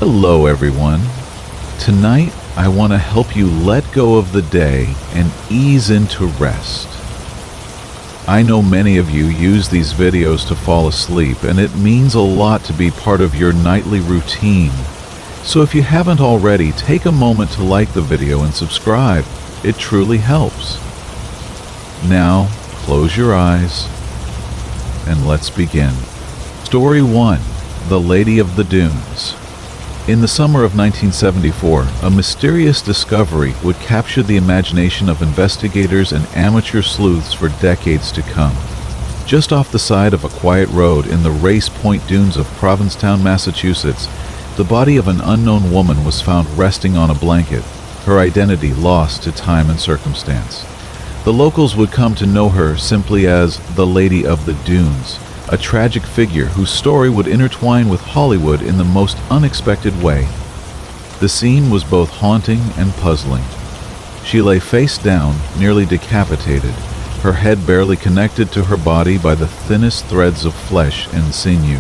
Hello, everyone. Tonight, I want to help you let go of the day and ease into rest. I know many of you use these videos to fall asleep, and it means a lot to be part of your nightly routine. So if you haven't already, take a moment to like the video and subscribe. It truly helps. Now, close your eyes, and let's begin. Story 1. The Lady of the Dunes. In the summer of 1974, a mysterious discovery would capture the imagination of investigators and amateur sleuths for decades to come. Just off the side of a quiet road in the Race Point Dunes of Provincetown, Massachusetts, the body of an unknown woman was found resting on a blanket, her identity lost to time and circumstance. The locals would come to know her simply as the Lady of the Dunes, a tragic figure whose story would intertwine with Hollywood in the most unexpected way. The scene was both haunting and puzzling. She lay face down, nearly decapitated, her head barely connected to her body by the thinnest threads of flesh and sinew.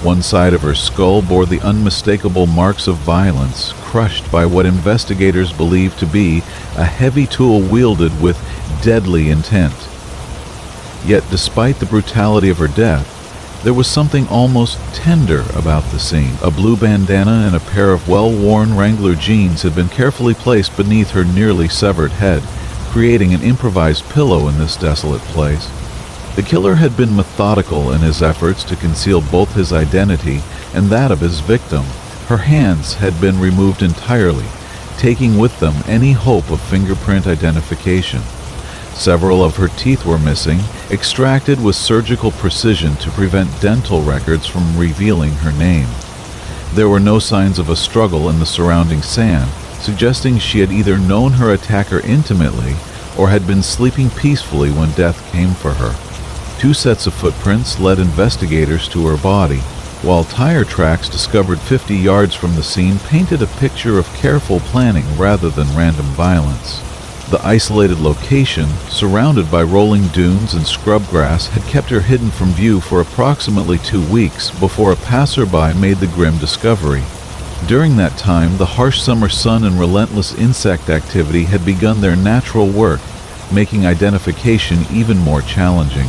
One side of her skull bore the unmistakable marks of violence, crushed by what investigators believed to be a heavy tool wielded with deadly intent. Yet despite the brutality of her death, there was something almost tender about the scene. A blue bandana and a pair of well-worn Wrangler jeans had been carefully placed beneath her nearly severed head, creating an improvised pillow in this desolate place. The killer had been methodical in his efforts to conceal both his identity and that of his victim. Her hands had been removed entirely, taking with them any hope of fingerprint identification. Several of her teeth were missing, extracted with surgical precision to prevent dental records from revealing her name. There were no signs of a struggle in the surrounding sand, suggesting she had either known her attacker intimately or had been sleeping peacefully when death came for her. 2 sets of footprints led investigators to her body, while tire tracks discovered 50 yards from the scene painted a picture of careful planning rather than random violence. The isolated location, surrounded by rolling dunes and scrub grass, had kept her hidden from view for approximately 2 weeks before a passerby made the grim discovery. During that time, the harsh summer sun and relentless insect activity had begun their natural work, making identification even more challenging.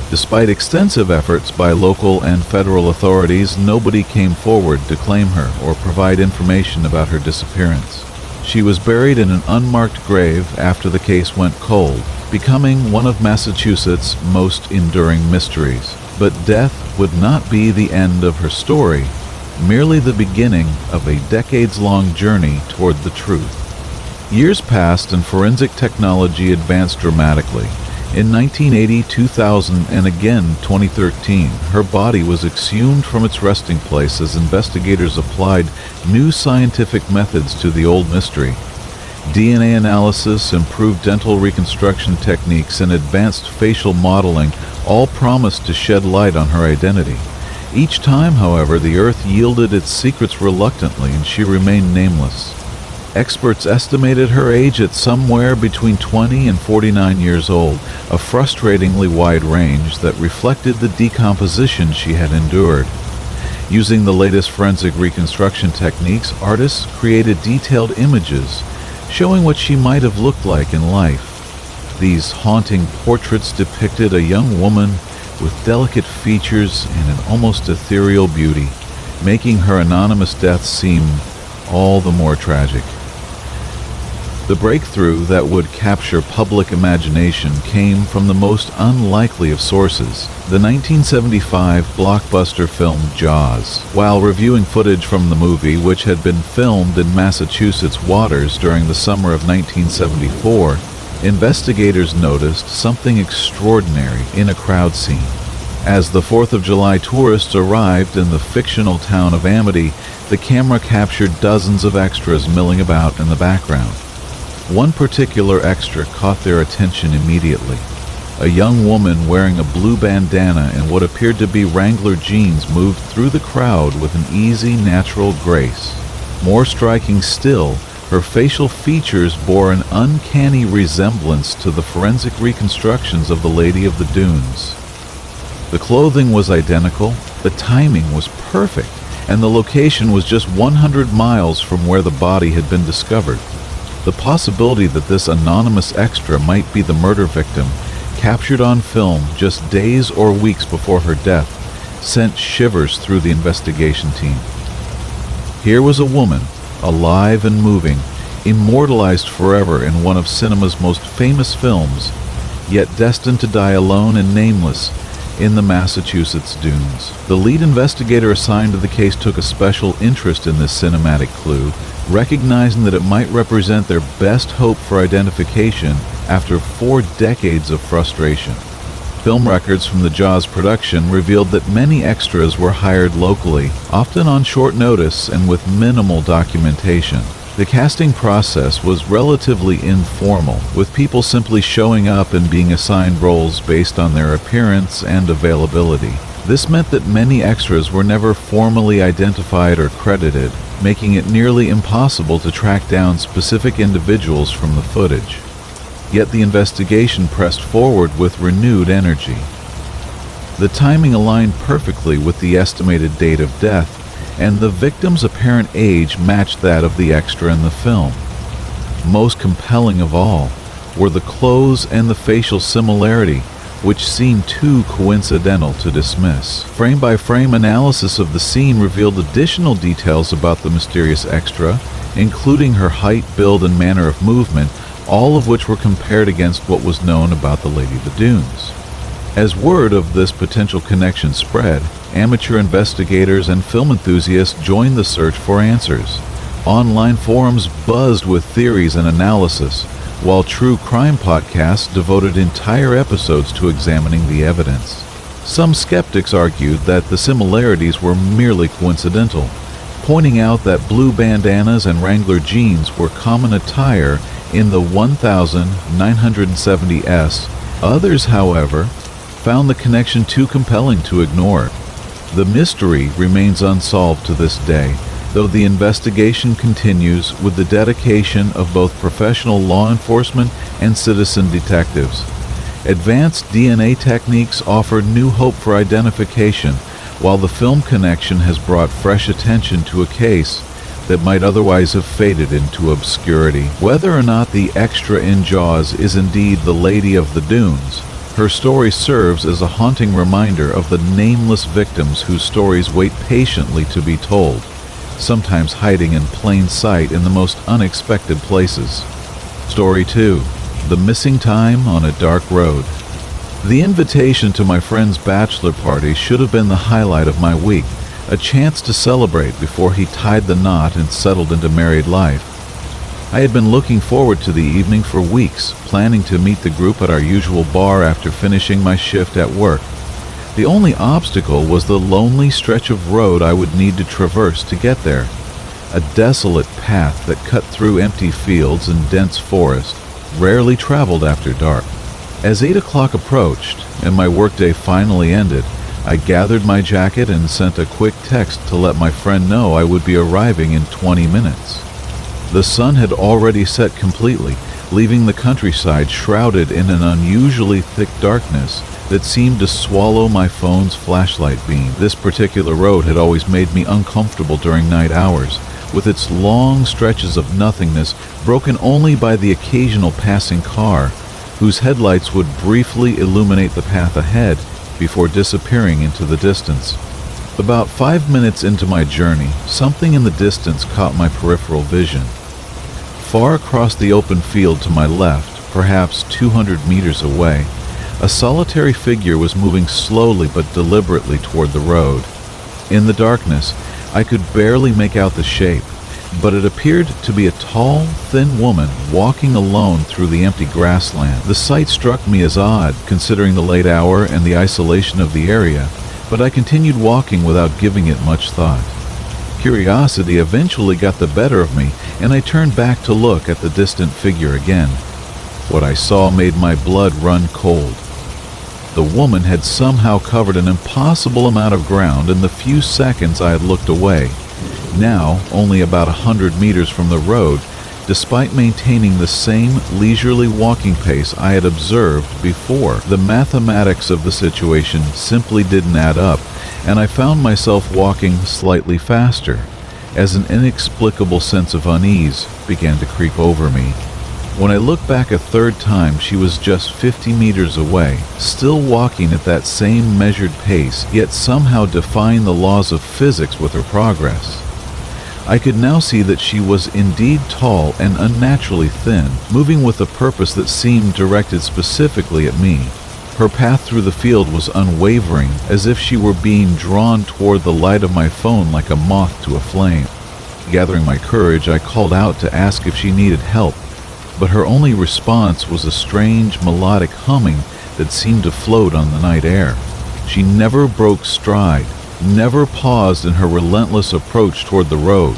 Despite extensive efforts by local and federal authorities, nobody came forward to claim her or provide information about her disappearance. She was buried in an unmarked grave after the case went cold, becoming one of Massachusetts' most enduring mysteries. But death would not be the end of her story, merely the beginning of a decades-long journey toward the truth. Years passed and forensic technology advanced dramatically. In 1980, 2000, and again 2013, her body was exhumed from its resting place as investigators applied new scientific methods to the old mystery. DNA analysis, improved dental reconstruction techniques, and advanced facial modeling all promised to shed light on her identity. Each time, however, the Earth yielded its secrets reluctantly and she remained nameless. Experts estimated her age at somewhere between 20 and 49 years old, a frustratingly wide range that reflected the decomposition she had endured. Using the latest forensic reconstruction techniques, artists created detailed images showing what she might have looked like in life. These haunting portraits depicted a young woman with delicate features and an almost ethereal beauty, making her anonymous death seem all the more tragic. The breakthrough that would capture public imagination came from the most unlikely of sources, the 1975 blockbuster film Jaws. While reviewing footage from the movie, which had been filmed in Massachusetts waters during the summer of 1974, investigators noticed something extraordinary in a crowd scene. As the 4th of July tourists arrived in the fictional town of Amity, the camera captured dozens of extras milling about in the background. One particular extra caught their attention immediately. A young woman wearing a blue bandana and what appeared to be Wrangler jeans moved through the crowd with an easy, natural grace. More striking still, her facial features bore an uncanny resemblance to the forensic reconstructions of the Lady of the Dunes. The clothing was identical, the timing was perfect, and the location was just 100 miles from where the body had been discovered. The possibility that this anonymous extra might be the murder victim, captured on film just days or weeks before her death, sent shivers through the investigation team. Here was a woman, alive and moving, immortalized forever in one of cinema's most famous films, yet destined to die alone and nameless in the Massachusetts dunes. The lead investigator assigned to the case took a special interest in this cinematic clue, recognizing that it might represent their best hope for identification after 4 decades of frustration. Film records from the Jaws production revealed that many extras were hired locally, often on short notice and with minimal documentation. The casting process was relatively informal, with people simply showing up and being assigned roles based on their appearance and availability. This meant that many extras were never formally identified or credited, making it nearly impossible to track down specific individuals from the footage. Yet the investigation pressed forward with renewed energy. The timing aligned perfectly with the estimated date of death, and the victim's apparent age matched that of the extra in the film. Most compelling of all were the clothes and the facial similarity, which seemed too coincidental to dismiss. Frame-by-frame analysis of the scene revealed additional details about the mysterious extra, including her height, build, and manner of movement, all of which were compared against what was known about the Lady of the Dunes. As word of this potential connection spread, amateur investigators and film enthusiasts joined the search for answers. Online forums buzzed with theories and analysis, while true crime podcasts devoted entire episodes to examining the evidence. Some skeptics argued that the similarities were merely coincidental, pointing out that blue bandanas and Wrangler jeans were common attire in the 1970s. Others, however, found the connection too compelling to ignore. The mystery remains unsolved to this day, though the investigation continues with the dedication of both professional law enforcement and citizen detectives. Advanced DNA techniques offer new hope for identification, while the film connection has brought fresh attention to a case that might otherwise have faded into obscurity. Whether or not the extra in Jaws is indeed the Lady of the Dunes, her story serves as a haunting reminder of the nameless victims whose stories wait patiently to be told, sometimes hiding in plain sight in the most unexpected places. Story 2. The Missing Time on a Dark Road. The invitation to my friend's bachelor party should have been the highlight of my week, a chance to celebrate before he tied the knot and settled into married life. I had been looking forward to the evening for weeks, planning to meet the group at our usual bar after finishing my shift at work. The only obstacle was the lonely stretch of road I would need to traverse to get there, a desolate path that cut through empty fields and dense forest, rarely traveled after dark. As 8 o'clock approached, and my workday finally ended, I gathered my jacket and sent a quick text to let my friend know I would be arriving in 20 minutes. The sun had already set completely, leaving the countryside shrouded in an unusually thick darkness that seemed to swallow my phone's flashlight beam. This particular road had always made me uncomfortable during night hours, with its long stretches of nothingness broken only by the occasional passing car, whose headlights would briefly illuminate the path ahead before disappearing into the distance. About 5 minutes into my journey, something in the distance caught my peripheral vision. Far across the open field to my left, perhaps 200 meters away, a solitary figure was moving slowly but deliberately toward the road. In the darkness, I could barely make out the shape, but it appeared to be a tall, thin woman walking alone through the empty grassland. The sight struck me as odd, considering the late hour and the isolation of the area, but I continued walking without giving it much thought. Curiosity eventually got the better of me, and I turned back to look at the distant figure again. What I saw made my blood run cold. The woman had somehow covered an impossible amount of ground in the few seconds I had looked away, now only about 100 meters from the road, despite maintaining the same leisurely walking pace I had observed before. The mathematics of the situation simply didn't add up, and I found myself walking slightly faster as an inexplicable sense of unease began to creep over me. When I looked back a third time, she was just 50 meters away, still walking at that same measured pace, yet somehow defying the laws of physics with her progress. I could now see that she was indeed tall and unnaturally thin, moving with a purpose that seemed directed specifically at me. Her path through the field was unwavering, as if she were being drawn toward the light of my phone like a moth to a flame. Gathering my courage, I called out to ask if she needed help, but her only response was a strange melodic humming that seemed to float on the night air. She never broke stride, never paused in her relentless approach toward the road.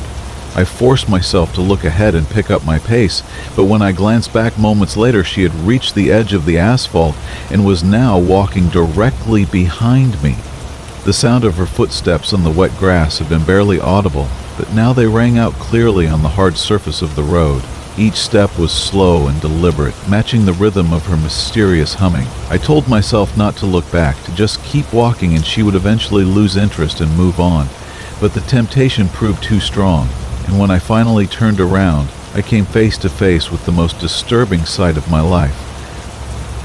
I forced myself to look ahead and pick up my pace, but when I glanced back moments later, she had reached the edge of the asphalt and was now walking directly behind me. The sound of her footsteps on the wet grass had been barely audible, but now they rang out clearly on the hard surface of the road. Each step was slow and deliberate, matching the rhythm of her mysterious humming. I told myself not to look back, to just keep walking, and she would eventually lose interest and move on. But the temptation proved too strong, and when I finally turned around, I came face to face with the most disturbing sight of my life.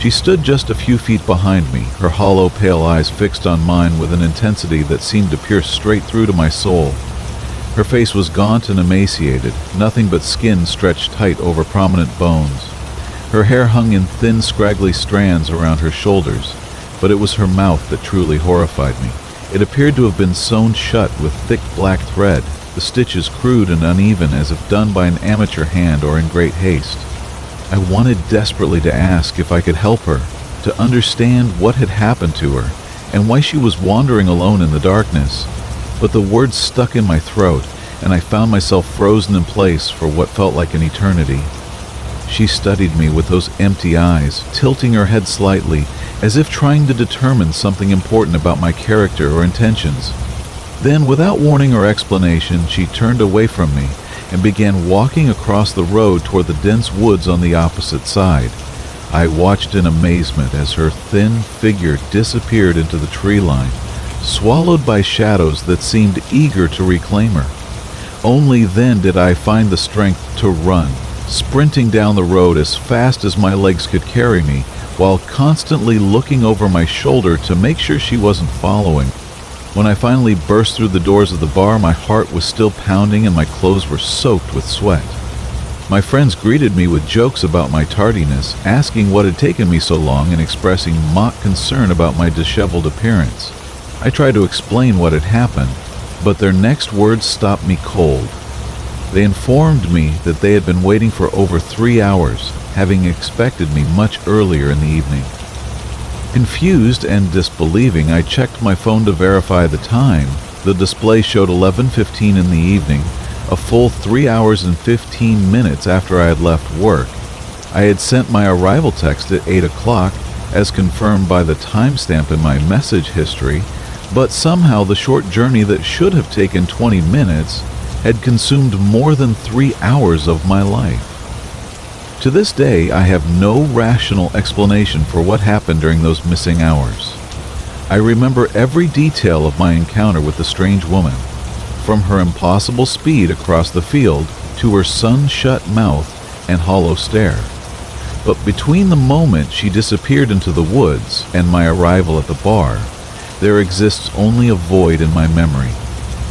She stood just a few feet behind me, her hollow, pale eyes fixed on mine with an intensity that seemed to pierce straight through to my soul. Her face was gaunt and emaciated, nothing but skin stretched tight over prominent bones. Her hair hung in thin, scraggly strands around her shoulders, but it was her mouth that truly horrified me. It appeared to have been sewn shut with thick black thread, the stitches crude and uneven as if done by an amateur hand or in great haste. I wanted desperately to ask if I could help her, to understand what had happened to her, and why she was wandering alone in the darkness. But the words stuck in my throat, and I found myself frozen in place for what felt like an eternity. She studied me with those empty eyes, tilting her head slightly, as if trying to determine something important about my character or intentions. Then, without warning or explanation, she turned away from me and began walking across the road toward the dense woods on the opposite side. I watched in amazement as her thin figure disappeared into the tree line, swallowed by shadows that seemed eager to reclaim her. Only then did I find the strength to run, sprinting down the road as fast as my legs could carry me, while constantly looking over my shoulder to make sure she wasn't following. When I finally burst through the doors of the bar, my heart was still pounding and my clothes were soaked with sweat. My friends greeted me with jokes about my tardiness, asking what had taken me so long and expressing mock concern about my disheveled appearance. I tried to explain what had happened, but their next words stopped me cold. They informed me that they had been waiting for over 3 hours, having expected me much earlier in the evening. Confused and disbelieving, I checked my phone to verify the time. The display showed 11:15 in the evening, a full 3 hours and 15 minutes after I had left work. I had sent my arrival text at 8 o'clock, as confirmed by the timestamp in my message history, but somehow the short journey that should have taken 20 minutes had consumed more than 3 hours of my life. To this day, I have no rational explanation for what happened during those missing hours. I remember every detail of my encounter with the strange woman, from her impossible speed across the field to her sun-shut mouth and hollow stare. But between the moment she disappeared into the woods and my arrival at the bar, there exists only a void in my memory,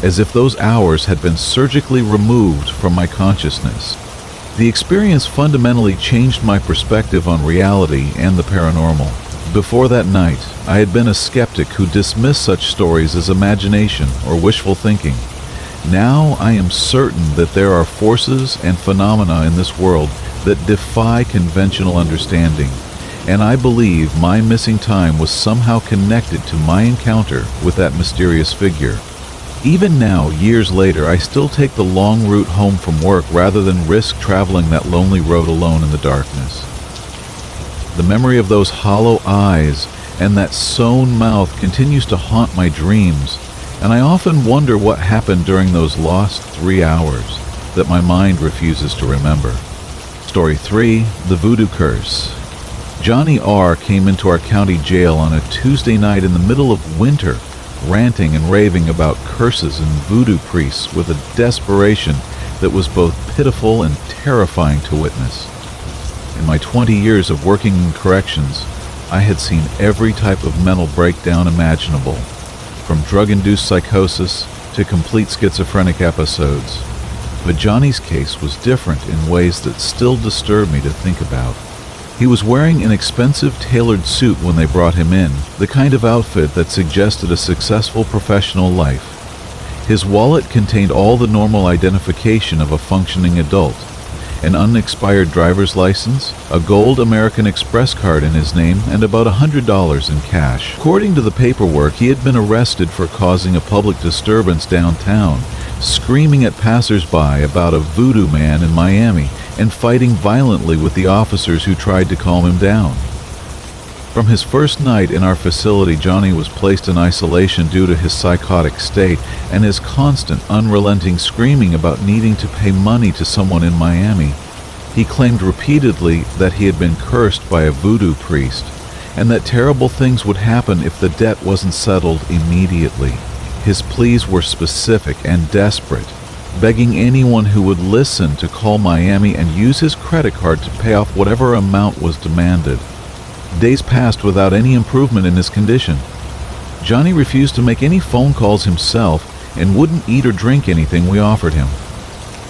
as if those hours had been surgically removed from my consciousness. The experience fundamentally changed my perspective on reality and the paranormal. Before that night, I had been a skeptic who dismissed such stories as imagination or wishful thinking. Now I am certain that there are forces and phenomena in this world that defy conventional understanding, and I believe my missing time was somehow connected to my encounter with that mysterious figure. Even now, years later, I still take the long route home from work rather than risk traveling that lonely road alone in the darkness. The memory of those hollow eyes and that sewn mouth continues to haunt my dreams, and I often wonder what happened during those lost 3 hours that my mind refuses to remember. Story 3, The Voodoo Curse. Johnny R. came into our county jail on a Tuesday night in the middle of winter ranting and raving about curses and voodoo priests with a desperation that was both pitiful and terrifying to witness. In my 20 years of working in corrections, I had seen every type of mental breakdown imaginable, from drug-induced psychosis to complete schizophrenic episodes. But Johnny's case was different in ways that still disturb me to think about. He was wearing an expensive tailored suit when they brought him in, the kind of outfit that suggested a successful professional life. His wallet contained all the normal identification of a functioning adult: an unexpired driver's license, a gold American Express card in his name, and about $100 in cash. According to the paperwork, he had been arrested for causing a public disturbance downtown, screaming at passers-by about a voodoo man in Miami, and fighting violently with the officers who tried to calm him down. From his first night in our facility, Johnny was placed in isolation due to his psychotic state and his constant, unrelenting screaming about needing to pay money to someone in Miami. He claimed repeatedly that he had been cursed by a voodoo priest, and that terrible things would happen if the debt wasn't settled immediately. His pleas were specific and desperate, begging anyone who would listen to call Miami and use his credit card to pay off whatever amount was demanded. Days passed without any improvement in his condition. Johnny refused to make any phone calls himself and wouldn't eat or drink anything we offered him.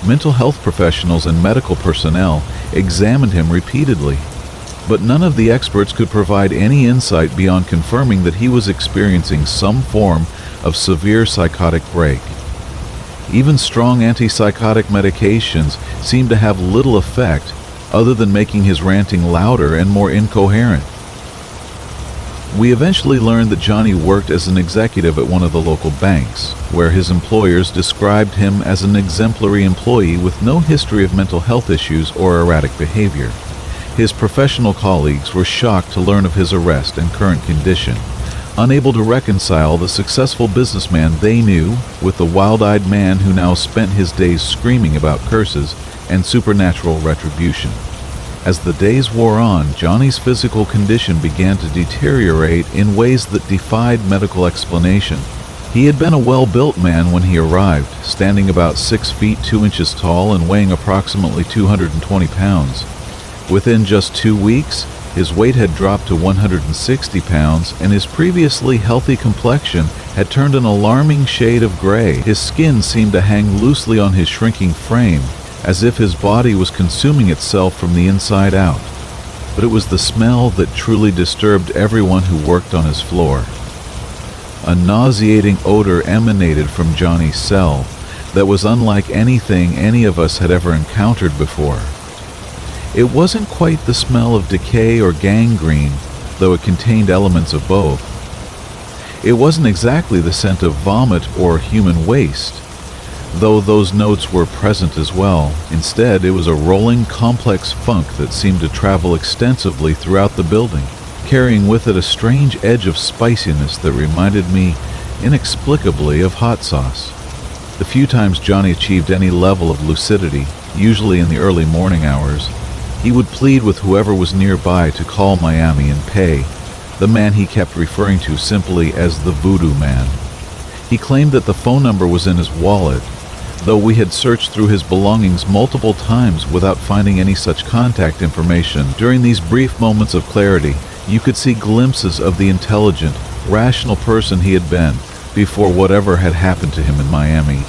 Mental health professionals and medical personnel examined him repeatedly, but none of the experts could provide any insight beyond confirming that he was experiencing some form of severe psychotic break. Even strong antipsychotic medications seemed to have little effect, other than making his ranting louder and more incoherent. We eventually learned that Johnny worked as an executive at one of the local banks, where his employers described him as an exemplary employee with no history of mental health issues or erratic behavior. His professional colleagues were shocked to learn of his arrest and current condition, unable to reconcile the successful businessman they knew with the wild-eyed man who now spent his days screaming about curses and supernatural retribution. As the days wore on, Johnny's physical condition began to deteriorate in ways that defied medical explanation. He had been a well-built man when he arrived, standing about 6 feet 2 inches tall and weighing approximately 220 pounds. Within just 2 weeks, his weight had dropped to 160 pounds, and his previously healthy complexion had turned an alarming shade of gray. His skin seemed to hang loosely on his shrinking frame, as if his body was consuming itself from the inside out. But it was the smell that truly disturbed everyone who worked on his floor. A nauseating odor emanated from Johnny's cell that was unlike anything any of us had ever encountered before. It wasn't quite the smell of decay or gangrene, though it contained elements of both. It wasn't exactly the scent of vomit or human waste, though those notes were present as well. Instead, it was a rolling, complex funk that seemed to travel extensively throughout the building, carrying with it a strange edge of spiciness that reminded me inexplicably of hot sauce. The few times Johnny achieved any level of lucidity, usually in the early morning hours, he would plead with whoever was nearby to call Miami and pay, the man he kept referring to simply as the voodoo man. He claimed that the phone number was in his wallet, though we had searched through his belongings multiple times without finding any such contact information. During these brief moments of clarity, you could see glimpses of the intelligent, rational person he had been before whatever had happened to him in Miami.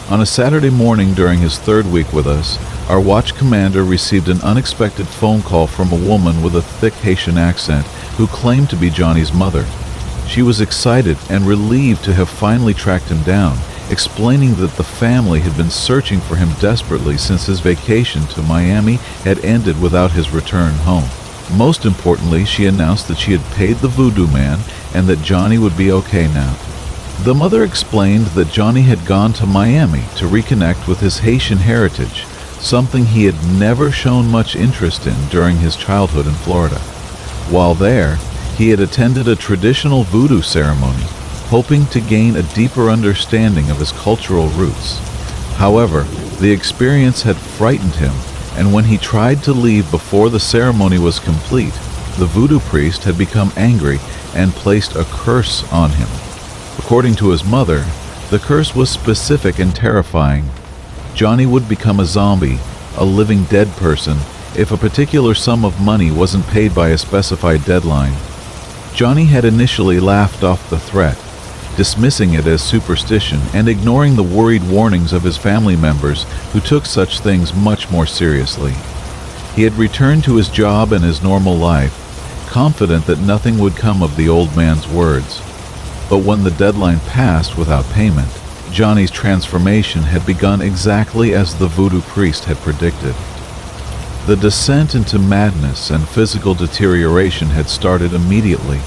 On a Saturday morning during his 3rd week with us, our watch commander received an unexpected phone call from a woman with a thick Haitian accent who claimed to be Johnny's mother. She was excited and relieved to have finally tracked him down, explaining that the family had been searching for him desperately since his vacation to Miami had ended without his return home. Most importantly, she announced that she had paid the voodoo man and that Johnny would be okay now. The mother explained that Johnny had gone to Miami to reconnect with his Haitian heritage, something he had never shown much interest in during his childhood in Florida. While there, he had attended a traditional voodoo ceremony, hoping to gain a deeper understanding of his cultural roots. However, the experience had frightened him, and when he tried to leave before the ceremony was complete, the voodoo priest had become angry and placed a curse on him. According to his mother, the curse was specific and terrifying. Johnny would become a zombie, a living dead person, if a particular sum of money wasn't paid by a specified deadline. Johnny had initially laughed off the threat, dismissing it as superstition and ignoring the worried warnings of his family members who took such things much more seriously. He had returned to his job and his normal life, confident that nothing would come of the old man's words. But when the deadline passed without payment, Johnny's transformation had begun exactly as the voodoo priest had predicted. The descent into madness and physical deterioration had started immediately,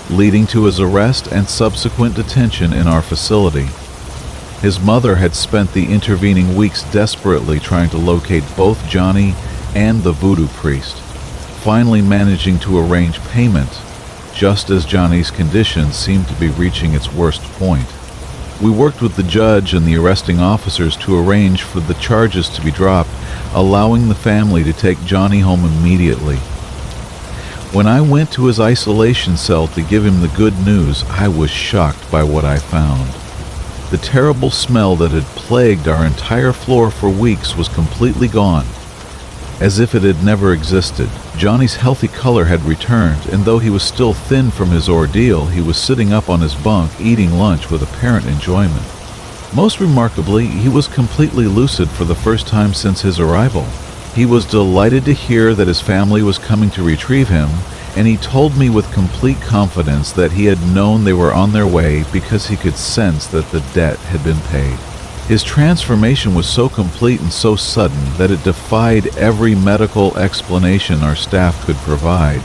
leading to his arrest and subsequent detention in our facility. His mother had spent the intervening weeks desperately trying to locate both Johnny and the voodoo priest, finally managing to arrange payment, just as Johnny's condition seemed to be reaching its worst point. We worked with the judge and the arresting officers to arrange for the charges to be dropped, allowing the family to take Johnny home immediately. When I went to his isolation cell to give him the good news, I was shocked by what I found. The terrible smell that had plagued our entire floor for weeks was completely gone, as if it had never existed. Johnny's healthy color had returned, and though he was still thin from his ordeal, he was sitting up on his bunk eating lunch with apparent enjoyment. Most remarkably, he was completely lucid for the first time since his arrival. He was delighted to hear that his family was coming to retrieve him, and he told me with complete confidence that he had known they were on their way because he could sense that the debt had been paid. His transformation was so complete and so sudden that it defied every medical explanation our staff could provide.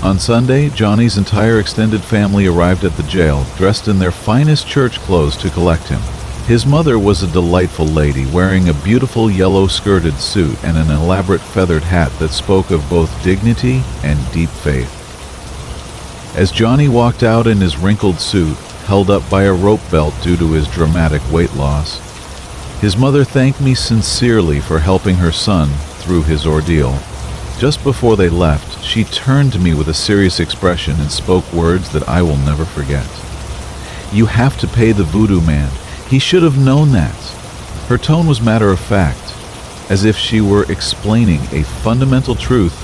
On Sunday, Johnny's entire extended family arrived at the jail, dressed in their finest church clothes to collect him. His mother was a delightful lady, wearing a beautiful yellow-skirted suit and an elaborate feathered hat that spoke of both dignity and deep faith. As Johnny walked out in his wrinkled suit, held up by a rope belt due to his dramatic weight loss, his mother thanked me sincerely for helping her son through his ordeal. Just before they left, she turned to me with a serious expression and spoke words that I will never forget. "You have to pay the voodoo man. He should have known that." Her tone was matter-of-fact, as if she were explaining a fundamental truth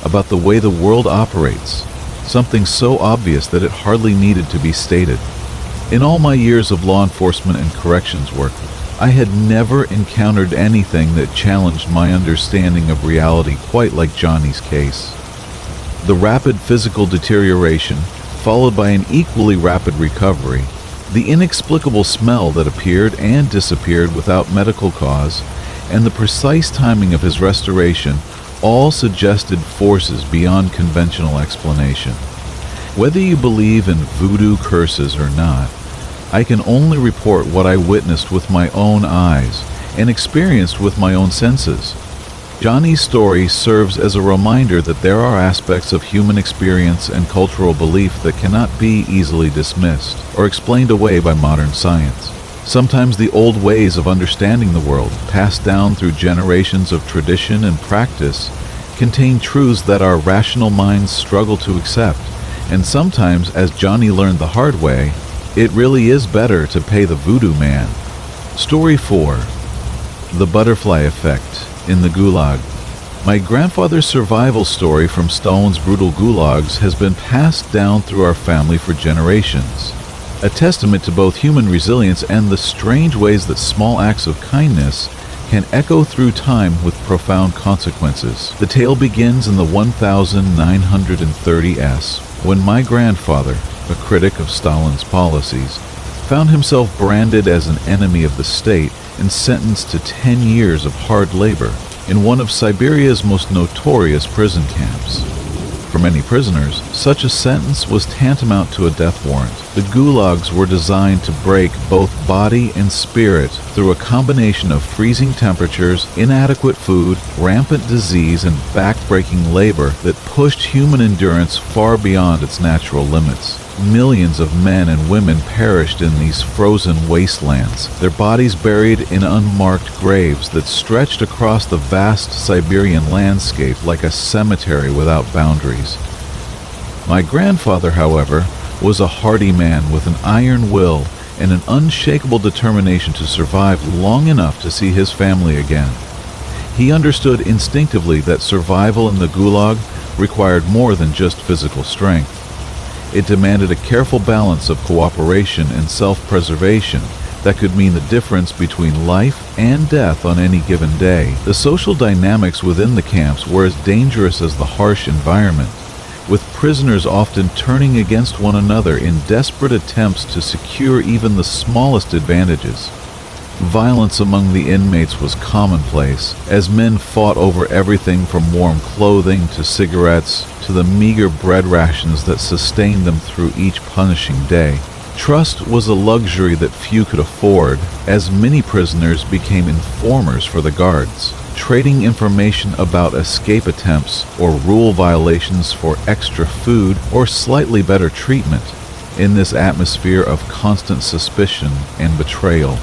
about the way the world operates, something so obvious that it hardly needed to be stated. In all my years of law enforcement and corrections work, I had never encountered anything that challenged my understanding of reality quite like Johnny's case. The rapid physical deterioration, followed by an equally rapid recovery, the inexplicable smell that appeared and disappeared without medical cause, and the precise timing of his restoration all suggested forces beyond conventional explanation. Whether you believe in voodoo curses or not, I can only report what I witnessed with my own eyes and experienced with my own senses. Johnny's story serves as a reminder that there are aspects of human experience and cultural belief that cannot be easily dismissed or explained away by modern science. Sometimes the old ways of understanding the world, passed down through generations of tradition and practice, contain truths that our rational minds struggle to accept. And sometimes, as Johnny learned the hard way, it really is better to pay the voodoo man. Story 4. The Butterfly Effect in the Gulag. My grandfather's survival story from Stalin's brutal gulags has been passed down through our family for generations, a testament to both human resilience and the strange ways that small acts of kindness can echo through time with profound consequences. The tale begins in the 1930s, when my grandfather, a critic of Stalin's policies, found himself branded as an enemy of the state and sentenced to 10 years of hard labor in one of Siberia's most notorious prison camps. For many prisoners, such a sentence was tantamount to a death warrant. The gulags were designed to break both body and spirit through a combination of freezing temperatures, inadequate food, rampant disease, and back-breaking labor that pushed human endurance far beyond its natural limits. Millions of men and women perished in these frozen wastelands, their bodies buried in unmarked graves that stretched across the vast Siberian landscape like a cemetery without boundaries. My grandfather, however, was a hardy man with an iron will and an unshakable determination to survive long enough to see his family again. He understood instinctively that survival in the Gulag required more than just physical strength. It demanded a careful balance of cooperation and self-preservation that could mean the difference between life and death on any given day. The social dynamics within the camps were as dangerous as the harsh environment, with prisoners often turning against one another in desperate attempts to secure even the smallest advantages. Violence among the inmates was commonplace, as men fought over everything from warm clothing to cigarettes to the meager bread rations that sustained them through each punishing day. Trust was a luxury that few could afford, as many prisoners became informers for the guards, trading information about escape attempts or rule violations for extra food or slightly better treatment. In this atmosphere of constant suspicion and betrayal,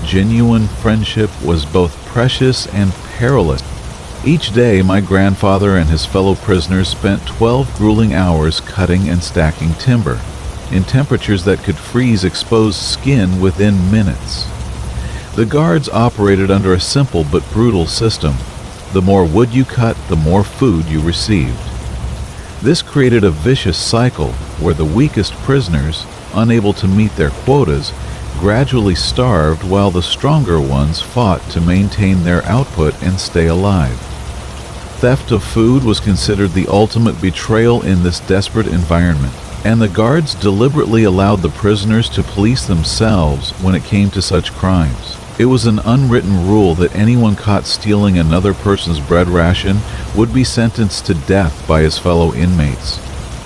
genuine friendship was both precious and perilous. Each day, my grandfather and his fellow prisoners spent 12 grueling hours cutting and stacking timber, in temperatures that could freeze exposed skin within minutes. The guards operated under a simple but brutal system. The more wood you cut, the more food you received. This created a vicious cycle where the weakest prisoners, unable to meet their quotas, gradually starved while the stronger ones fought to maintain their output and stay alive. Theft of food was considered the ultimate betrayal in this desperate environment, and the guards deliberately allowed the prisoners to police themselves when it came to such crimes. It was an unwritten rule that anyone caught stealing another person's bread ration would be sentenced to death by his fellow inmates.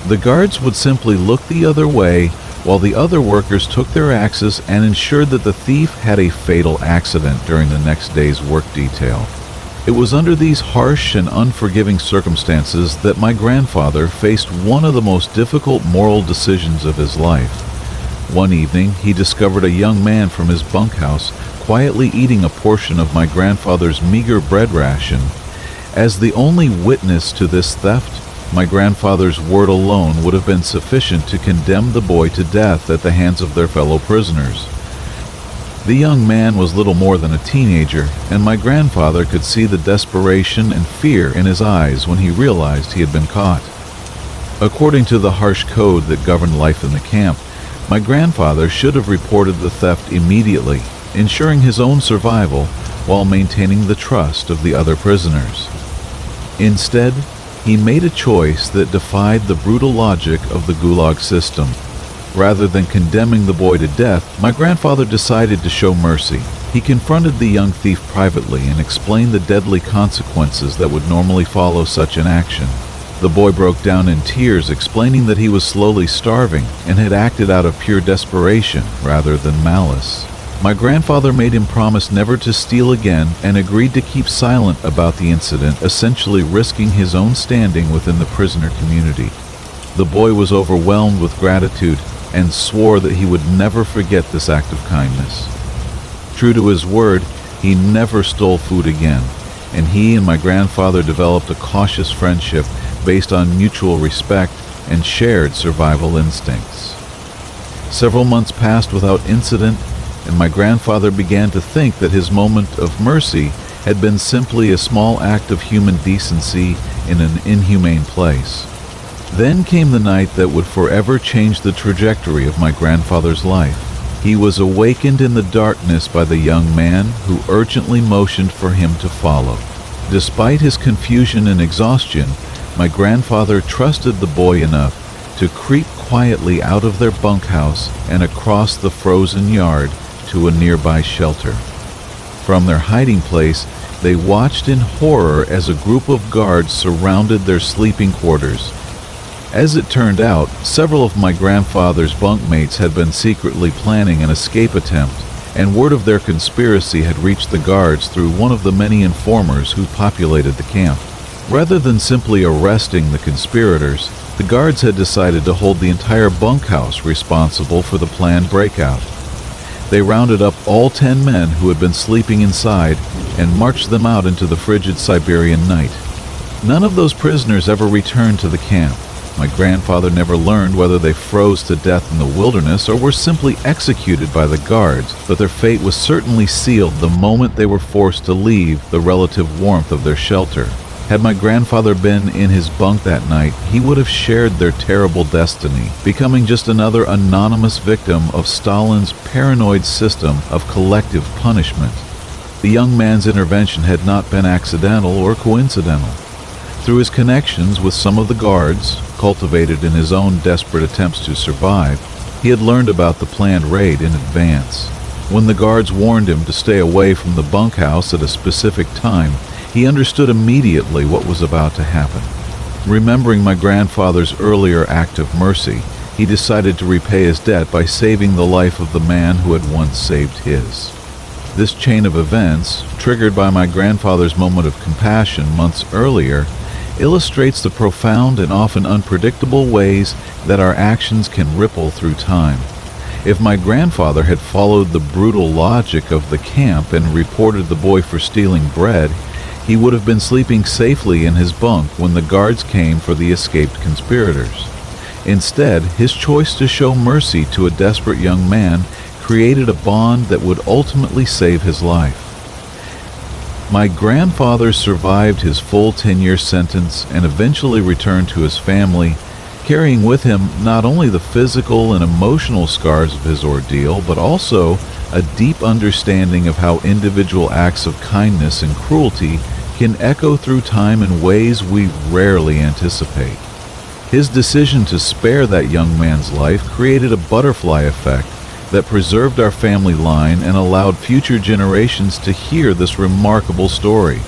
The guards would simply look the other way while the other workers took their axes and ensured that the thief had a fatal accident during the next day's work detail. It was under these harsh and unforgiving circumstances that my grandfather faced one of the most difficult moral decisions of his life. One evening, he discovered a young man from his bunkhouse quietly eating a portion of my grandfather's meager bread ration. As the only witness to this theft, my grandfather's word alone would have been sufficient to condemn the boy to death at the hands of their fellow prisoners. The young man was little more than a teenager, and my grandfather could see the desperation and fear in his eyes when he realized he had been caught. According to the harsh code that governed life in the camp, my grandfather should have reported the theft immediately, ensuring his own survival while maintaining the trust of the other prisoners. Instead, he made a choice that defied the brutal logic of the Gulag system. Rather than condemning the boy to death, my grandfather decided to show mercy. He confronted the young thief privately and explained the deadly consequences that would normally follow such an action. The boy broke down in tears, explaining that he was slowly starving and had acted out of pure desperation rather than malice. My grandfather made him promise never to steal again and agreed to keep silent about the incident, essentially risking his own standing within the prisoner community. The boy was overwhelmed with gratitude and swore that he would never forget this act of kindness. True to his word, he never stole food again, and he and my grandfather developed a cautious friendship based on mutual respect and shared survival instincts. Several months passed without incident, and my grandfather began to think that his moment of mercy had been simply a small act of human decency in an inhumane place. Then came the night that would forever change the trajectory of my grandfather's life. He was awakened in the darkness by the young man who urgently motioned for him to follow. Despite his confusion and exhaustion, my grandfather trusted the boy enough to creep quietly out of their bunkhouse and across the frozen yard to a nearby shelter. From their hiding place, they watched in horror as a group of guards surrounded their sleeping quarters. As it turned out, several of my grandfather's bunkmates had been secretly planning an escape attempt, and word of their conspiracy had reached the guards through one of the many informers who populated the camp. Rather than simply arresting the conspirators, the guards had decided to hold the entire bunkhouse responsible for the planned breakout. They rounded up all 10 men who had been sleeping inside and marched them out into the frigid Siberian night. None of those prisoners ever returned to the camp. My grandfather never learned whether they froze to death in the wilderness or were simply executed by the guards, but their fate was certainly sealed the moment they were forced to leave the relative warmth of their shelter. Had my grandfather been in his bunk that night, he would have shared their terrible destiny, becoming just another anonymous victim of Stalin's paranoid system of collective punishment. The young man's intervention had not been accidental or coincidental. Through his connections with some of the guards, cultivated in his own desperate attempts to survive, he had learned about the planned raid in advance. When the guards warned him to stay away from the bunkhouse at a specific time, he understood immediately what was about to happen. Remembering my grandfather's earlier act of mercy, he decided to repay his debt by saving the life of the man who had once saved his. This chain of events, triggered by my grandfather's moment of compassion months earlier, illustrates the profound and often unpredictable ways that our actions can ripple through time. If my grandfather had followed the brutal logic of the camp and reported the boy for stealing bread, he would have been sleeping safely in his bunk when the guards came for the escaped conspirators. Instead, his choice to show mercy to a desperate young man created a bond that would ultimately save his life. My grandfather survived his full 10-year sentence and eventually returned to his family, carrying with him not only the physical and emotional scars of his ordeal, but also a deep understanding of how individual acts of kindness and cruelty can echo through time in ways we rarely anticipate. His decision to spare that young man's life created a butterfly effect that preserved our family line and allowed future generations to hear this remarkable story.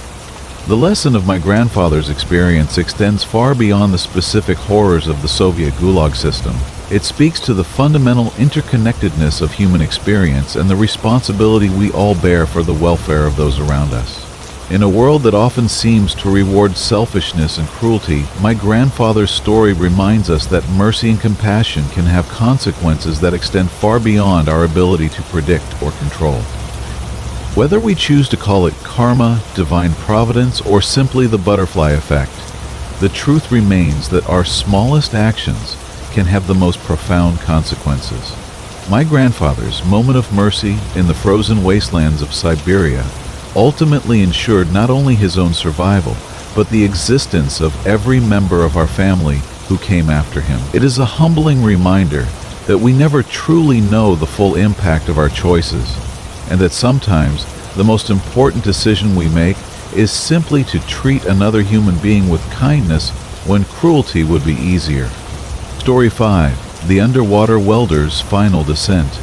The lesson of my grandfather's experience extends far beyond the specific horrors of the Soviet Gulag system. It speaks to the fundamental interconnectedness of human experience and the responsibility we all bear for the welfare of those around us. In a world that often seems to reward selfishness and cruelty, my grandfather's story reminds us that mercy and compassion can have consequences that extend far beyond our ability to predict or control. Whether we choose to call it karma, divine providence, or simply the butterfly effect, the truth remains that our smallest actions can have the most profound consequences. My grandfather's moment of mercy in the frozen wastelands of Siberia ultimately ensured not only his own survival, but the existence of every member of our family who came after him. It is a humbling reminder that we never truly know the full impact of our choices, and that sometimes the most important decision we make is simply to treat another human being with kindness when cruelty would be easier. Story 5. The Underwater Welder's Final Descent.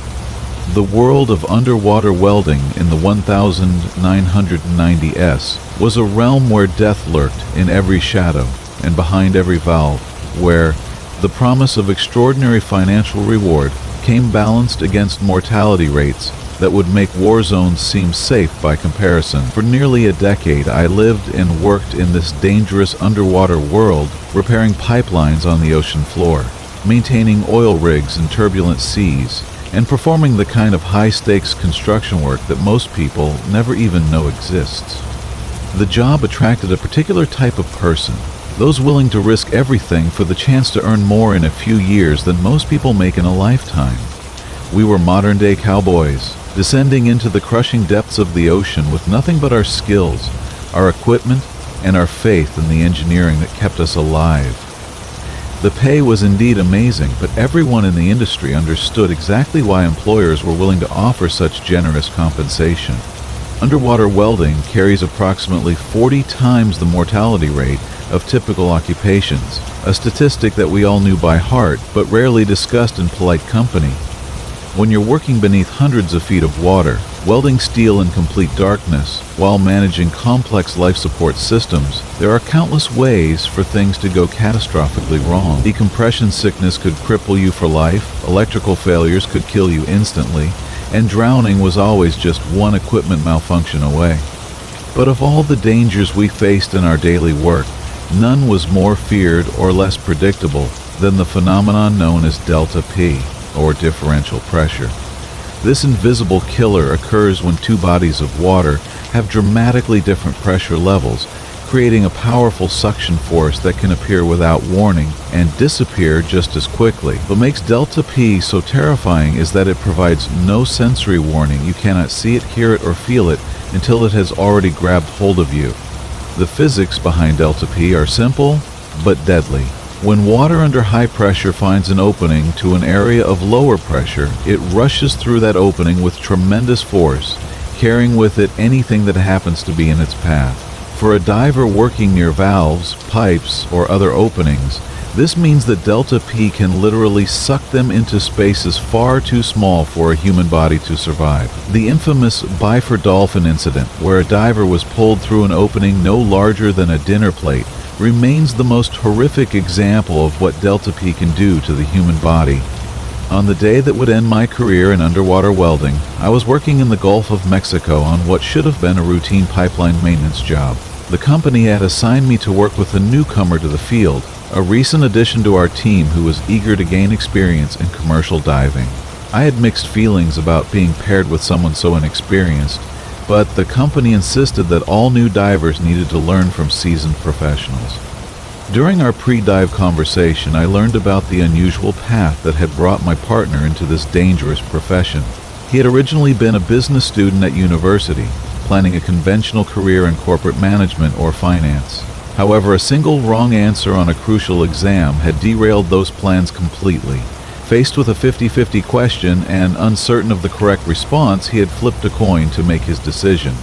The world of underwater welding in the 1990s was a realm where death lurked in every shadow and behind every valve, where the promise of extraordinary financial reward came balanced against mortality rates that would make war zones seem safe by comparison. For nearly a decade, I lived and worked in this dangerous underwater world, repairing pipelines on the ocean floor, maintaining oil rigs in turbulent seas, and performing the kind of high-stakes construction work that most people never even know exists. The job attracted a particular type of person, those willing to risk everything for the chance to earn more in a few years than most people make in a lifetime. We were modern-day cowboys, descending into the crushing depths of the ocean with nothing but our skills, our equipment, and our faith in the engineering that kept us alive. The pay was indeed amazing, but everyone in the industry understood exactly why employers were willing to offer such generous compensation. Underwater welding carries approximately 40 times the mortality rate of typical occupations, a statistic that we all knew by heart, but rarely discussed in polite company. When you're working beneath hundreds of feet of water, welding steel in complete darkness, while managing complex life support systems, there are countless ways for things to go catastrophically wrong. Decompression sickness could cripple you for life, electrical failures could kill you instantly, and drowning was always just one equipment malfunction away. But of all the dangers we faced in our daily work, none was more feared or less predictable than the phenomenon known as delta P, or differential pressure. This invisible killer occurs when two bodies of water have dramatically different pressure levels, creating a powerful suction force that can appear without warning and disappear just as quickly. What makes Delta P so terrifying is that it provides no sensory warning. You cannot see it, hear it, or feel it until it has already grabbed hold of you. The physics behind Delta P are simple but deadly. When water under high pressure finds an opening to an area of lower pressure, it rushes through that opening with tremendous force, carrying with it anything that happens to be in its path. For a diver working near valves, pipes, or other openings, this means that Delta P can literally suck them into spaces far too small for a human body to survive. The infamous Byford Dolphin incident, where a diver was pulled through an opening no larger than a dinner plate, remains the most horrific example of what Delta P can do to the human body. On the day that would end my career in underwater welding, I was working in the Gulf of Mexico on what should have been a routine pipeline maintenance job. The company had assigned me to work with a newcomer to the field, a recent addition to our team who was eager to gain experience in commercial diving. I had mixed feelings about being paired with someone so inexperienced, but the company insisted that all new divers needed to learn from seasoned professionals. During our pre-dive conversation, I learned about the unusual path that had brought my partner into this dangerous profession. He had originally been a business student at university, planning a conventional career in corporate management or finance. However, a single wrong answer on a crucial exam had derailed those plans completely. Faced with a 50-50 question and uncertain of the correct response, he had flipped a coin to make his decision.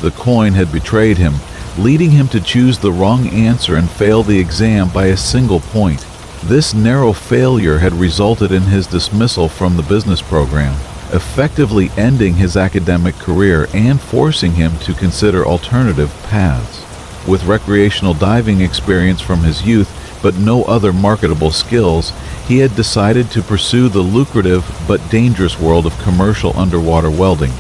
The coin had betrayed him, leading him to choose the wrong answer and fail the exam by a single point. This narrow failure had resulted in his dismissal from the business program, effectively ending his academic career and forcing him to consider alternative paths. With recreational diving experience from his youth, but no other marketable skills, he had decided to pursue the lucrative but dangerous world of commercial underwater welding.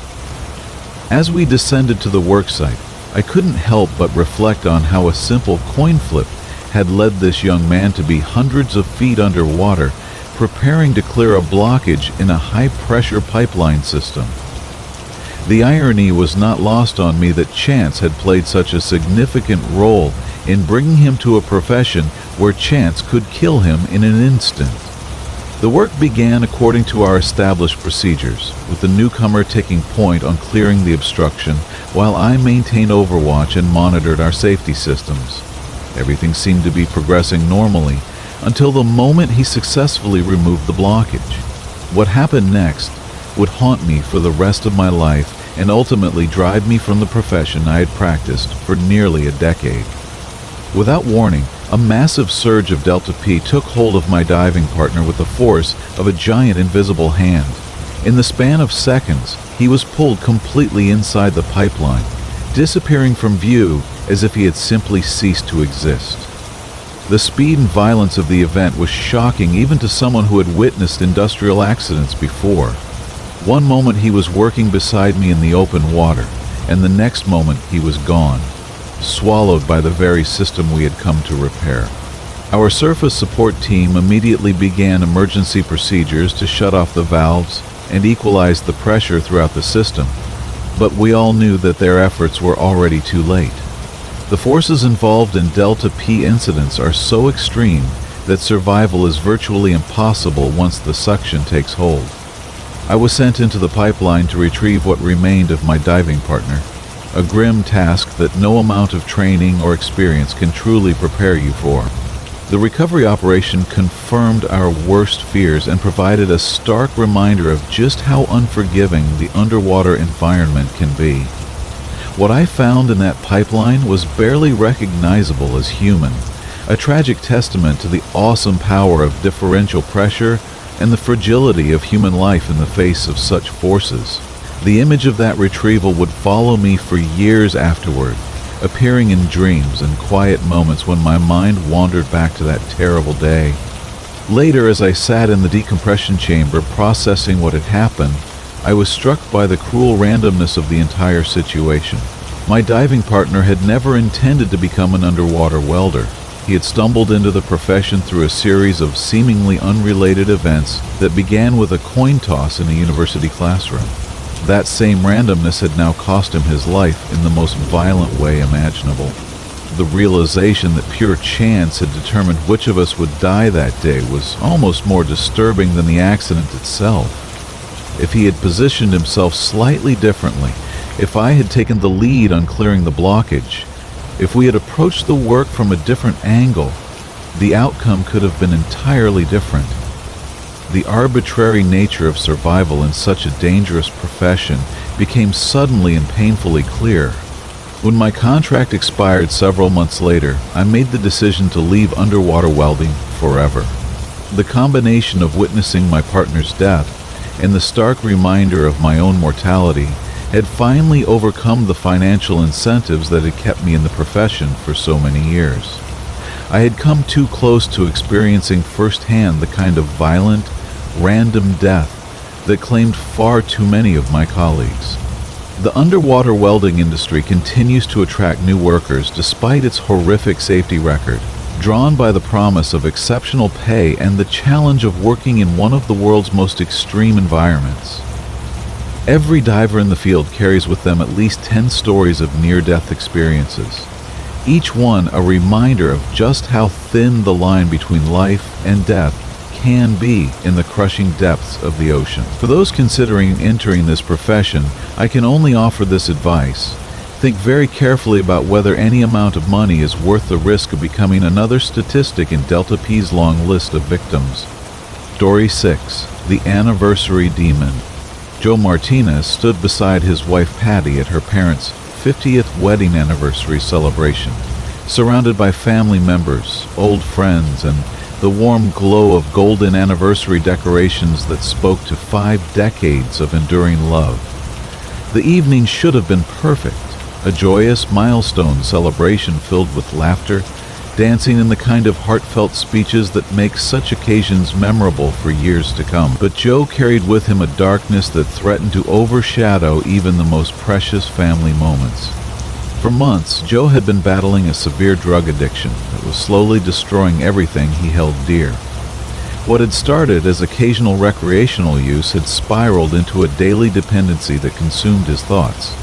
As we descended to the worksite, I couldn't help but reflect on how a simple coin flip had led this young man to be hundreds of feet underwater, preparing to clear a blockage in a high-pressure pipeline system. The irony was not lost on me that chance had played such a significant role in bringing him to a profession where chance could kill him in an instant. The work began according to our established procedures, with the newcomer taking point on clearing the obstruction, while I maintained overwatch and monitored our safety systems. Everything seemed to be progressing normally, until the moment he successfully removed the blockage. What happened next would haunt me for the rest of my life and ultimately drive me from the profession I had practiced for nearly a decade. Without warning, a massive surge of Delta P took hold of my diving partner with the force of a giant invisible hand. In the span of seconds, he was pulled completely inside the pipeline, disappearing from view as if he had simply ceased to exist. The speed and violence of the event was shocking even to someone who had witnessed industrial accidents before. One moment he was working beside me in the open water, and the next moment he was gone, swallowed by the very system we had come to repair. Our surface support team immediately began emergency procedures to shut off the valves and equalize the pressure throughout the system, but we all knew that their efforts were already too late. The forces involved in Delta P incidents are so extreme that survival is virtually impossible once the suction takes hold. I was sent into the pipeline to retrieve what remained of my diving partner, a grim task that no amount of training or experience can truly prepare you for. The recovery operation confirmed our worst fears and provided a stark reminder of just how unforgiving the underwater environment can be. What I found in that pipeline was barely recognizable as human, a tragic testament to the awesome power of differential pressure and the fragility of human life in the face of such forces. The image of that retrieval would follow me for years afterward, appearing in dreams and quiet moments when my mind wandered back to that terrible day. Later, as I sat in the decompression chamber processing what had happened, I was struck by the cruel randomness of the entire situation. My diving partner had never intended to become an underwater welder. He had stumbled into the profession through a series of seemingly unrelated events that began with a coin toss in a university classroom. That same randomness had now cost him his life in the most violent way imaginable. The realization that pure chance had determined which of us would die that day was almost more disturbing than the accident itself. If he had positioned himself slightly differently, if I had taken the lead on clearing the blockage, if we had approached the work from a different angle, the outcome could have been entirely different. The arbitrary nature of survival in such a dangerous profession became suddenly and painfully clear. When my contract expired several months later, I made the decision to leave underwater welding forever. The combination of witnessing my partner's death and the stark reminder of my own mortality had finally overcome the financial incentives that had kept me in the profession for so many years. I had come too close to experiencing firsthand the kind of violent, random death that claimed far too many of my colleagues. The underwater welding industry continues to attract new workers despite its horrific safety record, drawn by the promise of exceptional pay and the challenge of working in one of the world's most extreme environments. Every diver in the field carries with them at least 10 stories of near-death experiences, each one a reminder of just how thin the line between life and death can be in the crushing depths of the ocean. For those considering entering this profession, I can only offer this advice. Think very carefully about whether any amount of money is worth the risk of becoming another statistic in Delta P's long list of victims. Story 6. The Anniversary Demon. Joe Martinez stood beside his wife Patty at her parents' 50th wedding anniversary celebration, surrounded by family members, old friends, and the warm glow of golden anniversary decorations that spoke to 5 decades of enduring love. The evening should have been perfect, a joyous milestone celebration filled with laughter, dancing, and the kind of heartfelt speeches that make such occasions memorable for years to come. But Joe carried with him a darkness that threatened to overshadow even the most precious family moments. For months, Joe had been battling a severe drug addiction that was slowly destroying everything he held dear. What had started as occasional recreational use had spiraled into a daily dependency that consumed his thoughts,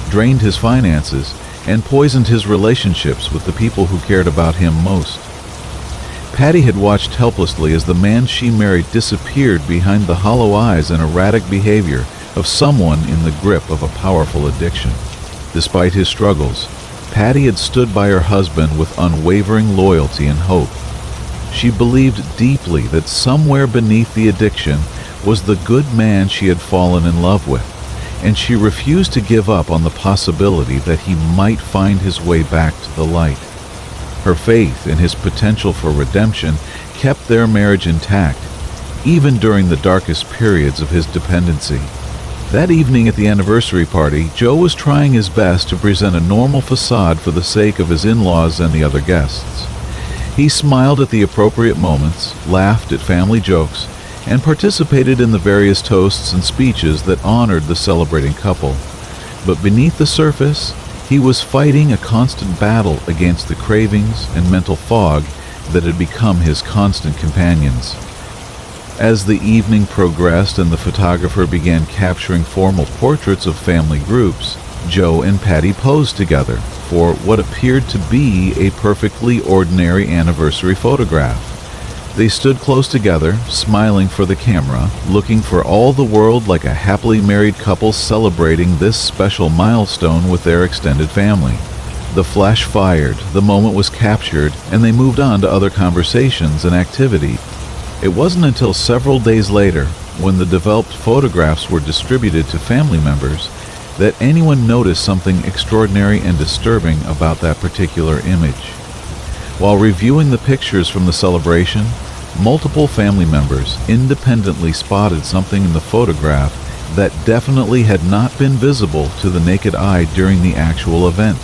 drained his finances, and poisoned his relationships with the people who cared about him most. Patty had watched helplessly as the man she married disappeared behind the hollow eyes and erratic behavior of someone in the grip of a powerful addiction. Despite his struggles, Patty had stood by her husband with unwavering loyalty and hope. She believed deeply that somewhere beneath the addiction was the good man she had fallen in love with, and she refused to give up on the possibility that he might find his way back to the light. Her faith in his potential for redemption kept their marriage intact, even during the darkest periods of his dependency. That evening at the anniversary party, Joe was trying his best to present a normal facade for the sake of his in-laws and the other guests. He smiled at the appropriate moments, laughed at family jokes, and participated in the various toasts and speeches that honored the celebrating couple. But beneath the surface, he was fighting a constant battle against the cravings and mental fog that had become his constant companions. As the evening progressed and the photographer began capturing formal portraits of family groups, Joe and Patty posed together for what appeared to be a perfectly ordinary anniversary photograph. They stood close together, smiling for the camera, looking for all the world like a happily married couple celebrating this special milestone with their extended family. The flash fired, the moment was captured, and they moved on to other conversations and activity. It wasn't until several days later, when the developed photographs were distributed to family members, that anyone noticed something extraordinary and disturbing about that particular image. While reviewing the pictures from the celebration, multiple family members independently spotted something in the photograph that definitely had not been visible to the naked eye during the actual event.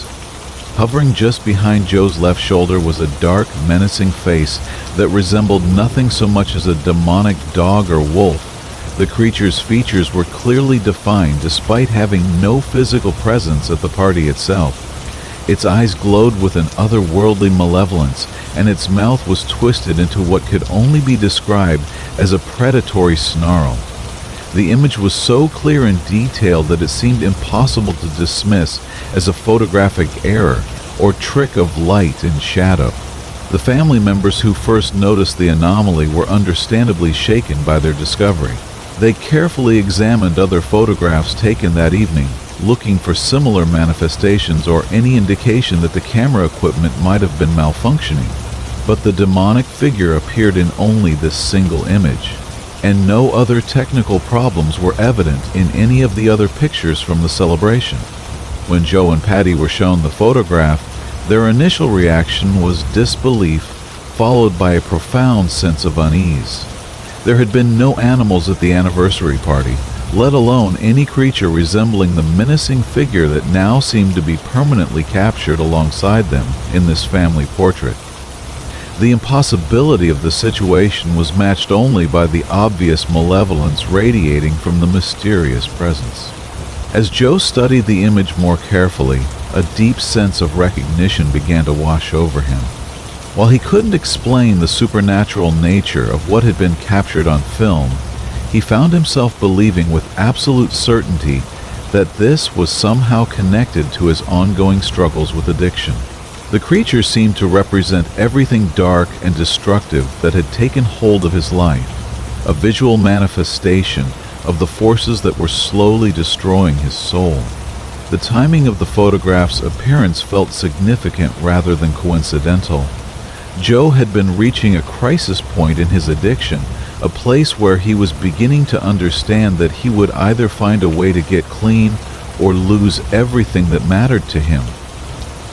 Hovering just behind Joe's left shoulder was a dark, menacing face that resembled nothing so much as a demonic dog or wolf. The creature's features were clearly defined despite having no physical presence at the party itself. Its eyes glowed with an otherworldly malevolence, and its mouth was twisted into what could only be described as a predatory snarl. The image was so clear and detailed that it seemed impossible to dismiss as a photographic error or trick of light and shadow. The family members who first noticed the anomaly were understandably shaken by their discovery. They carefully examined other photographs taken that evening, looking for similar manifestations or any indication that the camera equipment might have been malfunctioning. But the demonic figure appeared in only this single image, and no other technical problems were evident in any of the other pictures from the celebration. When Joe and Patty were shown the photograph, their initial reaction was disbelief, followed by a profound sense of unease. There had been no animals at the anniversary party, let alone any creature resembling the menacing figure that now seemed to be permanently captured alongside them in this family portrait. The impossibility of the situation was matched only by the obvious malevolence radiating from the mysterious presence. As Joe studied the image more carefully, a deep sense of recognition began to wash over him. While he couldn't explain the supernatural nature of what had been captured on film, he found himself believing with absolute certainty that this was somehow connected to his ongoing struggles with addiction. The creature seemed to represent everything dark and destructive that had taken hold of his life, a visual manifestation of the forces that were slowly destroying his soul. The timing of the photograph's appearance felt significant rather than coincidental. Joe had been reaching a crisis point in his addiction, a place where he was beginning to understand that he would either find a way to get clean or lose everything that mattered to him.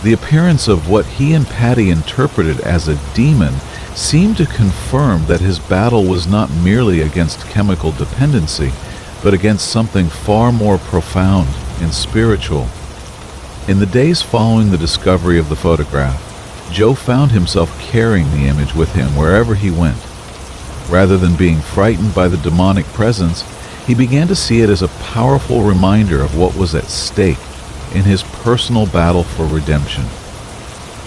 The appearance of what he and Patty interpreted as a demon seemed to confirm that his battle was not merely against chemical dependency, but against something far more profound and spiritual. In the days following the discovery of the photograph, Joe found himself carrying the image with him wherever he went. Rather than being frightened by the demonic presence, he began to see it as a powerful reminder of what was at stake in his personal battle for redemption.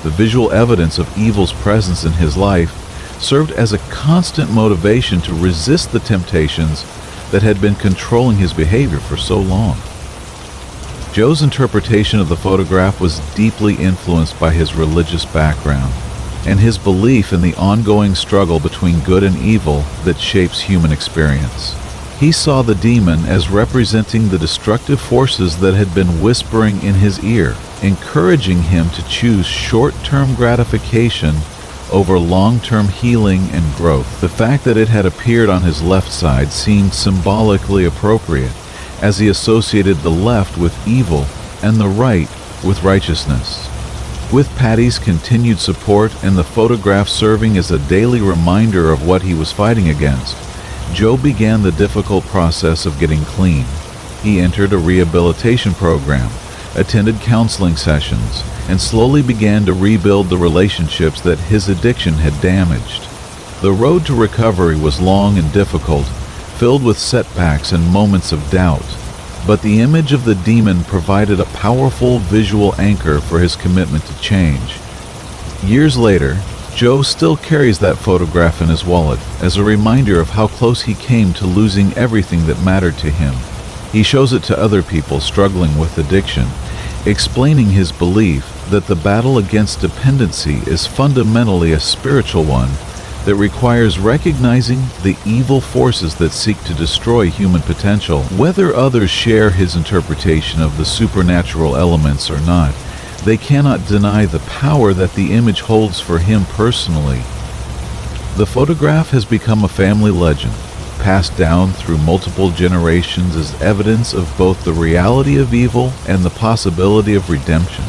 The visual evidence of evil's presence in his life served as a constant motivation to resist the temptations that had been controlling his behavior for so long. Joe's interpretation of the photograph was deeply influenced by his religious background and his belief in the ongoing struggle between good and evil that shapes human experience. He saw the demon as representing the destructive forces that had been whispering in his ear, encouraging him to choose short-term gratification over long-term healing and growth. The fact that it had appeared on his left side seemed symbolically appropriate, as he associated the left with evil and the right with righteousness. With Patty's continued support and the photograph serving as a daily reminder of what he was fighting against, Joe began the difficult process of getting clean. He entered a rehabilitation program, attended counseling sessions, and slowly began to rebuild the relationships that his addiction had damaged. The road to recovery was long and difficult, filled with setbacks and moments of doubt, but the image of the demon provided a powerful visual anchor for his commitment to change. Years later, Joe still carries that photograph in his wallet as a reminder of how close he came to losing everything that mattered to him. He shows it to other people struggling with addiction, explaining his belief that the battle against dependency is fundamentally a spiritual one that requires recognizing the evil forces that seek to destroy human potential. Whether others share his interpretation of the supernatural elements or not, they cannot deny the power that the image holds for him personally. The photograph has become a family legend, passed down through multiple generations as evidence of both the reality of evil and the possibility of redemption.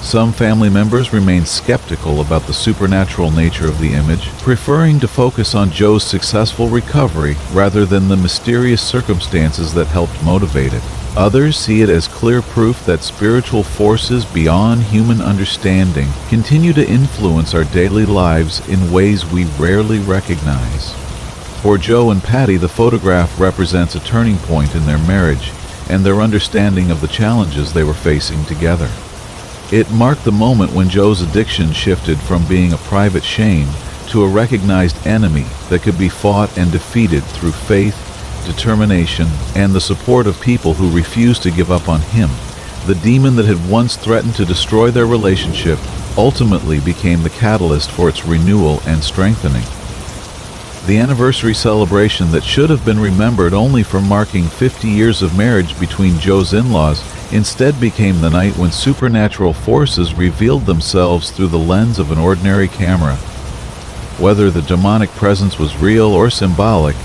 Some family members remain skeptical about the supernatural nature of the image, preferring to focus on Joe's successful recovery rather than the mysterious circumstances that helped motivate it. Others see it as clear proof that spiritual forces beyond human understanding continue to influence our daily lives in ways we rarely recognize. For Joe and Patty, the photograph represents a turning point in their marriage and their understanding of the challenges they were facing together. It marked the moment when Joe's addiction shifted from being a private shame to a recognized enemy that could be fought and defeated through faith, determination, and the support of people who refused to give up on him. The demon that had once threatened to destroy their relationship ultimately became the catalyst for its renewal and strengthening. The anniversary celebration that should have been remembered only for marking 50 years of marriage between Joe's in-laws instead became the night when supernatural forces revealed themselves through the lens of an ordinary camera. Whether the demonic presence was real or symbolic,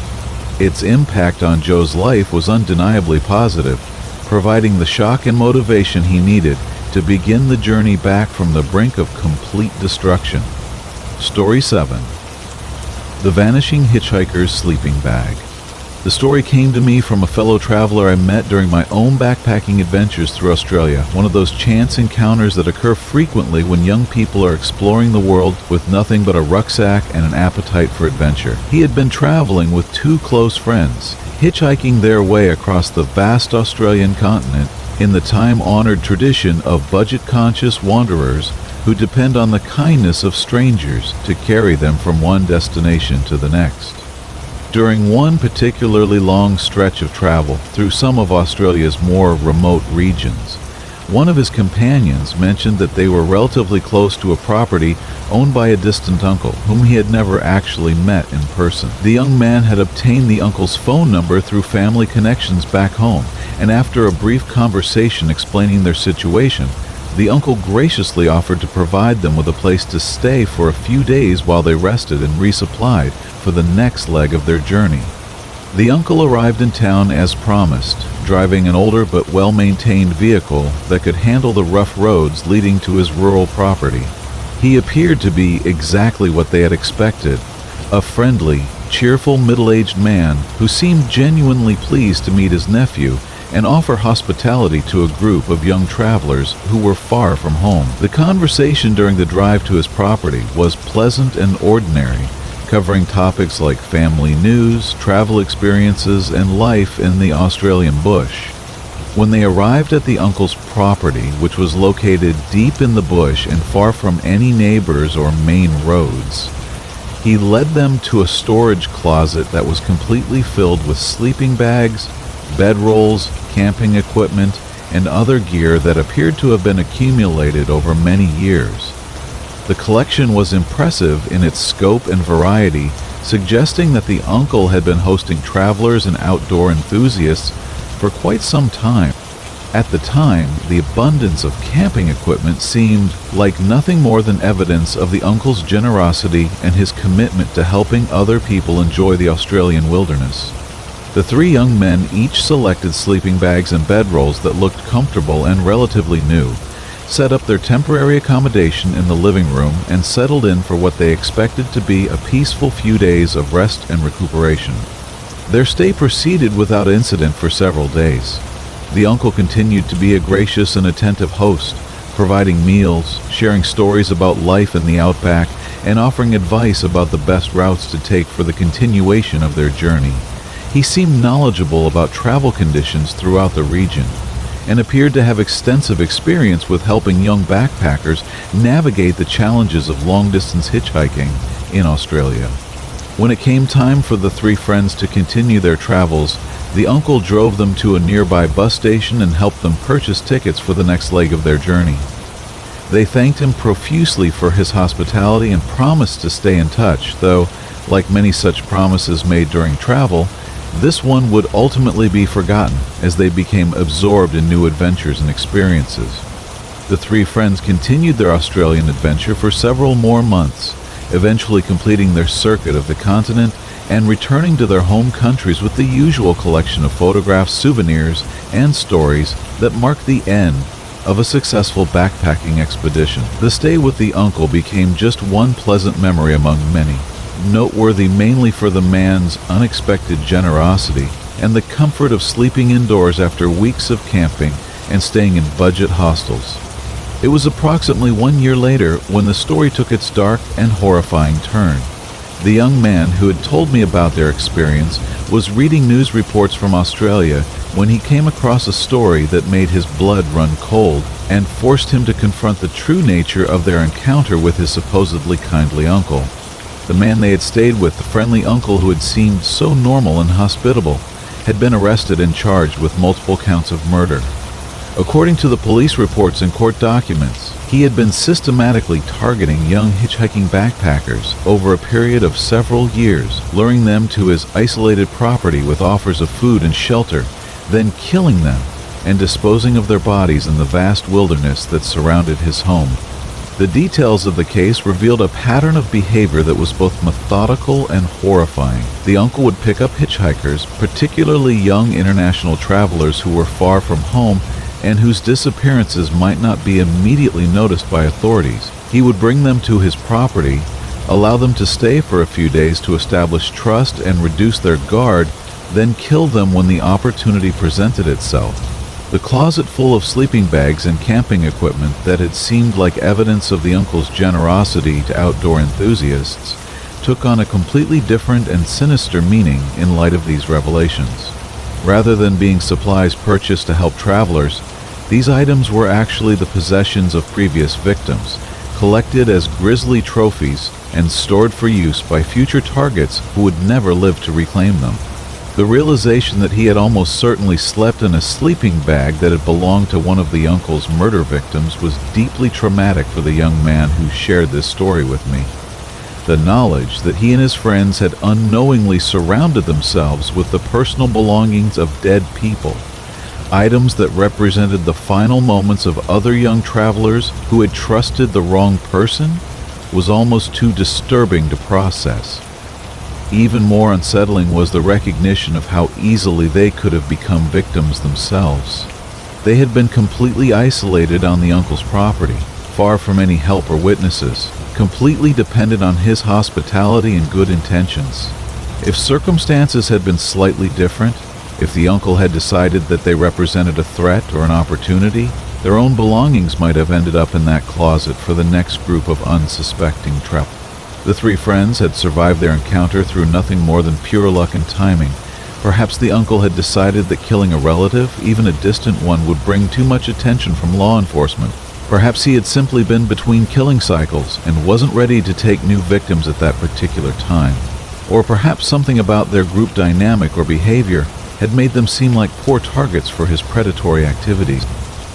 its impact on Joe's life was undeniably positive, providing the shock and motivation he needed to begin the journey back from the brink of complete destruction. Story 7. The Vanishing Hitchhiker's Sleeping Bag. The story came to me from a fellow traveler I met during my own backpacking adventures through Australia, one of those chance encounters that occur frequently when young people are exploring the world with nothing but a rucksack and an appetite for adventure. He had been traveling with two close friends, hitchhiking their way across the vast Australian continent in the time-honored tradition of budget-conscious wanderers who depend on the kindness of strangers to carry them from one destination to the next. During one particularly long stretch of travel through some of Australia's more remote regions, one of his companions mentioned that they were relatively close to a property owned by a distant uncle whom he had never actually met in person. The young man had obtained the uncle's phone number through family connections back home, and after a brief conversation explaining their situation, the uncle graciously offered to provide them with a place to stay for a few days while they rested and resupplied for the next leg of their journey. The uncle arrived in town as promised, driving an older but well-maintained vehicle that could handle the rough roads leading to his rural property. He appeared to be exactly what they had expected, a friendly, cheerful middle-aged man who seemed genuinely pleased to meet his nephew and offer hospitality to a group of young travelers who were far from home. The conversation during the drive to his property was pleasant and ordinary, covering topics like family news, travel experiences, and life in the Australian bush. When they arrived at the uncle's property, which was located deep in the bush and far from any neighbors or main roads, he led them to a storage closet that was completely filled with sleeping bags, bedrolls, camping equipment, and other gear that appeared to have been accumulated over many years. The collection was impressive in its scope and variety, suggesting that the uncle had been hosting travelers and outdoor enthusiasts for quite some time. At the time, the abundance of camping equipment seemed like nothing more than evidence of the uncle's generosity and his commitment to helping other people enjoy the Australian wilderness. The three young men each selected sleeping bags and bedrolls that looked comfortable and relatively new, set up their temporary accommodation in the living room, and settled in for what they expected to be a peaceful few days of rest and recuperation. Their stay proceeded without incident for several days. The uncle continued to be a gracious and attentive host, providing meals, sharing stories about life in the outback, and offering advice about the best routes to take for the continuation of their journey. He seemed knowledgeable about travel conditions throughout the region and appeared to have extensive experience with helping young backpackers navigate the challenges of long-distance hitchhiking in Australia. When it came time for the three friends to continue their travels, the uncle drove them to a nearby bus station and helped them purchase tickets for the next leg of their journey. They thanked him profusely for his hospitality and promised to stay in touch, though, like many such promises made during travel, this one would ultimately be forgotten as they became absorbed in new adventures and experiences. The three friends continued their Australian adventure for several more months, eventually completing their circuit of the continent and returning to their home countries with the usual collection of photographs, souvenirs, and stories that marked the end of a successful backpacking expedition. The stay with the uncle became just one pleasant memory among many, noteworthy mainly for the man's unexpected generosity and the comfort of sleeping indoors after weeks of camping and staying in budget hostels. It was approximately 1 year later when the story took its dark and horrifying turn. The young man who had told me about their experience was reading news reports from Australia when he came across a story that made his blood run cold and forced him to confront the true nature of their encounter with his supposedly kindly uncle. The man they had stayed with, the friendly uncle who had seemed so normal and hospitable, had been arrested and charged with multiple counts of murder. According to the police reports and court documents, he had been systematically targeting young hitchhiking backpackers over a period of several years, luring them to his isolated property with offers of food and shelter, then killing them and disposing of their bodies in the vast wilderness that surrounded his home. The details of the case revealed a pattern of behavior that was both methodical and horrifying. The uncle would pick up hitchhikers, particularly young international travelers who were far from home and whose disappearances might not be immediately noticed by authorities. He would bring them to his property, allow them to stay for a few days to establish trust and reduce their guard, then kill them when the opportunity presented itself. The closet full of sleeping bags and camping equipment that had seemed like evidence of the uncle's generosity to outdoor enthusiasts took on a completely different and sinister meaning in light of these revelations. Rather than being supplies purchased to help travelers, these items were actually the possessions of previous victims, collected as grisly trophies and stored for use by future targets who would never live to reclaim them. The realization that he had almost certainly slept in a sleeping bag that had belonged to one of the uncle's murder victims was deeply traumatic for the young man who shared this story with me. The knowledge that he and his friends had unknowingly surrounded themselves with the personal belongings of dead people, items that represented the final moments of other young travelers who had trusted the wrong person, was almost too disturbing to process. Even more unsettling was the recognition of how easily they could have become victims themselves. They had been completely isolated on the uncle's property, far from any help or witnesses, completely dependent on his hospitality and good intentions. If circumstances had been slightly different, if the uncle had decided that they represented a threat or an opportunity, their own belongings might have ended up in that closet for the next group of unsuspecting travelers. The three friends had survived their encounter through nothing more than pure luck and timing. Perhaps the uncle had decided that killing a relative, even a distant one, would bring too much attention from law enforcement. Perhaps he had simply been between killing cycles and wasn't ready to take new victims at that particular time. Or perhaps something about their group dynamic or behavior had made them seem like poor targets for his predatory activities.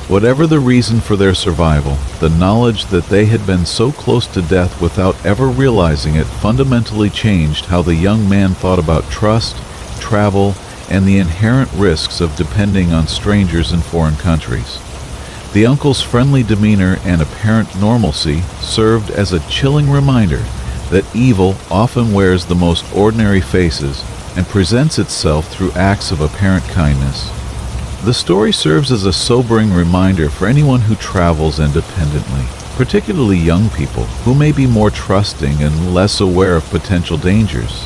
Whatever the reason for their survival, the knowledge that they had been so close to death without ever realizing it fundamentally changed how the young man thought about trust, travel, and the inherent risks of depending on strangers in foreign countries. The uncle's friendly demeanor and apparent normalcy served as a chilling reminder that evil often wears the most ordinary faces and presents itself through acts of apparent kindness. The story serves as a sobering reminder for anyone who travels independently, particularly young people who may be more trusting and less aware of potential dangers.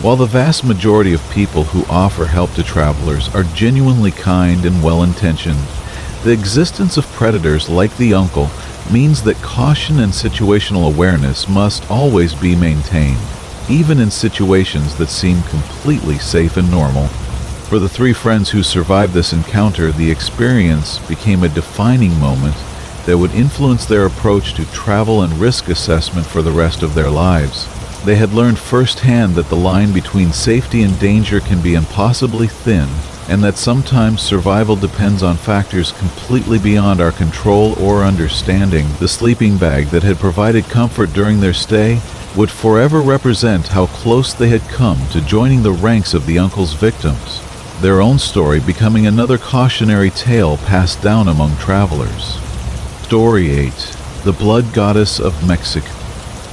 While the vast majority of people who offer help to travelers are genuinely kind and well-intentioned, the existence of predators like the uncle means that caution and situational awareness must always be maintained, even in situations that seem completely safe and normal. For the three friends who survived this encounter, the experience became a defining moment that would influence their approach to travel and risk assessment for the rest of their lives. They had learned firsthand that the line between safety and danger can be impossibly thin, and that sometimes survival depends on factors completely beyond our control or understanding. The sleeping bag that had provided comfort during their stay would forever represent how close they had come to joining the ranks of the uncle's victims, their own story becoming another cautionary tale passed down among travelers. Story 8. The Blood Goddess of Mexico.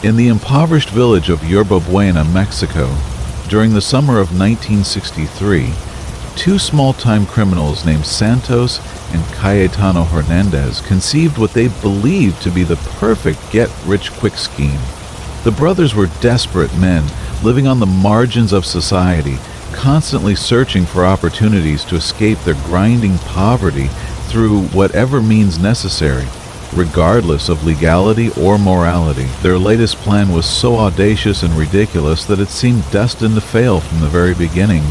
In the impoverished village of Yerba Buena, Mexico, during the summer of 1963, two small-time criminals named Santos and Cayetano Hernandez conceived what they believed to be the perfect get-rich-quick scheme. The brothers were desperate men living on the margins of society, constantly searching for opportunities to escape their grinding poverty through whatever means necessary, regardless of legality or morality. Their latest plan was so audacious and ridiculous that it seemed destined to fail from the very beginning.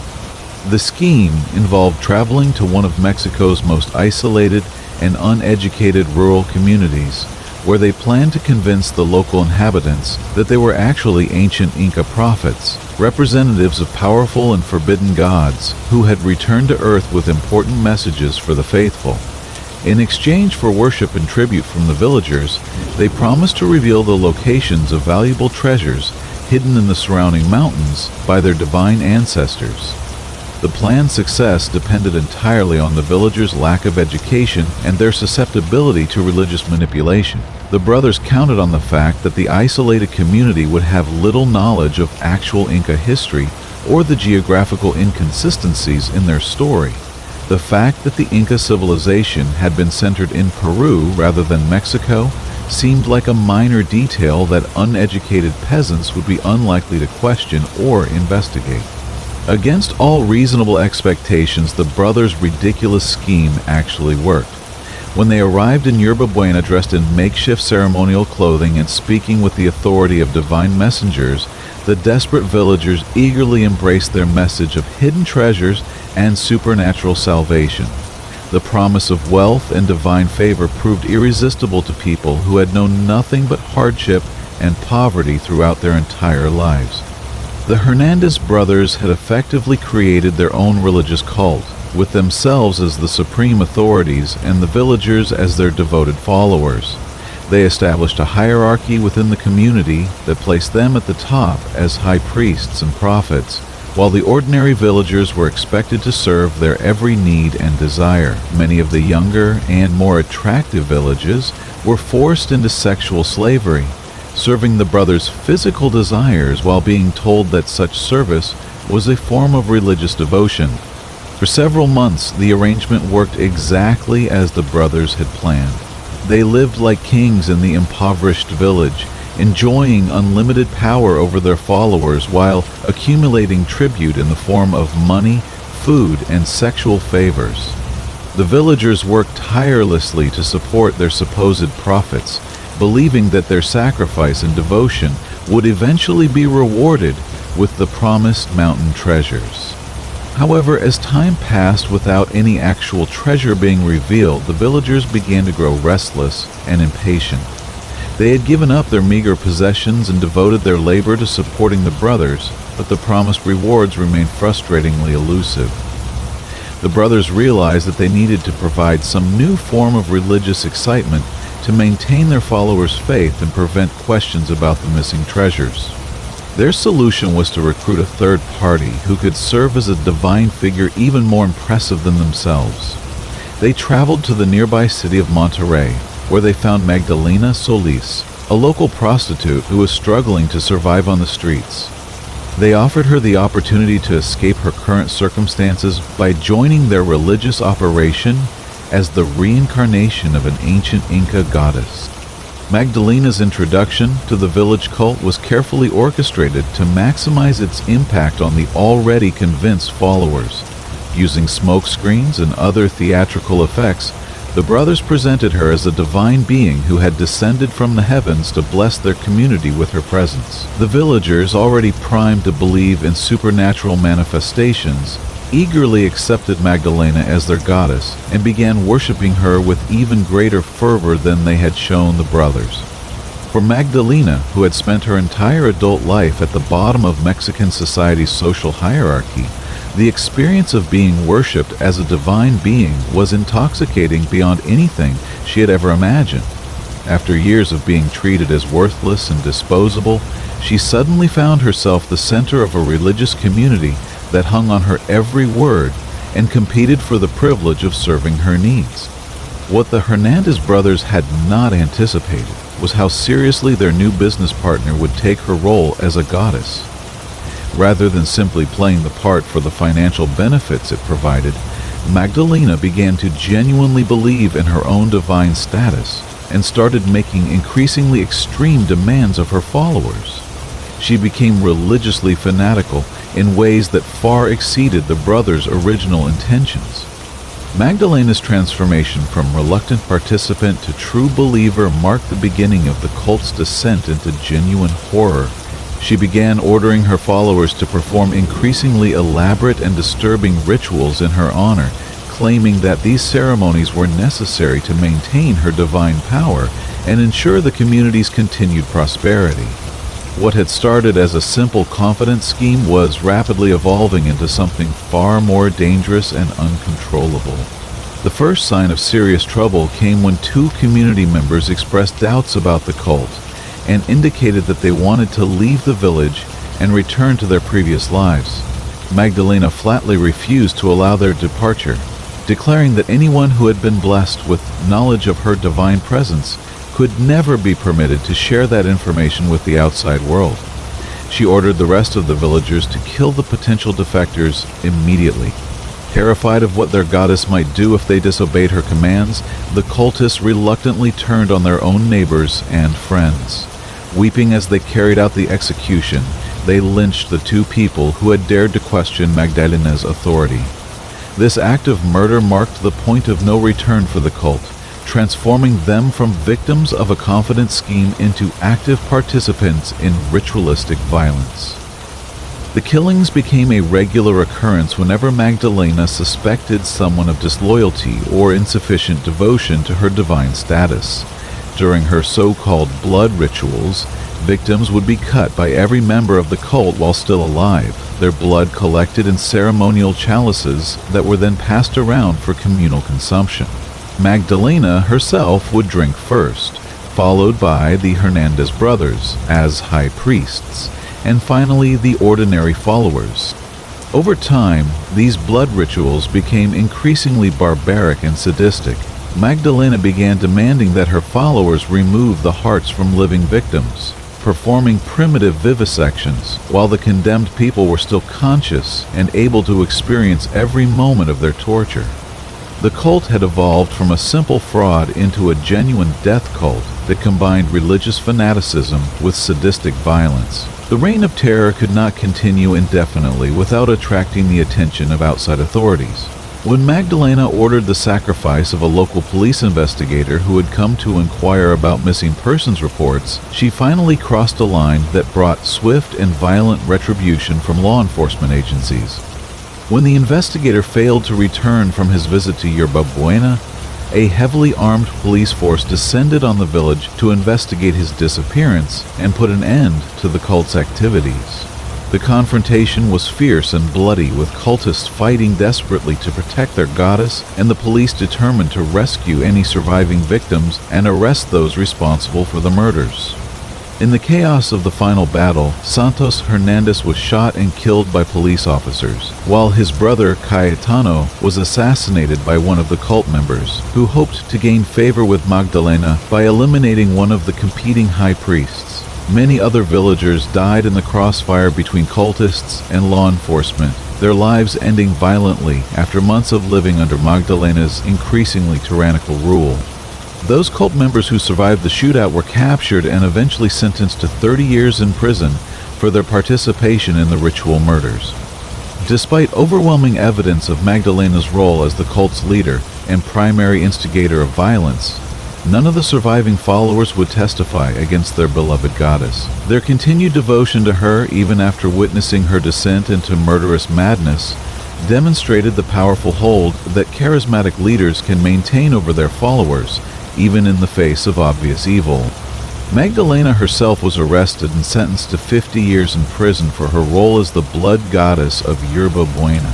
The scheme involved traveling to one of Mexico's most isolated and uneducated rural communities, where they planned to convince the local inhabitants that they were actually ancient Inca prophets, representatives of powerful and forbidden gods who had returned to Earth with important messages for the faithful. In exchange for worship and tribute from the villagers, they promised to reveal the locations of valuable treasures hidden in the surrounding mountains by their divine ancestors. The plan's success depended entirely on the villagers' lack of education and their susceptibility to religious manipulation. The brothers counted on the fact that the isolated community would have little knowledge of actual Inca history or the geographical inconsistencies in their story. The fact that the Inca civilization had been centered in Peru rather than Mexico seemed like a minor detail that uneducated peasants would be unlikely to question or investigate. Against all reasonable expectations, the brothers' ridiculous scheme actually worked. When they arrived in Yerba Buena dressed in makeshift ceremonial clothing and speaking with the authority of divine messengers, the desperate villagers eagerly embraced their message of hidden treasures and supernatural salvation. The promise of wealth and divine favor proved irresistible to people who had known nothing but hardship and poverty throughout their entire lives. The Hernandez brothers had effectively created their own religious cult, with themselves as the supreme authorities and the villagers as their devoted followers. They established a hierarchy within the community that placed them at the top as high priests and prophets, while the ordinary villagers were expected to serve their every need and desire. Many of the younger and more attractive villages were forced into sexual slavery, serving the brothers' physical desires while being told that such service was a form of religious devotion. For several months, the arrangement worked exactly as the brothers had planned. They lived like kings in the impoverished village, enjoying unlimited power over their followers while accumulating tribute in the form of money, food, and sexual favors. The villagers worked tirelessly to support their supposed prophets, believing that their sacrifice and devotion would eventually be rewarded with the promised mountain treasures. However, as time passed without any actual treasure being revealed, the villagers began to grow restless and impatient. They had given up their meager possessions and devoted their labor to supporting the brothers, but the promised rewards remained frustratingly elusive. The brothers realized that they needed to provide some new form of religious excitement to maintain their followers' faith and prevent questions about the missing treasures. Their solution was to recruit a third party who could serve as a divine figure even more impressive than themselves. They traveled to the nearby city of Monterrey, where they found Magdalena Solis, a local prostitute who was struggling to survive on the streets. They offered her the opportunity to escape her current circumstances by joining their religious operation as the reincarnation of an ancient Inca goddess. Magdalena's introduction to the village cult was carefully orchestrated to maximize its impact on the already convinced followers. Using smoke screens and other theatrical effects, the brothers presented her as a divine being who had descended from the heavens to bless their community with her presence. The villagers, already primed to believe in supernatural manifestations, eagerly accepted Magdalena as their goddess and began worshiping her with even greater fervor than they had shown the brothers. For Magdalena, who had spent her entire adult life at the bottom of Mexican society's social hierarchy, the experience of being worshipped as a divine being was intoxicating beyond anything she had ever imagined. After years of being treated as worthless and disposable, she suddenly found herself the center of a religious community that hung on her every word and competed for the privilege of serving her needs. What the Hernandez brothers had not anticipated was how seriously their new business partner would take her role as a goddess. Rather than simply playing the part for the financial benefits it provided, Magdalena began to genuinely believe in her own divine status and started making increasingly extreme demands of her followers. She became religiously fanatical in ways that far exceeded the brothers' original intentions. Magdalena's transformation from reluctant participant to true believer marked the beginning of the cult's descent into genuine horror. She began ordering her followers to perform increasingly elaborate and disturbing rituals in her honor, claiming that these ceremonies were necessary to maintain her divine power and ensure the community's continued prosperity. What had started as a simple confidence scheme was rapidly evolving into something far more dangerous and uncontrollable. The first sign of serious trouble came when two community members expressed doubts about the cult and indicated that they wanted to leave the village and return to their previous lives. Magdalena flatly refused to allow their departure, declaring that anyone who had been blessed with knowledge of her divine presence could never be permitted to share that information with the outside world. She ordered the rest of the villagers to kill the potential defectors immediately. Terrified of what their goddess might do if they disobeyed her commands, the cultists reluctantly turned on their own neighbors and friends. Weeping as they carried out the execution, they lynched the two people who had dared to question Magdalena's authority. This act of murder marked the point of no return for the cult, transforming them from victims of a confident scheme into active participants in ritualistic violence. The killings became a regular occurrence whenever Magdalena suspected someone of disloyalty or insufficient devotion to her divine status. During her so-called blood rituals, victims would be cut by every member of the cult while still alive, their blood collected in ceremonial chalices that were then passed around for communal consumption. Magdalena herself would drink first, followed by the Hernandez brothers as high priests, and finally the ordinary followers. Over time, these blood rituals became increasingly barbaric and sadistic. Magdalena began demanding that her followers remove the hearts from living victims, performing primitive vivisections while the condemned people were still conscious and able to experience every moment of their torture. The cult had evolved from a simple fraud into a genuine death cult that combined religious fanaticism with sadistic violence. The reign of terror could not continue indefinitely without attracting the attention of outside authorities. When Magdalena ordered the sacrifice of a local police investigator who had come to inquire about missing persons reports, she finally crossed a line that brought swift and violent retribution from law enforcement agencies. When the investigator failed to return from his visit to Yerba Buena, a heavily armed police force descended on the village to investigate his disappearance and put an end to the cult's activities. The confrontation was fierce and bloody, with cultists fighting desperately to protect their goddess and the police determined to rescue any surviving victims and arrest those responsible for the murders. In the chaos of the final battle, Santos Hernandez was shot and killed by police officers, while his brother Cayetano was assassinated by one of the cult members, who hoped to gain favor with Magdalena by eliminating one of the competing high priests. Many other villagers died in the crossfire between cultists and law enforcement, their lives ending violently after months of living under Magdalena's increasingly tyrannical rule. Those cult members who survived the shootout were captured and eventually sentenced to 30 years in prison for their participation in the ritual murders. Despite overwhelming evidence of Magdalena's role as the cult's leader and primary instigator of violence, none of the surviving followers would testify against their beloved goddess. Their continued devotion to her, even after witnessing her descent into murderous madness, demonstrated the powerful hold that charismatic leaders can maintain over their followers, even in the face of obvious evil. Magdalena herself was arrested and sentenced to 50 years in prison for her role as the blood goddess of Yerba Buena.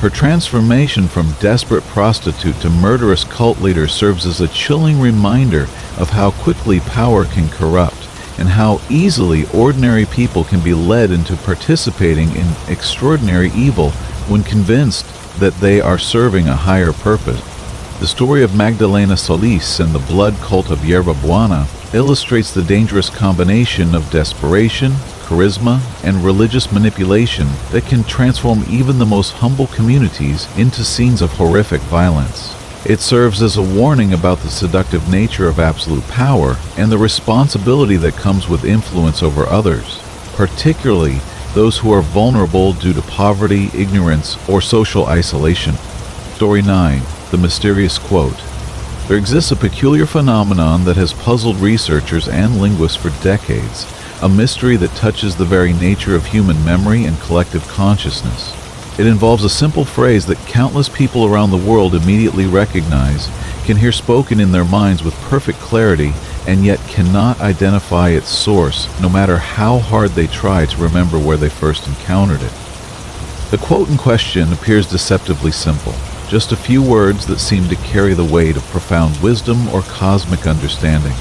Her transformation from desperate prostitute to murderous cult leader serves as a chilling reminder of how quickly power can corrupt and how easily ordinary people can be led into participating in extraordinary evil when convinced that they are serving a higher purpose. The story of Magdalena Solis and the blood cult of Yerba Buena illustrates the dangerous combination of desperation, charisma, and religious manipulation that can transform even the most humble communities into scenes of horrific violence. It serves as a warning about the seductive nature of absolute power and the responsibility that comes with influence over others, particularly those who are vulnerable due to poverty, ignorance, or social isolation. Story 9. The Mysterious Quote. There exists a peculiar phenomenon that has puzzled researchers and linguists for decades, a mystery that touches the very nature of human memory and collective consciousness. It involves a simple phrase that countless people around the world immediately recognize, can hear spoken in their minds with perfect clarity, and yet cannot identify its source, no matter how hard they try to remember where they first encountered it. The quote in question appears deceptively simple. just a few words that seem to carry the weight of profound wisdom or cosmic understanding.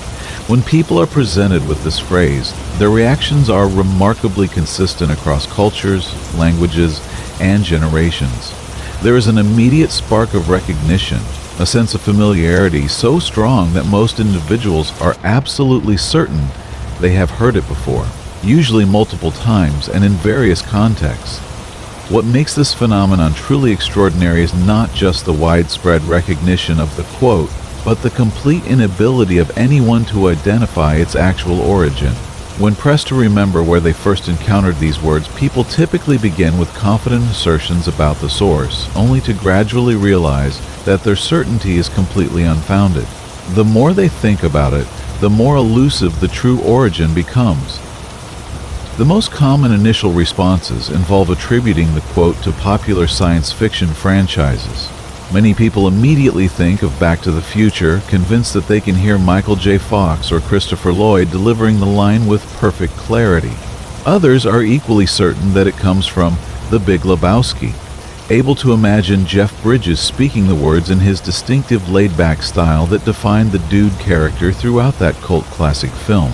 When people are presented with this phrase, their reactions are remarkably consistent across cultures, languages, and generations. There is an immediate spark of recognition, a sense of familiarity so strong that most individuals are absolutely certain they have heard it before, usually multiple times and in various contexts. What makes this phenomenon truly extraordinary is not just the widespread recognition of the quote, but the complete inability of anyone to identify its actual origin. When pressed to remember where they first encountered these words, people typically begin with confident assertions about the source, only to gradually realize that their certainty is completely unfounded. The more they think about it, the more elusive the true origin becomes. The most common initial responses involve attributing the quote to popular science fiction franchises. Many people immediately think of Back to the Future, convinced that they can hear Michael J. Fox or Christopher Lloyd delivering the line with perfect clarity. Others are equally certain that it comes from The Big Lebowski, able to imagine Jeff Bridges speaking the words in his distinctive laid-back style that defined the dude character throughout that cult classic film.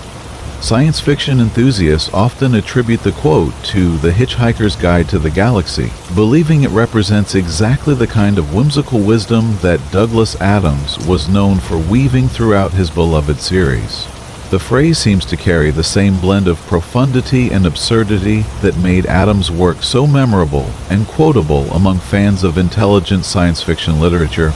Science fiction enthusiasts often attribute the quote to The Hitchhiker's Guide to the Galaxy, believing it represents exactly the kind of whimsical wisdom that Douglas Adams was known for weaving throughout his beloved series. The phrase seems to carry the same blend of profundity and absurdity that made Adams' work so memorable and quotable among fans of intelligent science fiction literature.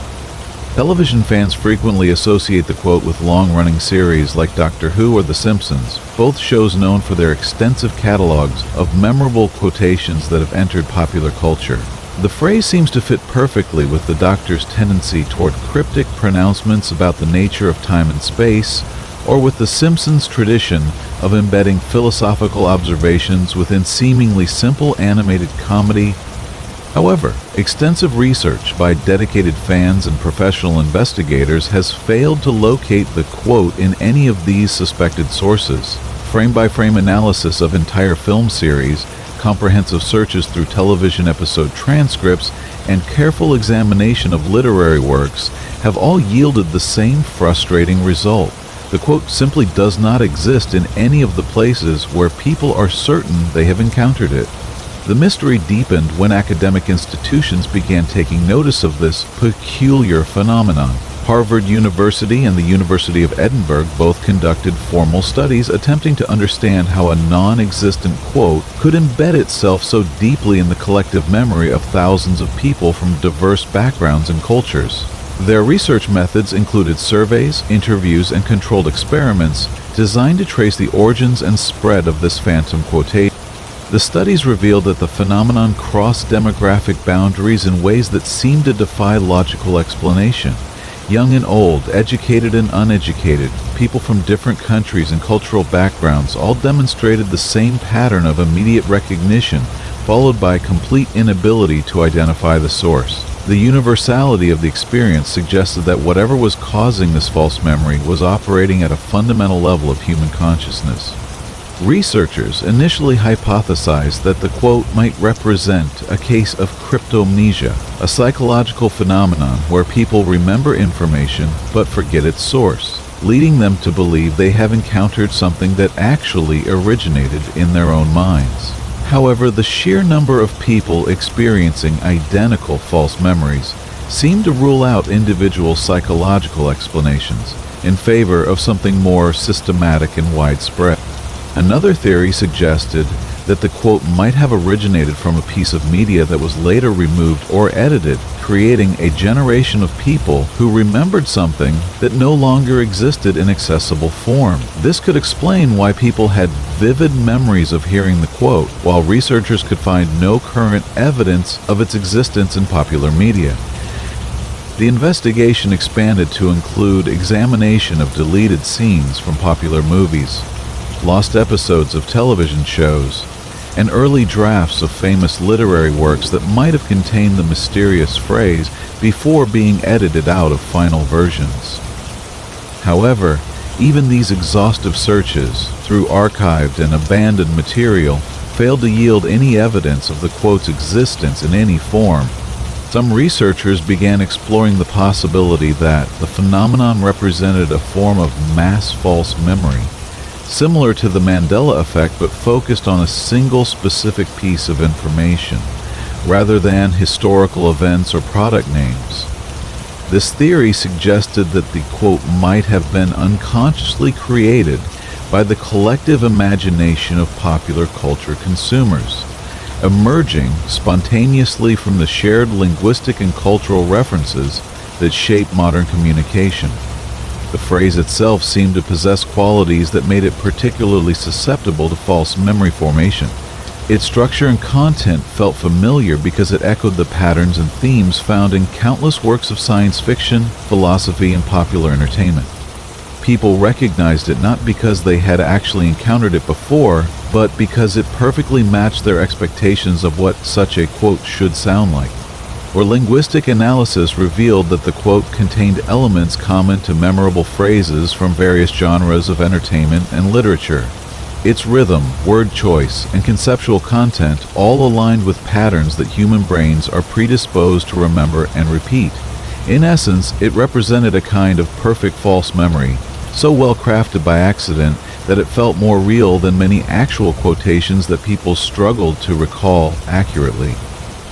Television fans frequently associate the quote with long-running series like Doctor Who or The Simpsons, both shows known for their extensive catalogs of memorable quotations that have entered popular culture. The phrase seems to fit perfectly with the Doctor's tendency toward cryptic pronouncements about the nature of time and space, or with The Simpsons' tradition of embedding philosophical observations within seemingly simple animated comedy. However, extensive research by dedicated fans and professional investigators has failed to locate the quote in any of these suspected sources. Frame-by-frame analysis of entire film series, comprehensive searches through television episode transcripts, and careful examination of literary works have all yielded the same frustrating result. The quote simply does not exist in any of the places where people are certain they have encountered it. The mystery deepened when academic institutions began taking notice of this peculiar phenomenon. Harvard University and the University of Edinburgh both conducted formal studies attempting to understand how a non-existent quote could embed itself so deeply in the collective memory of thousands of people from diverse backgrounds and cultures. Their research methods included surveys, interviews, and controlled experiments designed to trace the origins and spread of this phantom quotation. The studies revealed that the phenomenon crossed demographic boundaries in ways that seemed to defy logical explanation. Young and old, educated and uneducated, people from different countries and cultural backgrounds all demonstrated the same pattern of immediate recognition, followed by complete inability to identify the source. The universality of the experience suggested that whatever was causing this false memory was operating at a fundamental level of human consciousness. Researchers initially hypothesized that the quote might represent a case of cryptomnesia, a psychological phenomenon where people remember information but forget its source, leading them to believe they have encountered something that actually originated in their own minds. However, the sheer number of people experiencing identical false memories seemed to rule out individual psychological explanations in favor of something more systematic and widespread. Another theory suggested that the quote might have originated from a piece of media that was later removed or edited, creating a generation of people who remembered something that no longer existed in accessible form. This could explain why people had vivid memories of hearing the quote, while researchers could find no current evidence of its existence in popular media. The investigation expanded to include examination of deleted scenes from popular movies, lost episodes of television shows, and early drafts of famous literary works that might have contained the mysterious phrase before being edited out of final versions. However, even these exhaustive searches through archived and abandoned material failed to yield any evidence of the quote's existence in any form. Some researchers began exploring the possibility that the phenomenon represented a form of mass false memory, similar to the Mandela effect but focused on a single specific piece of information, rather than historical events or product names. This theory suggested that the quote might have been unconsciously created by the collective imagination of popular culture consumers, emerging spontaneously from the shared linguistic and cultural references that shape modern communication. The phrase itself seemed to possess qualities that made it particularly susceptible to false memory formation. Its structure and content felt familiar because it echoed the patterns and themes found in countless works of science fiction, philosophy, and popular entertainment. People recognized it not because they had actually encountered it before, but because it perfectly matched their expectations of what such a quote should sound like. Or linguistic analysis revealed that the quote contained elements common to memorable phrases from various genres of entertainment and literature. Its rhythm, word choice, and conceptual content all aligned with patterns that human brains are predisposed to remember and repeat. In essence, it represented a kind of perfect false memory, so well crafted by accident that it felt more real than many actual quotations that people struggled to recall accurately.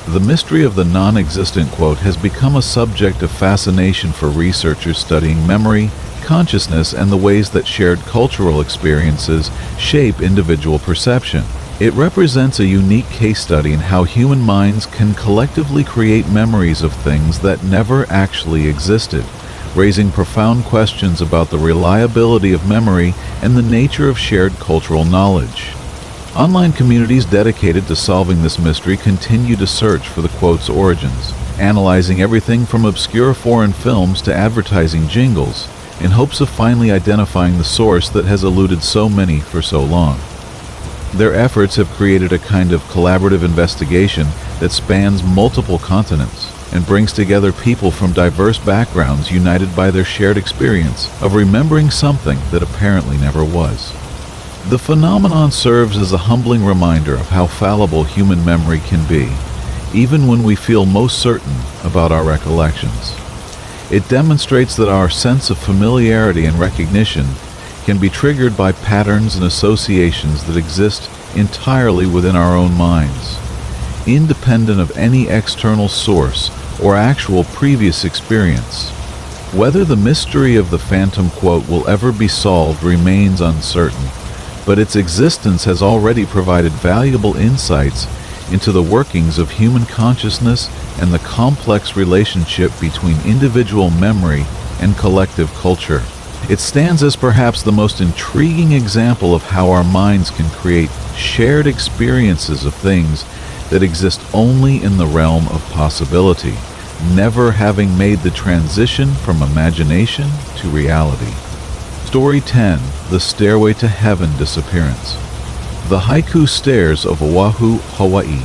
The mystery of the non-existent quote has become a subject of fascination for researchers studying memory, consciousness, and the ways that shared cultural experiences shape individual perception. It represents a unique case study in how human minds can collectively create memories of things that never actually existed, raising profound questions about the reliability of memory and the nature of shared cultural knowledge. Online communities dedicated to solving this mystery continue to search for the quote's origins, analyzing everything from obscure foreign films to advertising jingles, in hopes of finally identifying the source that has eluded so many for so long. Their efforts have created a kind of collaborative investigation that spans multiple continents and brings together people from diverse backgrounds united by their shared experience of remembering something that apparently never was. The phenomenon serves as a humbling reminder of how fallible human memory can be, even when we feel most certain about our recollections. It demonstrates that our sense of familiarity and recognition can be triggered by patterns and associations that exist entirely within our own minds, independent of any external source or actual previous experience. Whether the mystery of the phantom quote will ever be solved remains uncertain, but its existence has already provided valuable insights into the workings of human consciousness and the complex relationship between individual memory and collective culture. It stands as perhaps the most intriguing example of how our minds can create shared experiences of things that exist only in the realm of possibility, never having made the transition from imagination to reality. Story 10. The Stairway to Heaven Disappearance. The haiku stairs of Oahu, Hawaii,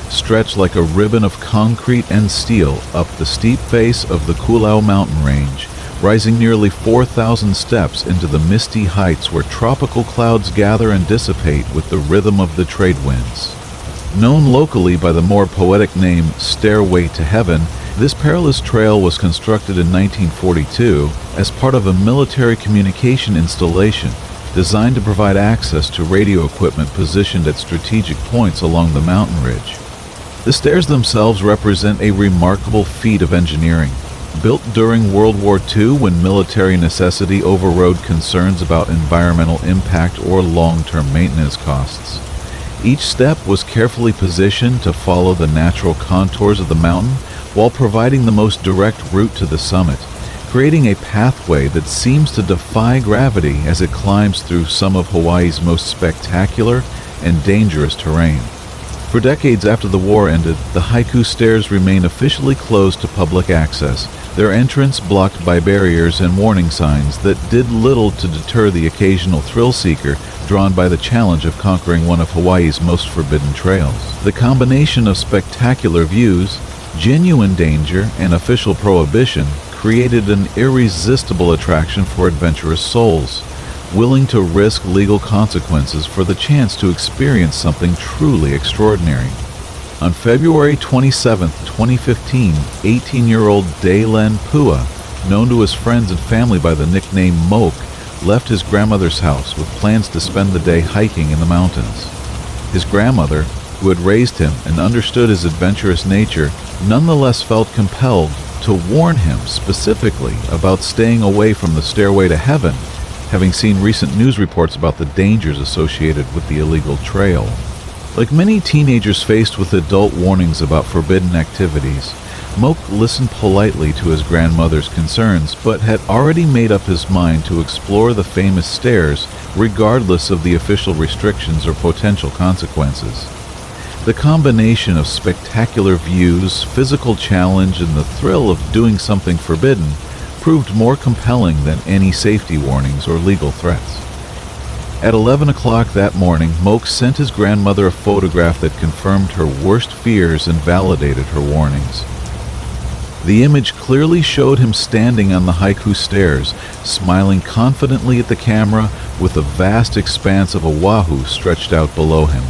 stretch like a ribbon of concrete and steel up the steep face of the Kūlau mountain range, rising nearly 4,000 steps into the misty heights where tropical clouds gather and dissipate with the rhythm of the trade winds. Known locally by the more poetic name Stairway to Heaven, this perilous trail was constructed in 1942 as part of a military communication installation designed to provide access to radio equipment positioned at strategic points along the mountain ridge. The stairs themselves represent a remarkable feat of engineering. Built during World War II when military necessity overrode concerns about environmental impact or long-term maintenance costs. Each step was carefully positioned to follow the natural contours of the mountain while providing the most direct route to the summit, creating a pathway that seems to defy gravity as it climbs through some of Hawaii's most spectacular and dangerous terrain. For decades after the war ended, the haiku stairs remain officially closed to public access, their entrance blocked by barriers and warning signs that did little to deter the occasional thrill seeker drawn by the challenge of conquering one of Hawaii's most forbidden trails. The combination of spectacular views, genuine danger, and official prohibition created an irresistible attraction for adventurous souls, willing to risk legal consequences for the chance to experience something truly extraordinary. On February 27, 2015, 18-year-old Daylen Pua, known to his friends and family by the nickname Moke, left his grandmother's house with plans to spend the day hiking in the mountains. His grandmother, who had raised him and understood his adventurous nature, nonetheless felt compelled to warn him specifically about staying away from the stairway to heaven, having seen recent news reports about the dangers associated with the illegal trail. Like many teenagers faced with adult warnings about forbidden activities, Moke listened politely to his grandmother's concerns, but had already made up his mind to explore the famous stairs regardless of the official restrictions or potential consequences. The combination of spectacular views, physical challenge, and the thrill of doing something forbidden proved more compelling than any safety warnings or legal threats. At 11 o'clock that morning, Moke sent his grandmother a photograph that confirmed her worst fears and validated her warnings. The image clearly showed him standing on the haiku stairs, smiling confidently at the camera with a vast expanse of Oahu stretched out below him.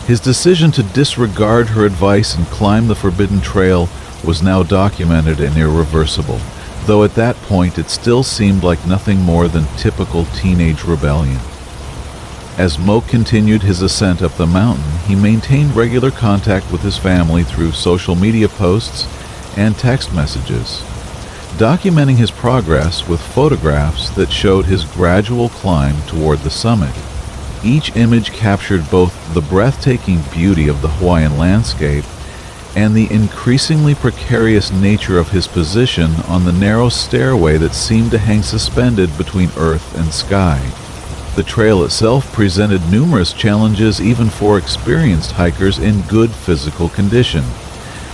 His decision to disregard her advice and climb the forbidden trail was now documented and irreversible, though at that point it still seemed like nothing more than typical teenage rebellion. As Moke continued his ascent up the mountain, he maintained regular contact with his family through social media posts and text messages, documenting his progress with photographs that showed his gradual climb toward the summit. Each image captured both the breathtaking beauty of the Hawaiian landscape and the increasingly precarious nature of his position on the narrow stairway that seemed to hang suspended between earth and sky. The trail itself presented numerous challenges even for experienced hikers in good physical condition.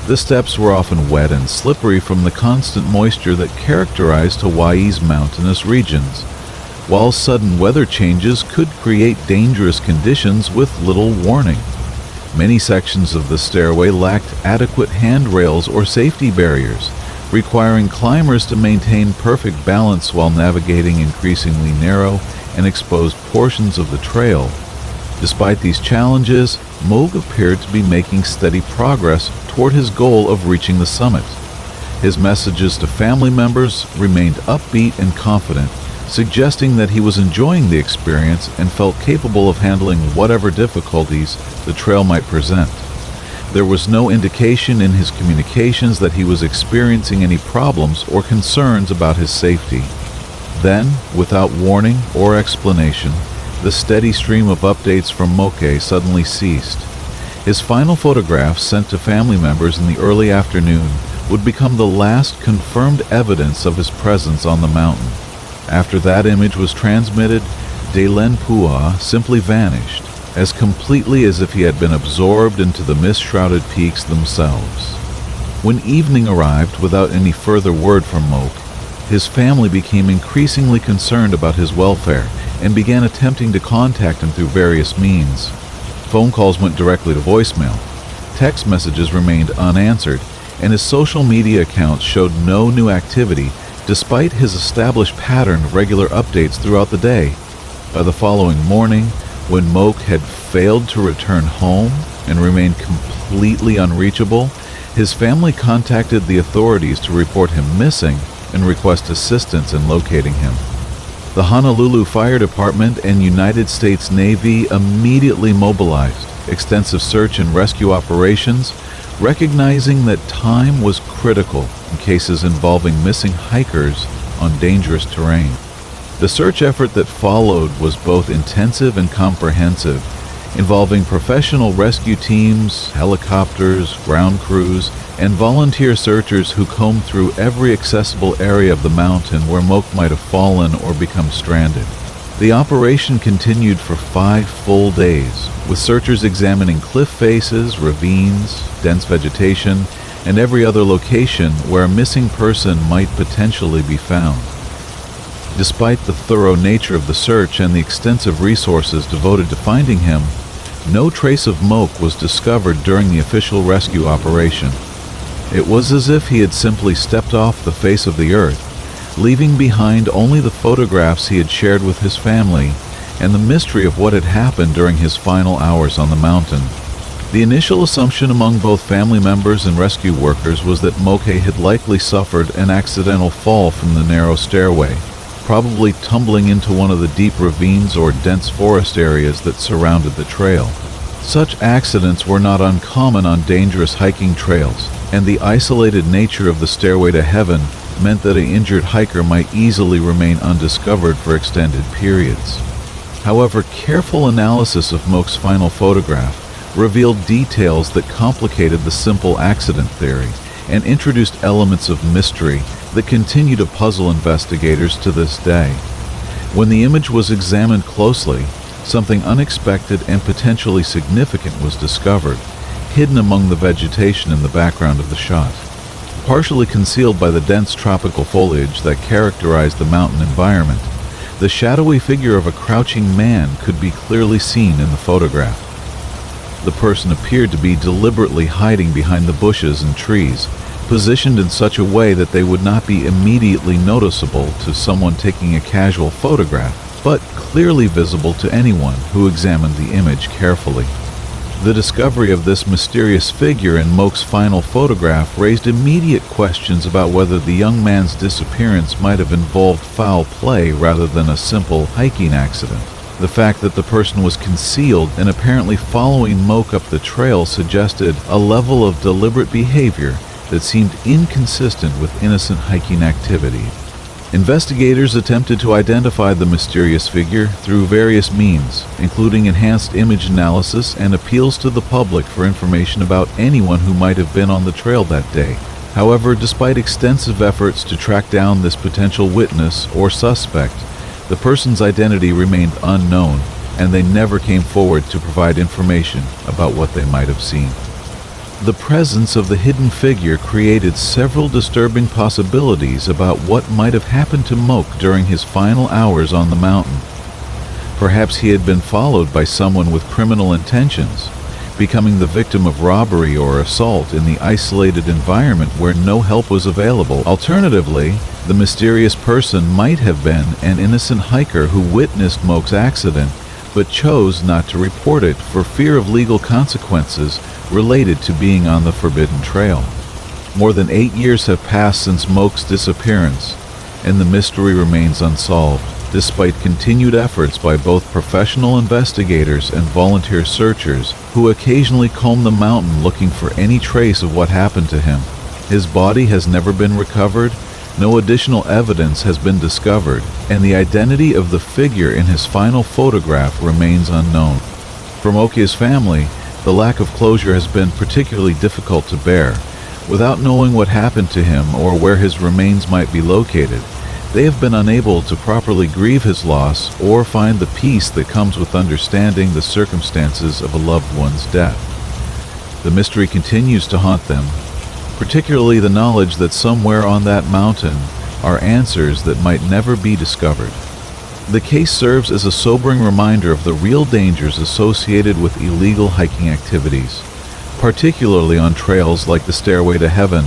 The steps were often wet and slippery from the constant moisture that characterized Hawaii's mountainous regions, while sudden weather changes could create dangerous conditions with little warning. Many sections of the stairway lacked adequate handrails or safety barriers, requiring climbers to maintain perfect balance while navigating increasingly narrow and exposed portions of the trail. Despite these challenges, Moke appeared to be making steady progress toward his goal of reaching the summit. His messages to family members remained upbeat and confident, suggesting that he was enjoying the experience and felt capable of handling whatever difficulties the trail might present. There was no indication in his communications that he was experiencing any problems or concerns about his safety. Then, without warning or explanation, the steady stream of updates from Moke suddenly ceased. His final photograph, sent to family members in the early afternoon, would become the last confirmed evidence of his presence on the mountain. After that image was transmitted, Daylen Pua simply vanished, as completely as if he had been absorbed into the mist-shrouded peaks themselves. When evening arrived without any further word from Moke, his family became increasingly concerned about his welfare and began attempting to contact him through various means. Phone calls went directly to voicemail, text messages remained unanswered, and his social media accounts showed no new activity despite his established pattern of regular updates throughout the day. By the following morning, when Moke had failed to return home and remained completely unreachable, his family contacted the authorities to report him missing and request assistance in locating him. The Honolulu Fire Department and United States Navy immediately mobilized extensive search and rescue operations, recognizing that time was critical in cases involving missing hikers on dangerous terrain. The search effort that followed was both intensive and comprehensive, involving professional rescue teams, helicopters, ground crews, and volunteer searchers who combed through every accessible area of the mountain where Moke might have fallen or become stranded. The operation continued for 5 full days, with searchers examining cliff faces, ravines, dense vegetation, and every other location where a missing person might potentially be found. Despite the thorough nature of the search and the extensive resources devoted to finding him, no trace of Moke was discovered during the official rescue operation. It was as if he had simply stepped off the face of the earth, leaving behind only the photographs he had shared with his family and the mystery of what had happened during his final hours on the mountain. The initial assumption among both family members and rescue workers was that Moke had likely suffered an accidental fall from the narrow stairway, probably tumbling into one of the deep ravines or dense forest areas that surrounded the trail. Such accidents were not uncommon on dangerous hiking trails, and the isolated nature of the stairway to heaven meant that an injured hiker might easily remain undiscovered for extended periods. However, careful analysis of Moke's final photograph revealed details that complicated the simple accident theory and introduced elements of mystery that continue to puzzle investigators to this day. When the image was examined closely, something unexpected and potentially significant was discovered, hidden among the vegetation in the background of the shot. Partially concealed by the dense tropical foliage that characterized the mountain environment, the shadowy figure of a crouching man could be clearly seen in the photograph. The person appeared to be deliberately hiding behind the bushes and trees, positioned in such a way that they would not be immediately noticeable to someone taking a casual photograph, but clearly visible to anyone who examined the image carefully. The discovery of this mysterious figure in Moke's final photograph raised immediate questions about whether the young man's disappearance might have involved foul play rather than a simple hiking accident. The fact that the person was concealed and apparently following Moke up the trail suggested a level of deliberate behavior that seemed inconsistent with innocent hiking activity. Investigators attempted to identify the mysterious figure through various means, including enhanced image analysis and appeals to the public for information about anyone who might have been on the trail that day. However, despite extensive efforts to track down this potential witness or suspect, the person's identity remained unknown, and they never came forward to provide information about what they might have seen. The presence of the hidden figure created several disturbing possibilities about what might have happened to Moke during his final hours on the mountain. Perhaps he had been followed by someone with criminal intentions, becoming the victim of robbery or assault in the isolated environment where no help was available. Alternatively, the mysterious person might have been an innocent hiker who witnessed Moke's accident but chose not to report it for fear of legal consequences related to being on the forbidden trail. More than 8 years have passed since Moke's disappearance, and the mystery remains unsolved, despite continued efforts by both professional investigators and volunteer searchers who occasionally comb the mountain looking for any trace of what happened to him. His body has never been recovered, no additional evidence has been discovered, and the identity of the figure in his final photograph remains unknown. For Moke's family, the lack of closure has been particularly difficult to bear. Without knowing what happened to him or where his remains might be located, they have been unable to properly grieve his loss or find the peace that comes with understanding the circumstances of a loved one's death. The mystery continues to haunt them, particularly the knowledge that somewhere on that mountain are answers that might never be discovered. The case serves as a sobering reminder of the real dangers associated with illegal hiking activities, particularly on trails like the Stairway to Heaven,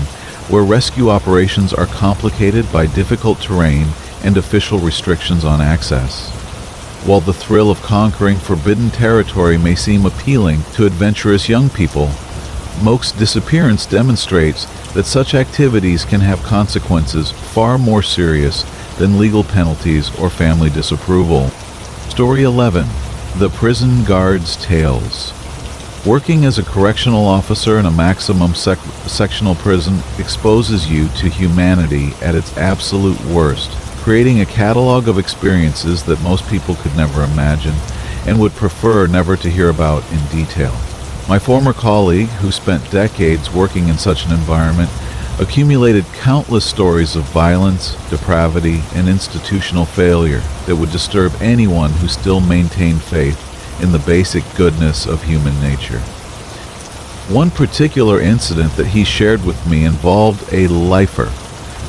where rescue operations are complicated by difficult terrain and official restrictions on access. While the thrill of conquering forbidden territory may seem appealing to adventurous young people, Moke's disappearance demonstrates that such activities can have consequences far more serious than legal penalties or family disapproval. Story 11. The Prison Guard's Tales. Working as a correctional officer in a maximum sectional prison exposes you to humanity at its absolute worst, creating a catalog of experiences that most people could never imagine and would prefer never to hear about in detail. My former colleague, who spent decades working in such an environment, accumulated countless stories of violence, depravity, and institutional failure that would disturb anyone who still maintained faith in the basic goodness of human nature. One particular incident that he shared with me involved a lifer,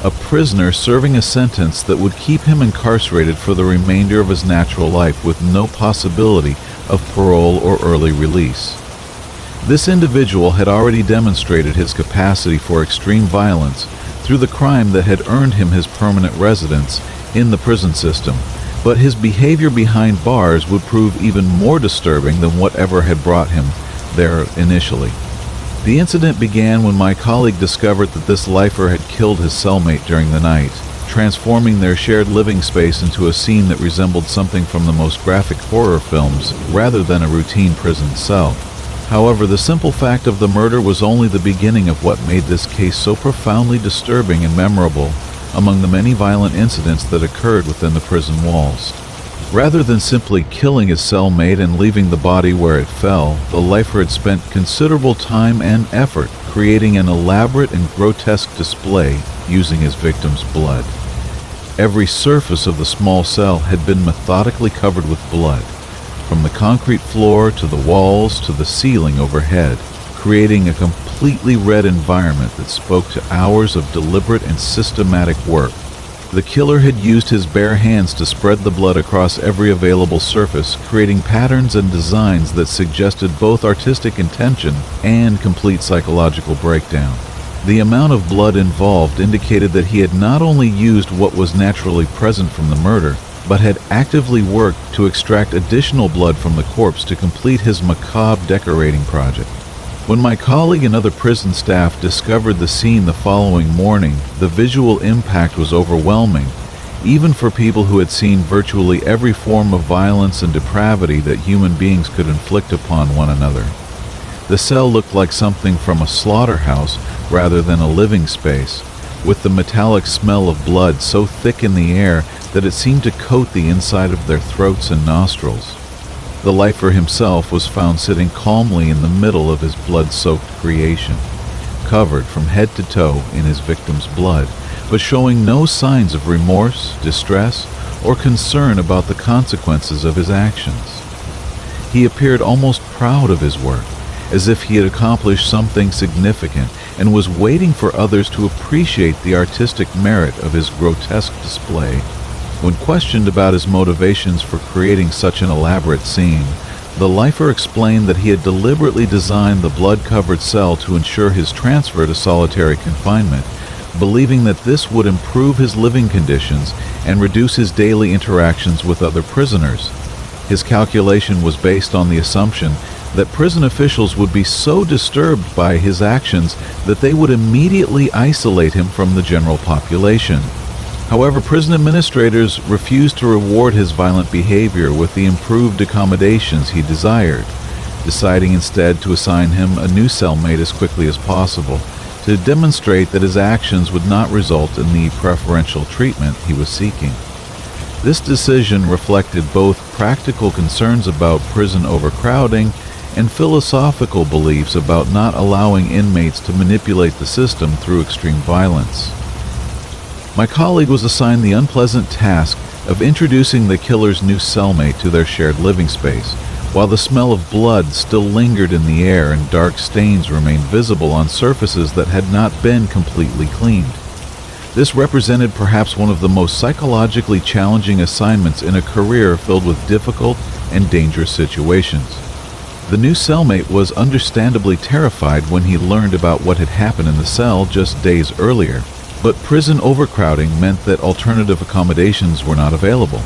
a prisoner serving a sentence that would keep him incarcerated for the remainder of his natural life with no possibility of parole or early release. This individual had already demonstrated his capacity for extreme violence through the crime that had earned him his permanent residence in the prison system, but his behavior behind bars would prove even more disturbing than whatever had brought him there initially. The incident began when my colleague discovered that this lifer had killed his cellmate during the night, transforming their shared living space into a scene that resembled something from the most graphic horror films rather than a routine prison cell. However, the simple fact of the murder was only the beginning of what made this case so profoundly disturbing and memorable among the many violent incidents that occurred within the prison walls. Rather than simply killing his cellmate and leaving the body where it fell, the lifer had spent considerable time and effort creating an elaborate and grotesque display using his victim's blood. Every surface of the small cell had been methodically covered with blood, from the concrete floor to the walls to the ceiling overhead, creating a completely red environment that spoke to hours of deliberate and systematic work. The killer had used his bare hands to spread the blood across every available surface, creating patterns and designs that suggested both artistic intention and complete psychological breakdown. The amount of blood involved indicated that he had not only used what was naturally present from the murder, but had actively worked to extract additional blood from the corpse to complete his macabre decorating project. When my colleague and other prison staff discovered the scene the following morning, the visual impact was overwhelming, even for people who had seen virtually every form of violence and depravity that human beings could inflict upon one another. The cell looked like something from a slaughterhouse rather than a living space, with the metallic smell of blood so thick in the air that it seemed to coat the inside of their throats and nostrils. The lifer himself was found sitting calmly in the middle of his blood-soaked creation, covered from head to toe in his victim's blood, but showing no signs of remorse, distress, or concern about the consequences of his actions. He appeared almost proud of his work, as if he had accomplished something significant and was waiting for others to appreciate the artistic merit of his grotesque display. When questioned about his motivations for creating such an elaborate scene, the lifer explained that he had deliberately designed the blood-covered cell to ensure his transfer to solitary confinement, believing that this would improve his living conditions and reduce his daily interactions with other prisoners. His calculation was based on the assumption that prison officials would be so disturbed by his actions that they would immediately isolate him from the general population. However, prison administrators refused to reward his violent behavior with the improved accommodations he desired, deciding instead to assign him a new cellmate as quickly as possible, to demonstrate that his actions would not result in the preferential treatment he was seeking. This decision reflected both practical concerns about prison overcrowding and philosophical beliefs about not allowing inmates to manipulate the system through extreme violence. My colleague was assigned the unpleasant task of introducing the killer's new cellmate to their shared living space, while the smell of blood still lingered in the air and dark stains remained visible on surfaces that had not been completely cleaned. This represented perhaps one of the most psychologically challenging assignments in a career filled with difficult and dangerous situations. The new cellmate was understandably terrified when he learned about what had happened in the cell just days earlier. But prison overcrowding meant that alternative accommodations were not available.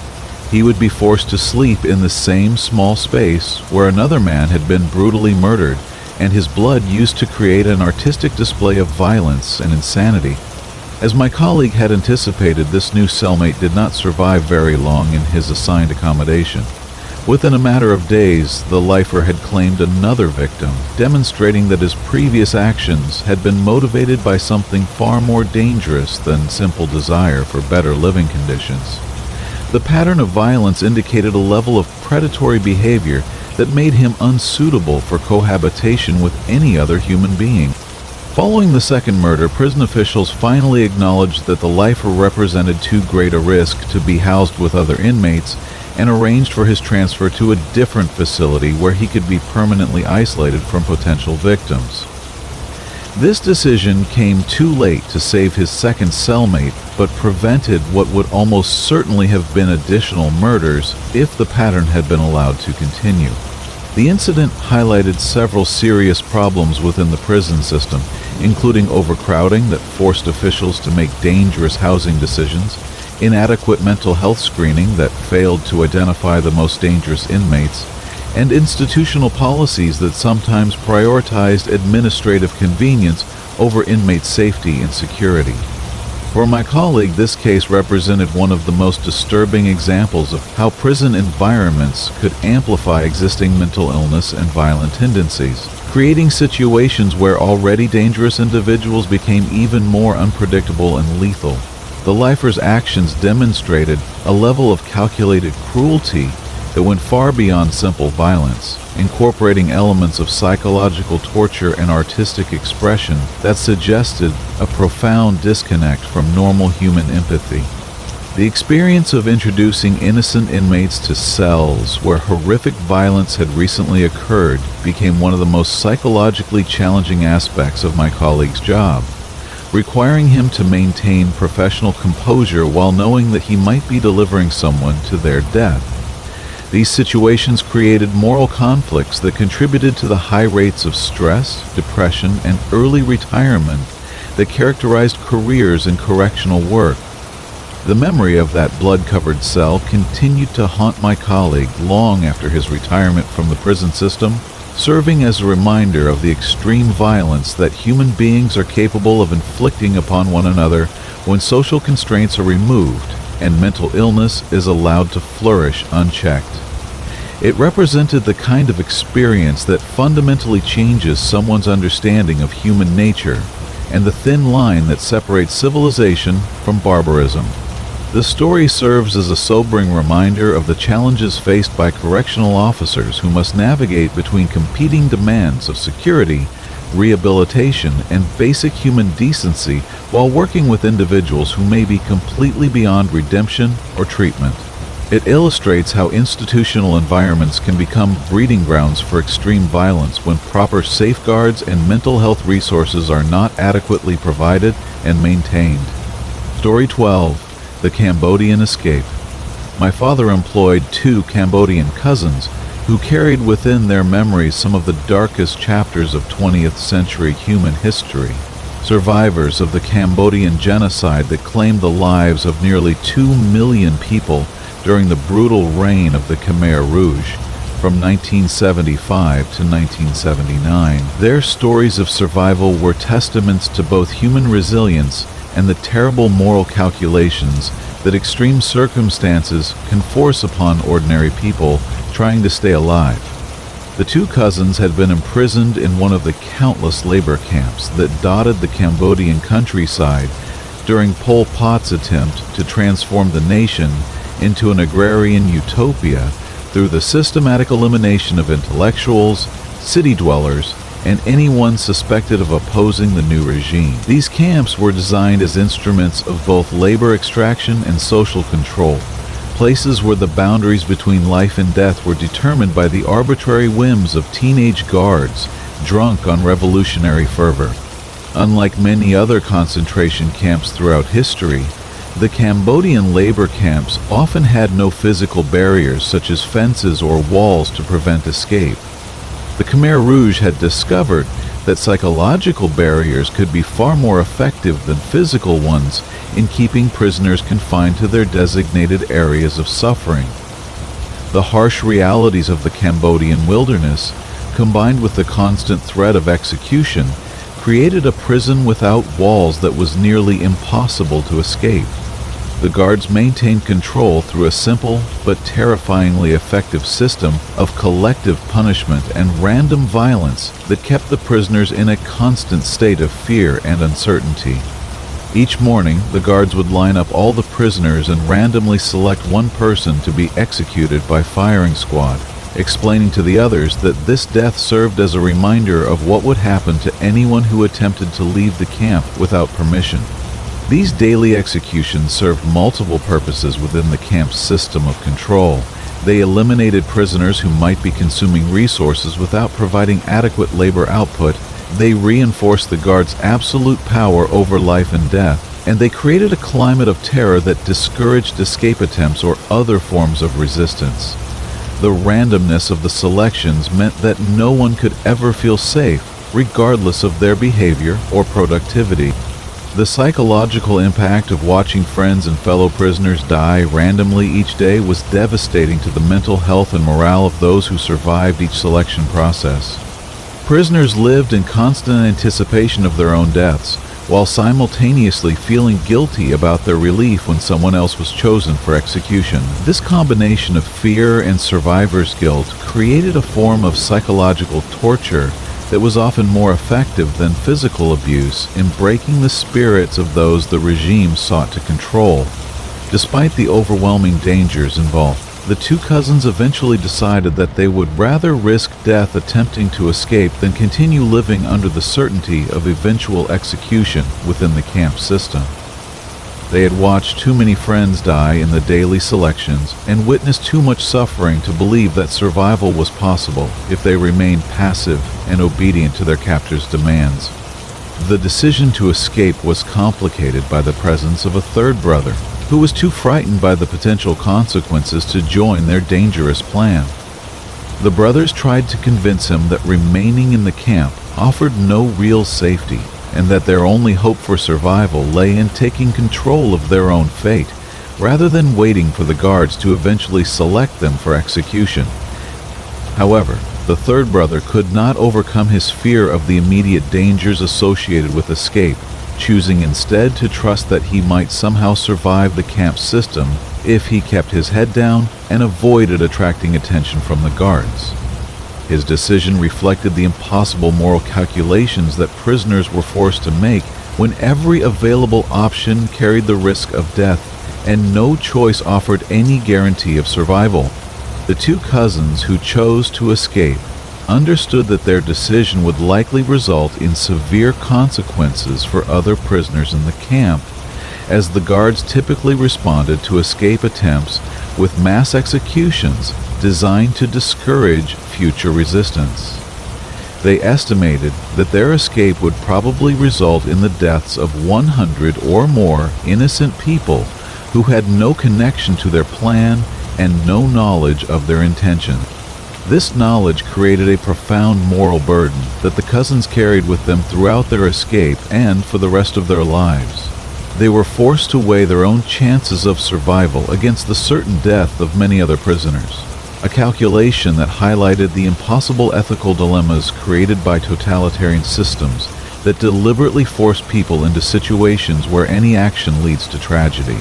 He would be forced to sleep in the same small space where another man had been brutally murdered, and his blood used to create an artistic display of violence and insanity. As my colleague had anticipated, this new cellmate did not survive very long in his assigned accommodation. Within a matter of days, the lifer had claimed another victim, demonstrating that his previous actions had been motivated by something far more dangerous than simple desire for better living conditions. The pattern of violence indicated a level of predatory behavior that made him unsuitable for cohabitation with any other human being. Following the second murder, prison officials finally acknowledged that the lifer represented too great a risk to be housed with other inmates and arranged for his transfer to a different facility where he could be permanently isolated from potential victims. This decision came too late to save his second cellmate, but prevented what would almost certainly have been additional murders if the pattern had been allowed to continue. The incident highlighted several serious problems within the prison system, including overcrowding that forced officials to make dangerous housing decisions, inadequate mental health screening that failed to identify the most dangerous inmates, and institutional policies that sometimes prioritized administrative convenience over inmate safety and security. For my colleague, this case represented one of the most disturbing examples of how prison environments could amplify existing mental illness and violent tendencies, creating situations where already dangerous individuals became even more unpredictable and lethal. The lifer's actions demonstrated a level of calculated cruelty that went far beyond simple violence, incorporating elements of psychological torture and artistic expression that suggested a profound disconnect from normal human empathy. The experience of introducing innocent inmates to cells where horrific violence had recently occurred became one of the most psychologically challenging aspects of my colleague's job, requiring him to maintain professional composure while knowing that he might be delivering someone to their death. These situations created moral conflicts that contributed to the high rates of stress, depression, and early retirement that characterized careers in correctional work. The memory of that blood-covered cell continued to haunt my colleague long after his retirement from the prison system, serving as a reminder of the extreme violence that human beings are capable of inflicting upon one another when social constraints are removed and mental illness is allowed to flourish unchecked. It represented the kind of experience that fundamentally changes someone's understanding of human nature and the thin line that separates civilization from barbarism. The story serves as a sobering reminder of the challenges faced by correctional officers who must navigate between competing demands of security, rehabilitation, and basic human decency while working with individuals who may be completely beyond redemption or treatment. It illustrates how institutional environments can become breeding grounds for extreme violence when proper safeguards and mental health resources are not adequately provided and maintained. Story 12. The Cambodian Escape. My father employed 2 Cambodian cousins who carried within their memories some of the darkest chapters of 20th century human history. Survivors of the Cambodian genocide that claimed the lives of nearly 2 million people during the brutal reign of the Khmer Rouge from 1975 to 1979. Their stories of survival were testaments to both human resilience and the terrible moral calculations that extreme circumstances can force upon ordinary people trying to stay alive. The 2 cousins had been imprisoned in one of the countless labor camps that dotted the Cambodian countryside during Pol Pot's attempt to transform the nation into an agrarian utopia through the systematic elimination of intellectuals, city dwellers, and anyone suspected of opposing the new regime. These camps were designed as instruments of both labor extraction and social control, places where the boundaries between life and death were determined by the arbitrary whims of teenage guards drunk on revolutionary fervor. Unlike many other concentration camps throughout history, the Cambodian labor camps often had no physical barriers such as fences or walls to prevent escape. The Khmer Rouge had discovered that psychological barriers could be far more effective than physical ones in keeping prisoners confined to their designated areas of suffering. The harsh realities of the Cambodian wilderness, combined with the constant threat of execution, created a prison without walls that was nearly impossible to escape. The guards maintained control through a simple but terrifyingly effective system of collective punishment and random violence that kept the prisoners in a constant state of fear and uncertainty. Each morning, the guards would line up all the prisoners and randomly select one person to be executed by firing squad, explaining to the others that this death served as a reminder of what would happen to anyone who attempted to leave the camp without permission. These daily executions served multiple purposes within the camp's system of control. They eliminated prisoners who might be consuming resources without providing adequate labor output. They reinforced the guards' absolute power over life and death, and they created a climate of terror that discouraged escape attempts or other forms of resistance. The randomness of the selections meant that no one could ever feel safe, regardless of their behavior or productivity. The psychological impact of watching friends and fellow prisoners die randomly each day was devastating to the mental health and morale of those who survived each selection process. Prisoners lived in constant anticipation of their own deaths, while simultaneously feeling guilty about their relief when someone else was chosen for execution. This combination of fear and survivor's guilt created a form of psychological torture that was often more effective than physical abuse in breaking the spirits of those the regime sought to control. Despite the overwhelming dangers involved, the two cousins eventually decided that they would rather risk death attempting to escape than continue living under the certainty of eventual execution within the camp system. They had watched too many friends die in the daily selections and witnessed too much suffering to believe that survival was possible if they remained passive and obedient to their captors' demands. The decision to escape was complicated by the presence of a third brother, who was too frightened by the potential consequences to join their dangerous plan. The brothers tried to convince him that remaining in the camp offered no real safety, and that their only hope for survival lay in taking control of their own fate, rather than waiting for the guards to eventually select them for execution. However, the third brother could not overcome his fear of the immediate dangers associated with escape, choosing instead to trust that he might somehow survive the camp system if he kept his head down and avoided attracting attention from the guards. His decision reflected the impossible moral calculations that prisoners were forced to make when every available option carried the risk of death and no choice offered any guarantee of survival. The two cousins who chose to escape understood that their decision would likely result in severe consequences for other prisoners in the camp, as the guards typically responded to escape attempts with mass executions designed to discourage future resistance. They estimated that their escape would probably result in the deaths of 100 or more innocent people who had no connection to their plan and no knowledge of their intention. This knowledge created a profound moral burden that the cousins carried with them throughout their escape and for the rest of their lives. They were forced to weigh their own chances of survival against the certain death of many other prisoners, a calculation that highlighted the impossible ethical dilemmas created by totalitarian systems that deliberately force people into situations where any action leads to tragedy.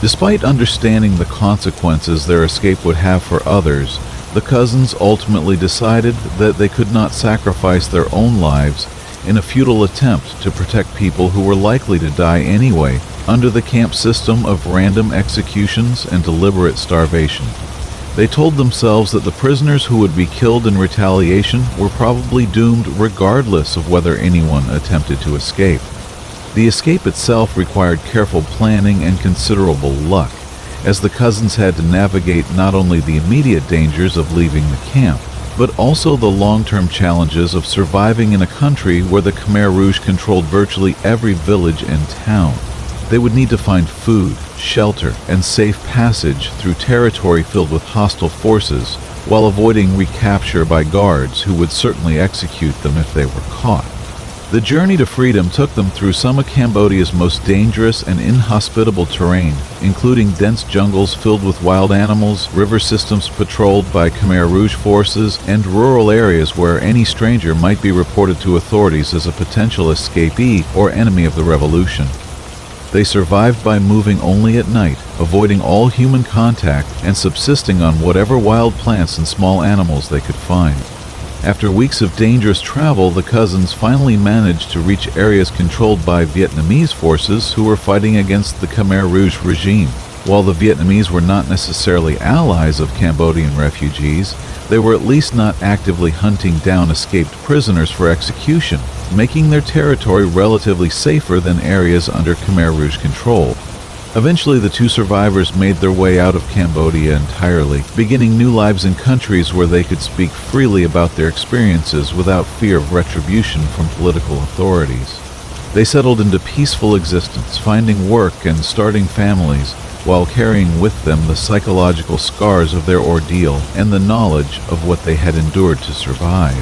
Despite understanding the consequences their escape would have for others, the cousins ultimately decided that they could not sacrifice their own lives in a futile attempt to protect people who were likely to die anyway under the camp system of random executions and deliberate starvation. They told themselves that the prisoners who would be killed in retaliation were probably doomed regardless of whether anyone attempted to escape. The escape itself required careful planning and considerable luck, as the cousins had to navigate not only the immediate dangers of leaving the camp, but also the long-term challenges of surviving in a country where the Khmer Rouge controlled virtually every village and town. They would need to find food, shelter, and safe passage through territory filled with hostile forces, while avoiding recapture by guards who would certainly execute them if they were caught. The journey to freedom took them through some of Cambodia's most dangerous and inhospitable terrain, including dense jungles filled with wild animals, river systems patrolled by Khmer Rouge forces, and rural areas where any stranger might be reported to authorities as a potential escapee or enemy of the revolution. They survived by moving only at night, avoiding all human contact, and subsisting on whatever wild plants and small animals they could find. After weeks of dangerous travel, the cousins finally managed to reach areas controlled by Vietnamese forces who were fighting against the Khmer Rouge regime. While the Vietnamese were not necessarily allies of Cambodian refugees, they were at least not actively hunting down escaped prisoners for execution, making their territory relatively safer than areas under Khmer Rouge control. Eventually, the two survivors made their way out of Cambodia entirely, beginning new lives in countries where they could speak freely about their experiences without fear of retribution from political authorities. They settled into peaceful existence, finding work and starting families, while carrying with them the psychological scars of their ordeal and the knowledge of what they had endured to survive.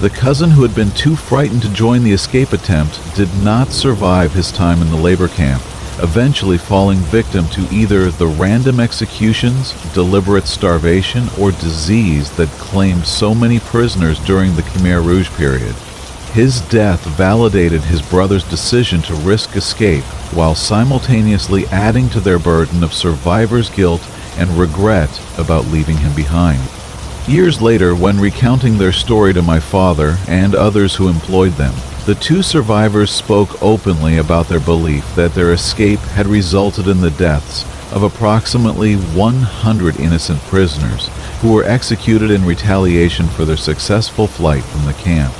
The cousin who had been too frightened to join the escape attempt did not survive his time in the labor camp, eventually falling victim to either the random executions, deliberate starvation, or disease that claimed so many prisoners during the Khmer Rouge period. His death validated his brother's decision to risk escape while simultaneously adding to their burden of survivor's guilt and regret about leaving him behind. Years later, when recounting their story to my father and others who employed them, the two survivors spoke openly about their belief that their escape had resulted in the deaths of approximately 100 innocent prisoners who were executed in retaliation for their successful flight from the camp.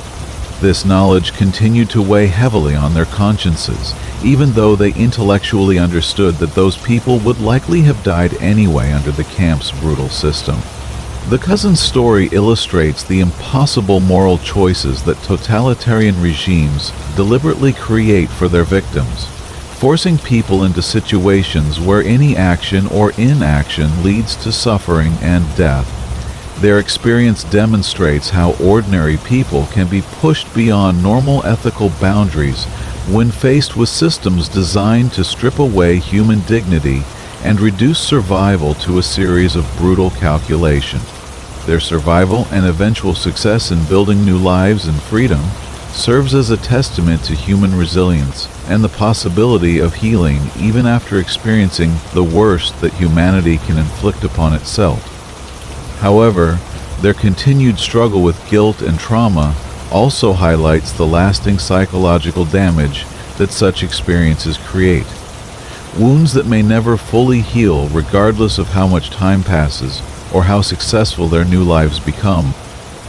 This knowledge continued to weigh heavily on their consciences, even though they intellectually understood that those people would likely have died anyway under the camp's brutal system. The cousin's story illustrates the impossible moral choices that totalitarian regimes deliberately create for their victims, forcing people into situations where any action or inaction leads to suffering and death. Their experience demonstrates how ordinary people can be pushed beyond normal ethical boundaries when faced with systems designed to strip away human dignity and reduce survival to a series of brutal calculations. Their survival and eventual success in building new lives and freedom serves as a testament to human resilience and the possibility of healing even after experiencing the worst that humanity can inflict upon itself. However, their continued struggle with guilt and trauma also highlights the lasting psychological damage that such experiences create. Wounds that may never fully heal regardless of how much time passes or how successful their new lives become.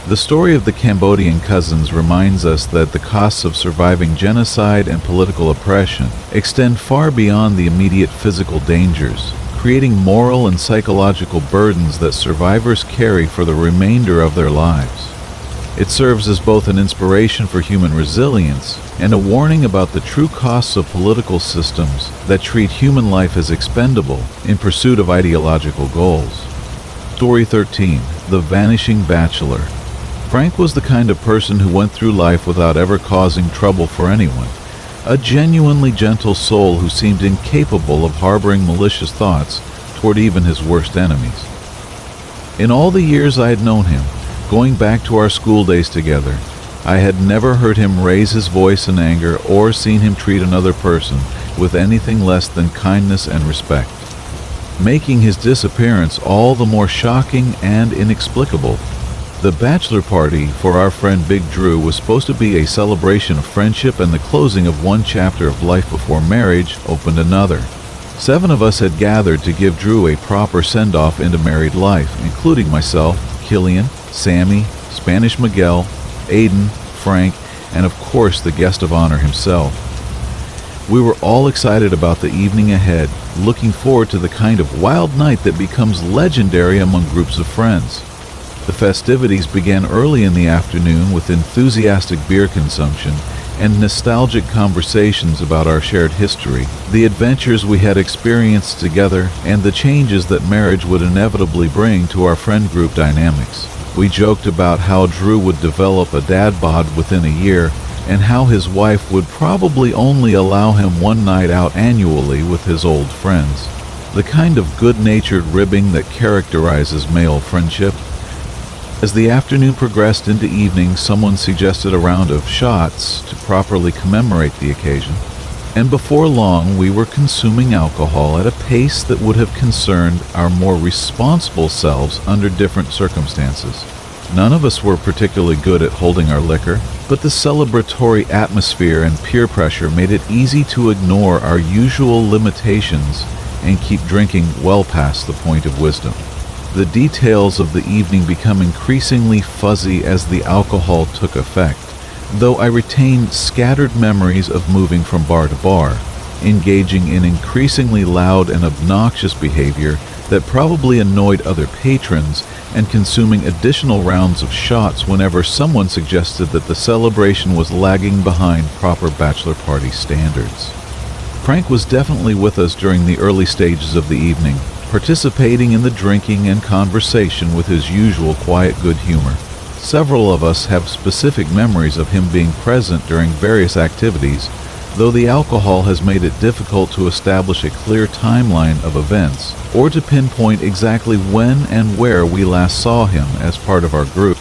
The story of the Cambodian cousins reminds us that the costs of surviving genocide and political oppression extend far beyond the immediate physical dangers, creating moral and psychological burdens that survivors carry for the remainder of their lives. It serves as both an inspiration for human resilience and a warning about the true costs of political systems that treat human life as expendable in pursuit of ideological goals. Story 13. The Vanishing Bachelor. Frank was the kind of person who went through life without ever causing trouble for anyone, a genuinely gentle soul who seemed incapable of harboring malicious thoughts toward even his worst enemies. In all the years I had known him, going back to our school days together, I had never heard him raise his voice in anger or seen him treat another person with anything less than kindness and respect, making his disappearance all the more shocking and inexplicable. The bachelor party for our friend Big Drew was supposed to be a celebration of friendship, and the closing of one chapter of life before marriage opened another. 7 of us had gathered to give Drew a proper send-off into married life, including myself, Killian, Sammy, Spanish Miguel, Aiden, Frank, and of course the guest of honor himself. We were all excited about the evening ahead, looking forward to the kind of wild night that becomes legendary among groups of friends. The festivities began early in the afternoon with enthusiastic beer consumption and nostalgic conversations about our shared history, the adventures we had experienced together, and the changes that marriage would inevitably bring to our friend group dynamics. We joked about how Drew would develop a dad bod within a year, and how his wife would probably only allow him one night out annually with his old friends. The kind of good-natured ribbing that characterizes male friendship. As the afternoon progressed into evening, someone suggested a round of shots to properly commemorate the occasion, and before long we were consuming alcohol at a pace that would have concerned our more responsible selves under different circumstances. None of us were particularly good at holding our liquor, but the celebratory atmosphere and peer pressure made it easy to ignore our usual limitations and keep drinking well past the point of wisdom. The details of the evening become increasingly fuzzy as the alcohol took effect, though I retained scattered memories of moving from bar to bar, engaging in increasingly loud and obnoxious behavior that probably annoyed other patrons, and consuming additional rounds of shots whenever someone suggested that the celebration was lagging behind proper bachelor party standards. Frank was definitely with us during the early stages of the evening, participating in the drinking and conversation with his usual quiet good humor. Several of us have specific memories of him being present during various activities, though the alcohol has made it difficult to establish a clear timeline of events or to pinpoint exactly when and where we last saw him as part of our group.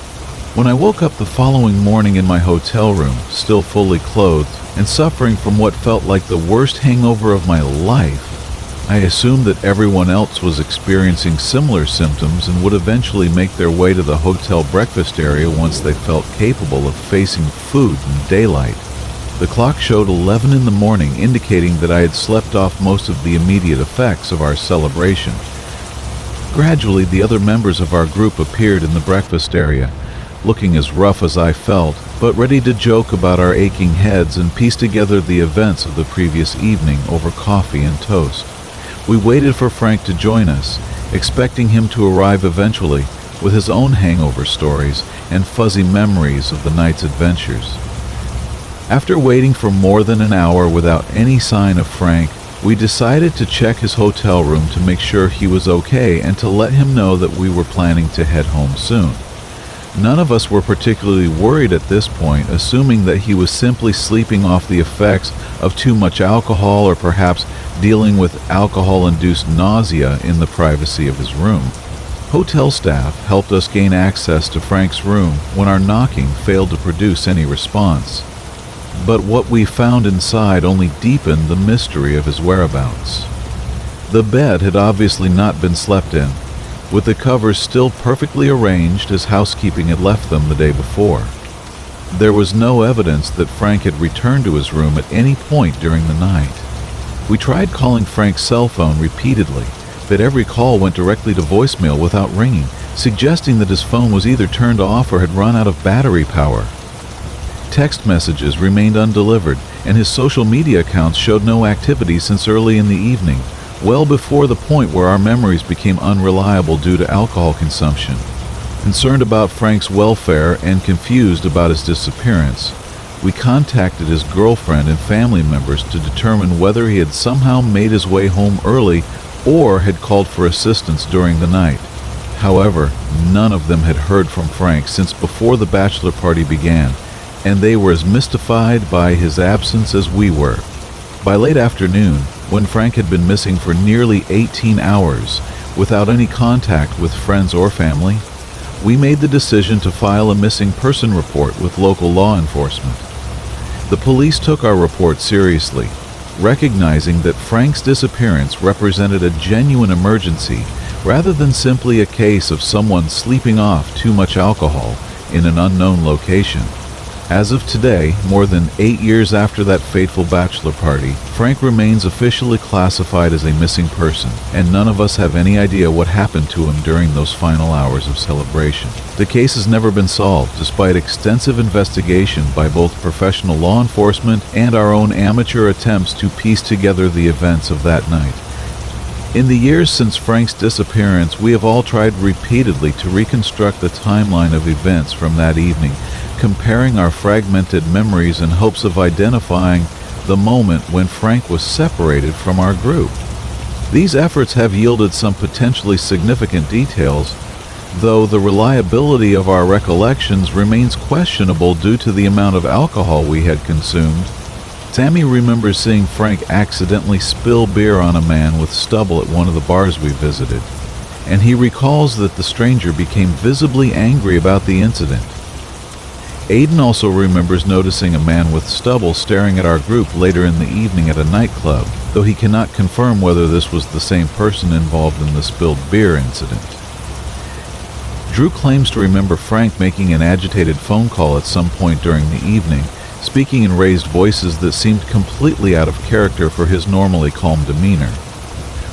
When I woke up the following morning in my hotel room, still fully clothed and suffering from what felt like the worst hangover of my life, I assumed that everyone else was experiencing similar symptoms and would eventually make their way to the hotel breakfast area once they felt capable of facing food in daylight. The clock showed 11 in the morning, indicating that I had slept off most of the immediate effects of our celebration. Gradually, the other members of our group appeared in the breakfast area, looking as rough as I felt, but ready to joke about our aching heads and piece together the events of the previous evening over coffee and toast. We waited for Frank to join us, expecting him to arrive eventually with his own hangover stories and fuzzy memories of the night's adventures. After waiting for more than an hour without any sign of Frank, we decided to check his hotel room to make sure he was okay and to let him know that we were planning to head home soon. None of us were particularly worried at this point, assuming that he was simply sleeping off the effects of too much alcohol or perhaps dealing with alcohol-induced nausea in the privacy of his room. Hotel staff helped us gain access to Frank's room when our knocking failed to produce any response. But what we found inside only deepened the mystery of his whereabouts. The bed had obviously not been slept in, with the covers still perfectly arranged as housekeeping had left them the day before. There was no evidence that Frank had returned to his room at any point during the night. We tried calling Frank's cell phone repeatedly, but every call went directly to voicemail without ringing, suggesting that his phone was either turned off or had run out of battery power. Text messages remained undelivered, and his social media accounts showed no activity since early in the evening, well before the point where our memories became unreliable due to alcohol consumption. Concerned about Frank's welfare and confused about his disappearance, we contacted his girlfriend and family members to determine whether he had somehow made his way home early or had called for assistance during the night. However, none of them had heard from Frank since before the bachelor party began, and they were as mystified by his absence as we were. By late afternoon, when Frank had been missing for nearly 18 hours without any contact with friends or family, we made the decision to file a missing person report with local law enforcement. The police took our report seriously, recognizing that Frank's disappearance represented a genuine emergency rather than simply a case of someone sleeping off too much alcohol in an unknown location. As of today, more than 8 years after that fateful bachelor party, Frank remains officially classified as a missing person, and none of us have any idea what happened to him during those final hours of celebration. The case has never been solved, despite extensive investigation by both professional law enforcement and our own amateur attempts to piece together the events of that night. In the years since Frank's disappearance, we have all tried repeatedly to reconstruct the timeline of events from that evening, comparing our fragmented memories in hopes of identifying the moment when Frank was separated from our group. These efforts have yielded some potentially significant details, though the reliability of our recollections remains questionable due to the amount of alcohol we had consumed. Sammy remembers seeing Frank accidentally spill beer on a man with stubble at one of the bars we visited, and he recalls that the stranger became visibly angry about the incident. Aiden also remembers noticing a man with stubble staring at our group later in the evening at a nightclub, though he cannot confirm whether this was the same person involved in the spilled beer incident. Drew claims to remember Frank making an agitated phone call at some point during the evening, speaking in raised voices that seemed completely out of character for his normally calm demeanor.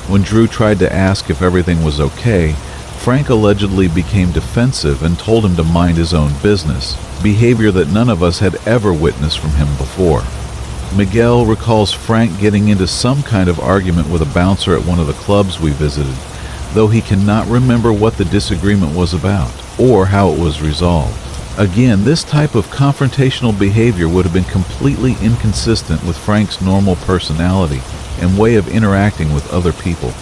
When Drew tried to ask if everything was okay, Frank allegedly became defensive and told him to mind his own business, behavior that none of us had ever witnessed from him before. Miguel recalls Frank getting into some kind of argument with a bouncer at one of the clubs we visited, though he cannot remember what the disagreement was about or how it was resolved. Again, this type of confrontational behavior would have been completely inconsistent with Frank's normal personality and way of interacting with other people.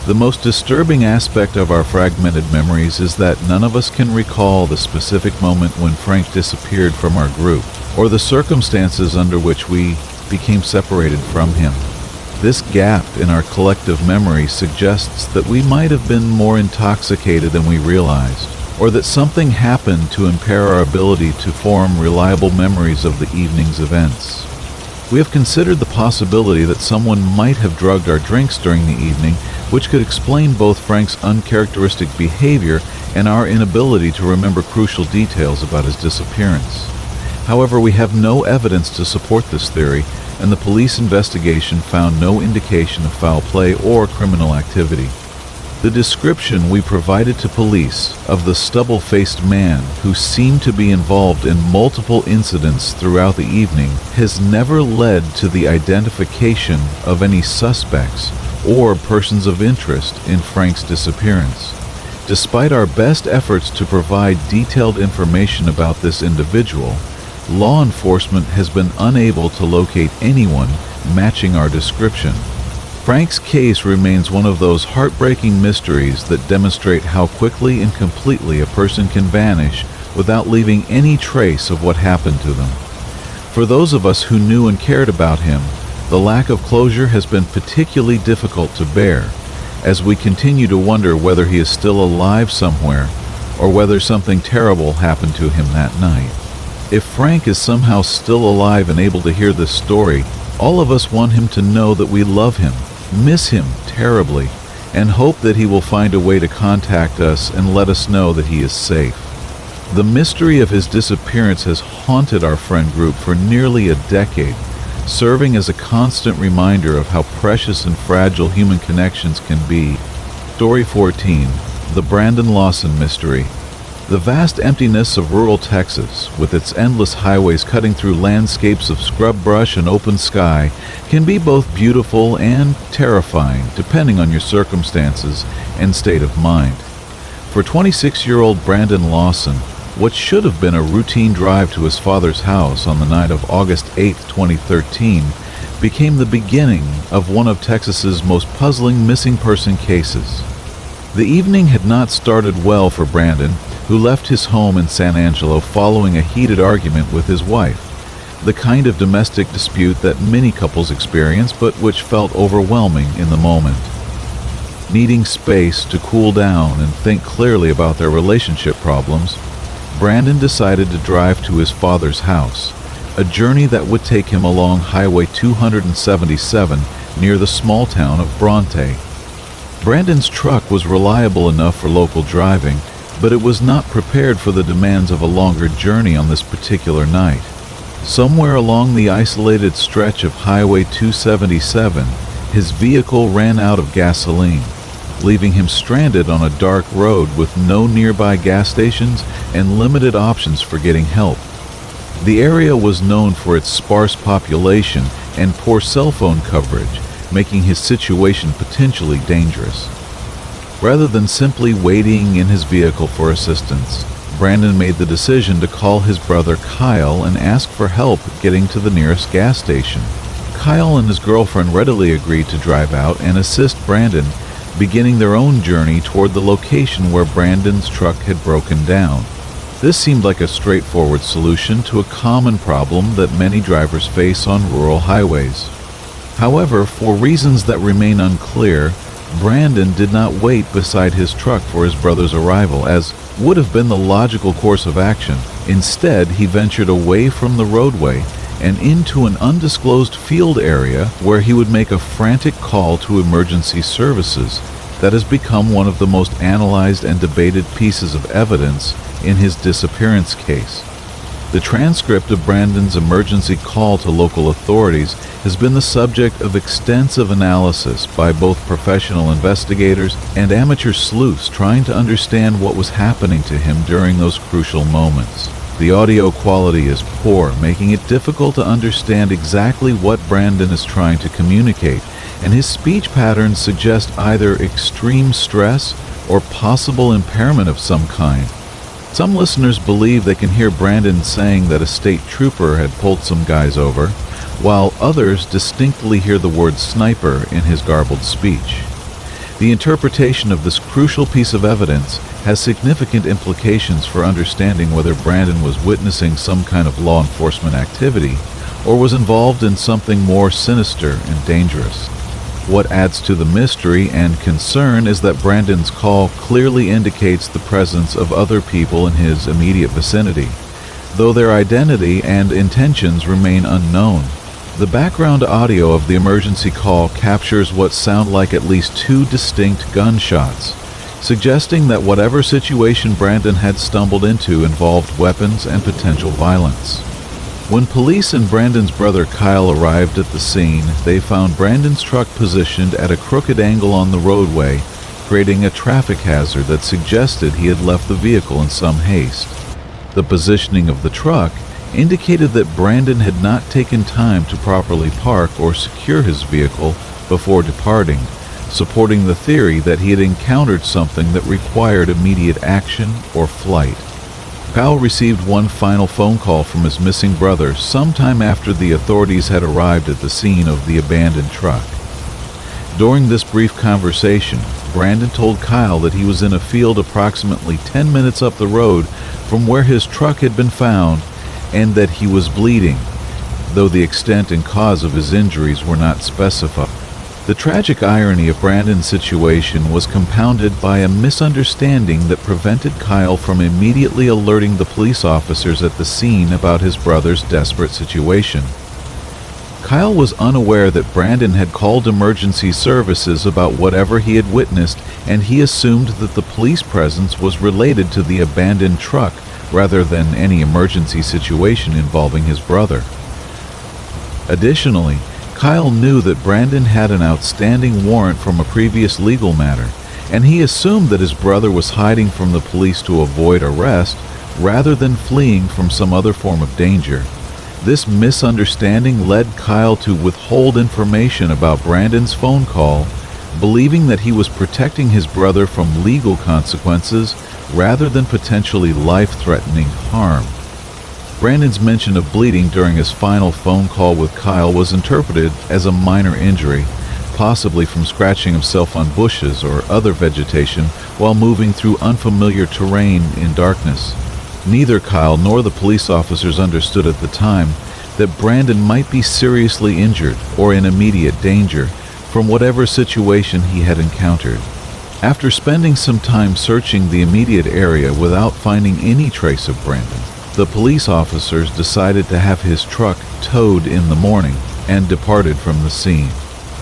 The most disturbing aspect of our fragmented memories is that none of us can recall the specific moment when Frank disappeared from our group, or the circumstances under which we became separated from him. This gap in our collective memory suggests that we might have been more intoxicated than we realized, or that something happened to impair our ability to form reliable memories of the evening's events. We have considered the possibility that someone might have drugged our drinks during the evening, which could explain both Frank's uncharacteristic behavior and our inability to remember crucial details about his disappearance. However, we have no evidence to support this theory, and the police investigation found no indication of foul play or criminal activity. The description we provided to police of the stubble-faced man who seemed to be involved in multiple incidents throughout the evening has never led to the identification of any suspects or persons of interest in Frank's disappearance. Despite our best efforts to provide detailed information about this individual, law enforcement has been unable to locate anyone matching our description. Frank's case remains one of those heartbreaking mysteries that demonstrate how quickly and completely a person can vanish without leaving any trace of what happened to them. For those of us who knew and cared about him, the lack of closure has been particularly difficult to bear, as we continue to wonder whether he is still alive somewhere or whether something terrible happened to him that night. If Frank is somehow still alive and able to hear this story, all of us want him to know that we love him, miss him terribly, and hope that he will find a way to contact us and let us know that he is safe. The mystery of his disappearance has haunted our friend group for nearly a decade, serving as a constant reminder of how precious and fragile human connections can be. Story 14. The Brandon Lawson Mystery. The vast emptiness of rural Texas, with its endless highways cutting through landscapes of scrub brush and open sky, can be both beautiful and terrifying depending on your circumstances and state of mind. For 26-year-old Brandon Lawson, what should have been a routine drive to his father's house on the night of August 8, 2013, became the beginning of one of Texas's most puzzling missing person cases. The evening had not started well for Brandon, who left his home in San Angelo following a heated argument with his wife, the kind of domestic dispute that many couples experience but which felt overwhelming in the moment. Needing space to cool down and think clearly about their relationship problems, Brandon decided to drive to his father's house, a journey that would take him along Highway 277 near the small town of Bronte. Brandon's truck was reliable enough for local driving, but it was not prepared for the demands of a longer journey on this particular night. Somewhere along the isolated stretch of Highway 277, his vehicle ran out of gasoline, leaving him stranded on a dark road with no nearby gas stations and limited options for getting help. The area was known for its sparse population and poor cell phone coverage, making his situation potentially dangerous. Rather than simply waiting in his vehicle for assistance, Brandon made the decision to call his brother Kyle and ask for help getting to the nearest gas station. Kyle and his girlfriend readily agreed to drive out and assist Brandon, beginning their own journey toward the location where Brandon's truck had broken down. This seemed like a straightforward solution to a common problem that many drivers face on rural highways. However, for reasons that remain unclear, Brandon did not wait beside his truck for his brother's arrival, as would have been the logical course of action. Instead, he ventured away from the roadway and into an undisclosed field area where he would make a frantic call to emergency services that has become one of the most analyzed and debated pieces of evidence in his disappearance case. The transcript of Brandon's emergency call to local authorities has been the subject of extensive analysis by both professional investigators and amateur sleuths trying to understand what was happening to him during those crucial moments. The audio quality is poor, making it difficult to understand exactly what Brandon is trying to communicate, and his speech patterns suggest either extreme stress or possible impairment of some kind. Some listeners believe they can hear Brandon saying that a state trooper had pulled some guys over, while others distinctly hear the word sniper in his garbled speech. The interpretation of this crucial piece of evidence has significant implications for understanding whether Brandon was witnessing some kind of law enforcement activity or was involved in something more sinister and dangerous. What adds to the mystery and concern is that Brandon's call clearly indicates the presence of other people in his immediate vicinity, though their identity and intentions remain unknown. The background audio of the emergency call captures what sound like at least 2 distinct gunshots, suggesting that whatever situation Brandon had stumbled into involved weapons and potential violence. When police and Brandon's brother Kyle arrived at the scene, they found Brandon's truck positioned at a crooked angle on the roadway, creating a traffic hazard that suggested he had left the vehicle in some haste. The positioning of the truck indicated that Brandon had not taken time to properly park or secure his vehicle before departing, supporting the theory that he had encountered something that required immediate action or flight. Kyle received one final phone call from his missing brother sometime after the authorities had arrived at the scene of the abandoned truck. During this brief conversation, Brandon told Kyle that he was in a field approximately 10 minutes up the road from where his truck had been found and that he was bleeding, though the extent and cause of his injuries were not specified. The tragic irony of Brandon's situation was compounded by a misunderstanding that prevented Kyle from immediately alerting the police officers at the scene about his brother's desperate situation. Kyle was unaware that Brandon had called emergency services about whatever he had witnessed, and he assumed that the police presence was related to the abandoned truck rather than any emergency situation involving his brother. Additionally, Kyle knew that Brandon had an outstanding warrant from a previous legal matter, and he assumed that his brother was hiding from the police to avoid arrest rather than fleeing from some other form of danger. This misunderstanding led Kyle to withhold information about Brandon's phone call, believing that he was protecting his brother from legal consequences rather than potentially life-threatening harm. Brandon's mention of bleeding during his final phone call with Kyle was interpreted as a minor injury, possibly from scratching himself on bushes or other vegetation while moving through unfamiliar terrain in darkness. Neither Kyle nor the police officers understood at the time that Brandon might be seriously injured or in immediate danger from whatever situation he had encountered. After spending some time searching the immediate area without finding any trace of Brandon, the police officers decided to have his truck towed in the morning and departed from the scene.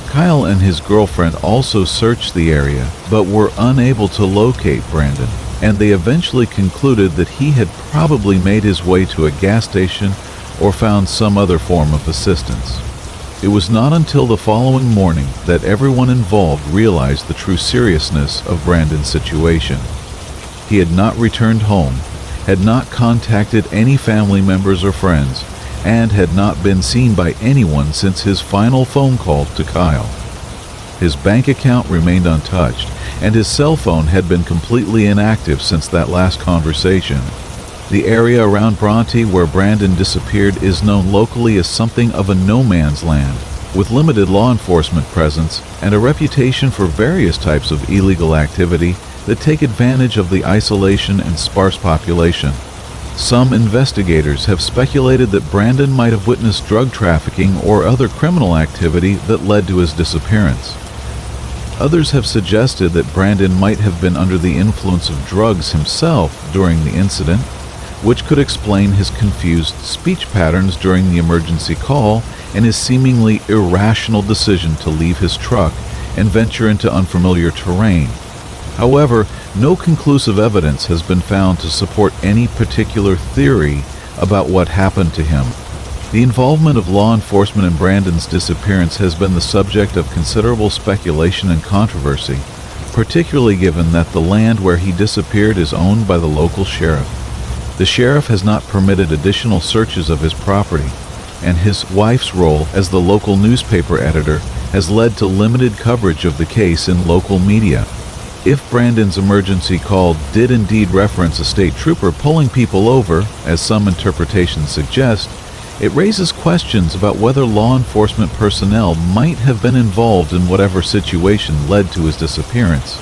Kyle and his girlfriend also searched the area but were unable to locate Brandon, and they eventually concluded that he had probably made his way to a gas station or found some other form of assistance. It was not until the following morning that everyone involved realized the true seriousness of Brandon's situation. He had not returned home, had not contacted any family members or friends, and had not been seen by anyone since his final phone call to Kyle. His bank account remained untouched, and his cell phone had been completely inactive since that last conversation. The area around Bronte where Brandon disappeared is known locally as something of a no-man's land, with limited law enforcement presence and a reputation for various types of illegal activity that take advantage of the isolation and sparse population. Some investigators have speculated that Brandon might have witnessed drug trafficking or other criminal activity that led to his disappearance. Others have suggested that Brandon might have been under the influence of drugs himself during the incident, which could explain his confused speech patterns during the emergency call and his seemingly irrational decision to leave his truck and venture into unfamiliar terrain. However, no conclusive evidence has been found to support any particular theory about what happened to him. The involvement of law enforcement in Brandon's disappearance has been the subject of considerable speculation and controversy, particularly given that the land where he disappeared is owned by the local sheriff. The sheriff has not permitted additional searches of his property, and his wife's role as the local newspaper editor has led to limited coverage of the case in local media. If Brandon's emergency call did indeed reference a state trooper pulling people over, as some interpretations suggest, It raises questions about whether law enforcement personnel might have been involved in whatever situation led to his disappearance.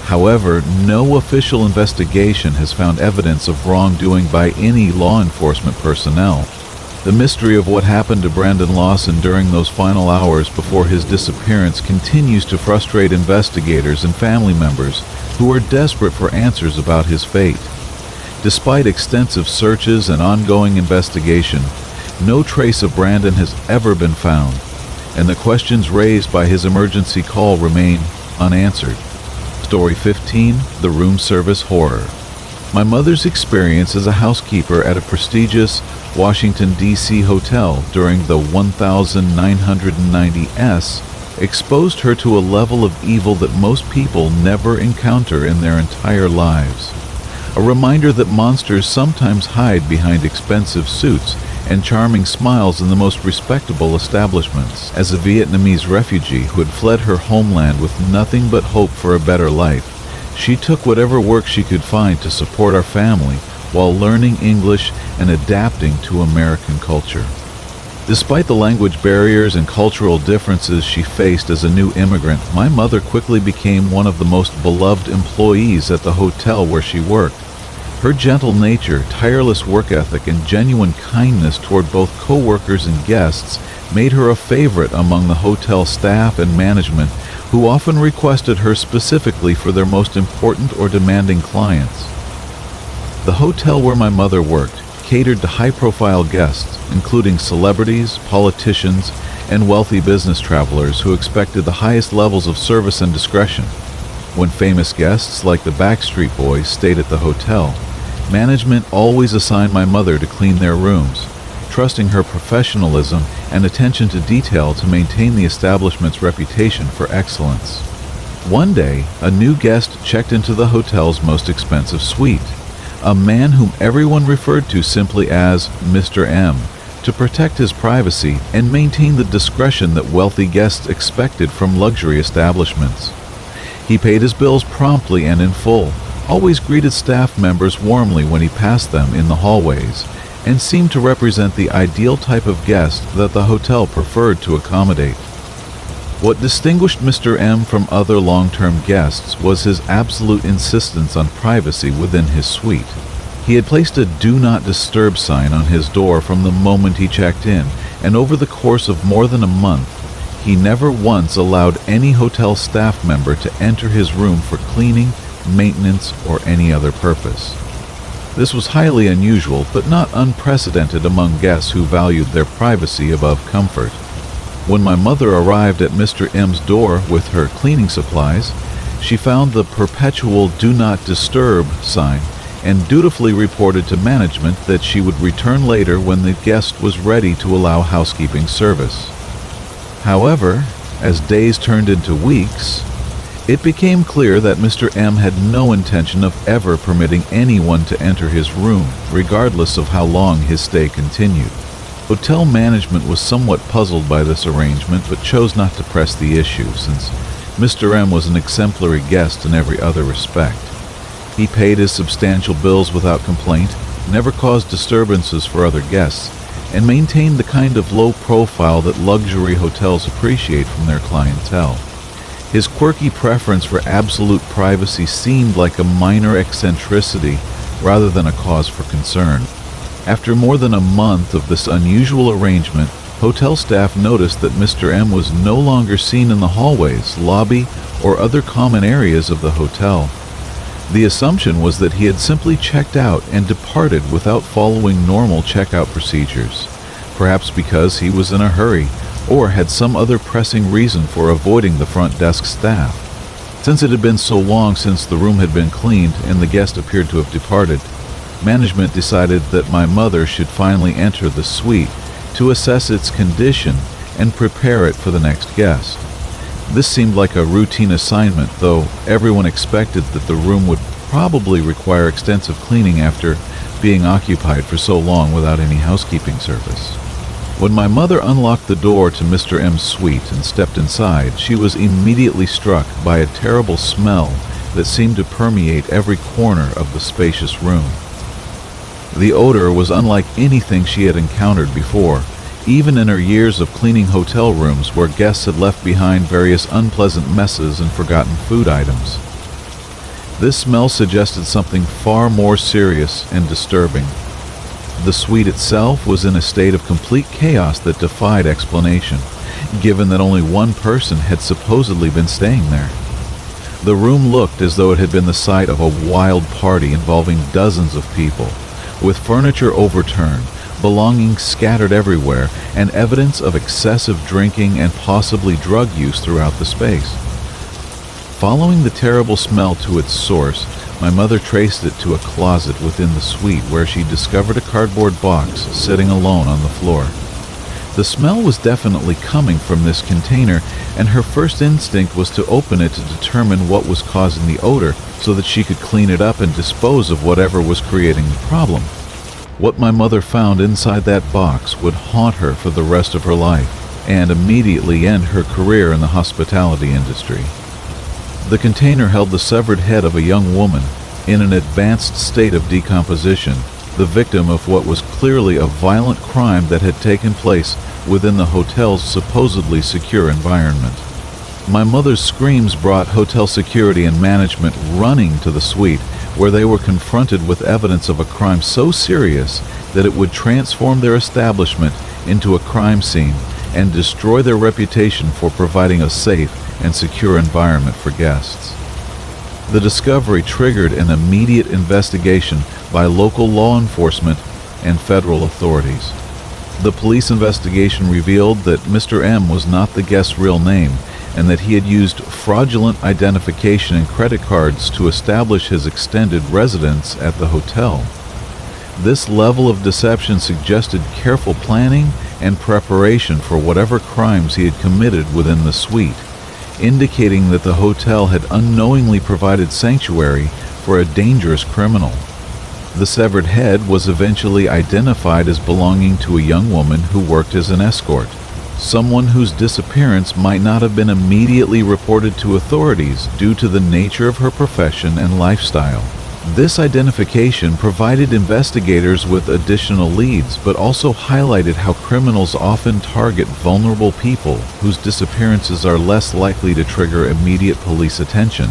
However, no official investigation has found evidence of wrongdoing by any law enforcement personnel. The mystery of what happened to Brandon Lawson during those final hours before his disappearance continues to frustrate investigators and family members who are desperate for answers about his fate. Despite extensive searches and ongoing investigation, no trace of Brandon has ever been found, and the questions raised by his emergency call remain unanswered. Story 15: The Room Service Horror. My mother's experience as a housekeeper at a prestigious Washington, D.C. hotel during the 1990s exposed her to a level of evil that most people never encounter in their entire lives. A reminder that monsters sometimes hide behind expensive suits and charming smiles in the most respectable establishments. As a Vietnamese refugee who had fled her homeland with nothing but hope for a better life, she took whatever work she could find to support our family while learning English and adapting to American culture. Despite the language barriers and cultural differences she faced as a new immigrant, my mother quickly became one of the most beloved employees at the hotel where she worked. Her gentle nature, tireless work ethic, and genuine kindness toward both co-workers and guests made her a favorite among the hotel staff and management, who often requested her specifically for their most important or demanding clients. The hotel where my mother worked catered to high-profile guests, including celebrities, politicians, and wealthy business travelers who expected the highest levels of service and discretion. When famous guests like the Backstreet Boys stayed at the hotel, management always assigned my mother to clean their rooms, trusting her professionalism and attention to detail to maintain the establishment's reputation for excellence. One day, a new guest checked into the hotel's most expensive suite, a man whom everyone referred to simply as Mr. M, to protect his privacy and maintain the discretion that wealthy guests expected from luxury establishments. He paid his bills promptly and in full, always greeted staff members warmly when he passed them in the hallways, and seemed to represent the ideal type of guest that the hotel preferred to accommodate. What distinguished Mr. M from other long-term guests was his absolute insistence on privacy within his suite. He had placed a "Do Not Disturb" sign on his door from the moment he checked in, and over the course of more than a month, he never once allowed any hotel staff member to enter his room for cleaning, maintenance, or any other purpose. This was highly unusual, but not unprecedented among guests who valued their privacy above comfort. When my mother arrived at Mr. M's door with her cleaning supplies, she found the perpetual "Do Not Disturb" sign and dutifully reported to management that she would return later when the guest was ready to allow housekeeping service. However, as days turned into weeks, it became clear that Mr. M had no intention of ever permitting anyone to enter his room, regardless of how long his stay continued. Hotel management was somewhat puzzled by this arrangement, but chose not to press the issue, since Mr. M was an exemplary guest in every other respect. He paid his substantial bills without complaint, never caused disturbances for other guests, and maintained the kind of low profile that luxury hotels appreciate from their clientele. His quirky preference for absolute privacy seemed like a minor eccentricity rather than a cause for concern. After more than a month of this unusual arrangement, hotel staff noticed that Mr. M was no longer seen in the hallways, lobby, or other common areas of the hotel. The assumption was that he had simply checked out and departed without following normal checkout procedures, perhaps because he was in a hurry or had some other pressing reason for avoiding the front desk staff. Since it had been so long since the room had been cleaned and the guest appeared to have departed, management decided that my mother should finally enter the suite to assess its condition and prepare it for the next guest. This seemed like a routine assignment, though everyone expected that the room would probably require extensive cleaning after being occupied for so long without any housekeeping service. When my mother unlocked the door to Mr. M's suite and stepped inside, she was immediately struck by a terrible smell that seemed to permeate every corner of the spacious room. The odor was unlike anything she had encountered before, even in her years of cleaning hotel rooms where guests had left behind various unpleasant messes and forgotten food items. This smell suggested something far more serious and disturbing. The suite itself was in a state of complete chaos that defied explanation, given that only one person had supposedly been staying there. The room looked as though it had been the site of a wild party involving dozens of people, with furniture overturned, belongings scattered everywhere, and evidence of excessive drinking and possibly drug use throughout the space. Following the terrible smell to its source, my mother traced it to a closet within the suite where she discovered a cardboard box sitting alone on the floor. The smell was definitely coming from this container, and her first instinct was to open it to determine what was causing the odor so that she could clean it up and dispose of whatever was creating the problem. What my mother found inside that box would haunt her for the rest of her life and immediately end her career in the hospitality industry. The container held the severed head of a young woman in an advanced state of decomposition, the victim of what was clearly a violent crime that had taken place within the hotel's supposedly secure environment. My mother's screams brought hotel security and management running to the suite, where they were confronted with evidence of a crime so serious that it would transform their establishment into a crime scene and destroy their reputation for providing a safe and secure environment for guests. The discovery triggered an immediate investigation by local law enforcement and federal authorities. The police investigation revealed that Mr. M was not the guest's real name and that he had used fraudulent identification and credit cards to establish his extended residence at the hotel. This level of deception suggested careful planning and preparation for whatever crimes he had committed within the suite, indicating that the hotel had unknowingly provided sanctuary for a dangerous criminal. The severed head was eventually identified as belonging to a young woman who worked as an escort, someone whose disappearance might not have been immediately reported to authorities due to the nature of her profession and lifestyle. This identification provided investigators with additional leads, but also highlighted how criminals often target vulnerable people whose disappearances are less likely to trigger immediate police attention.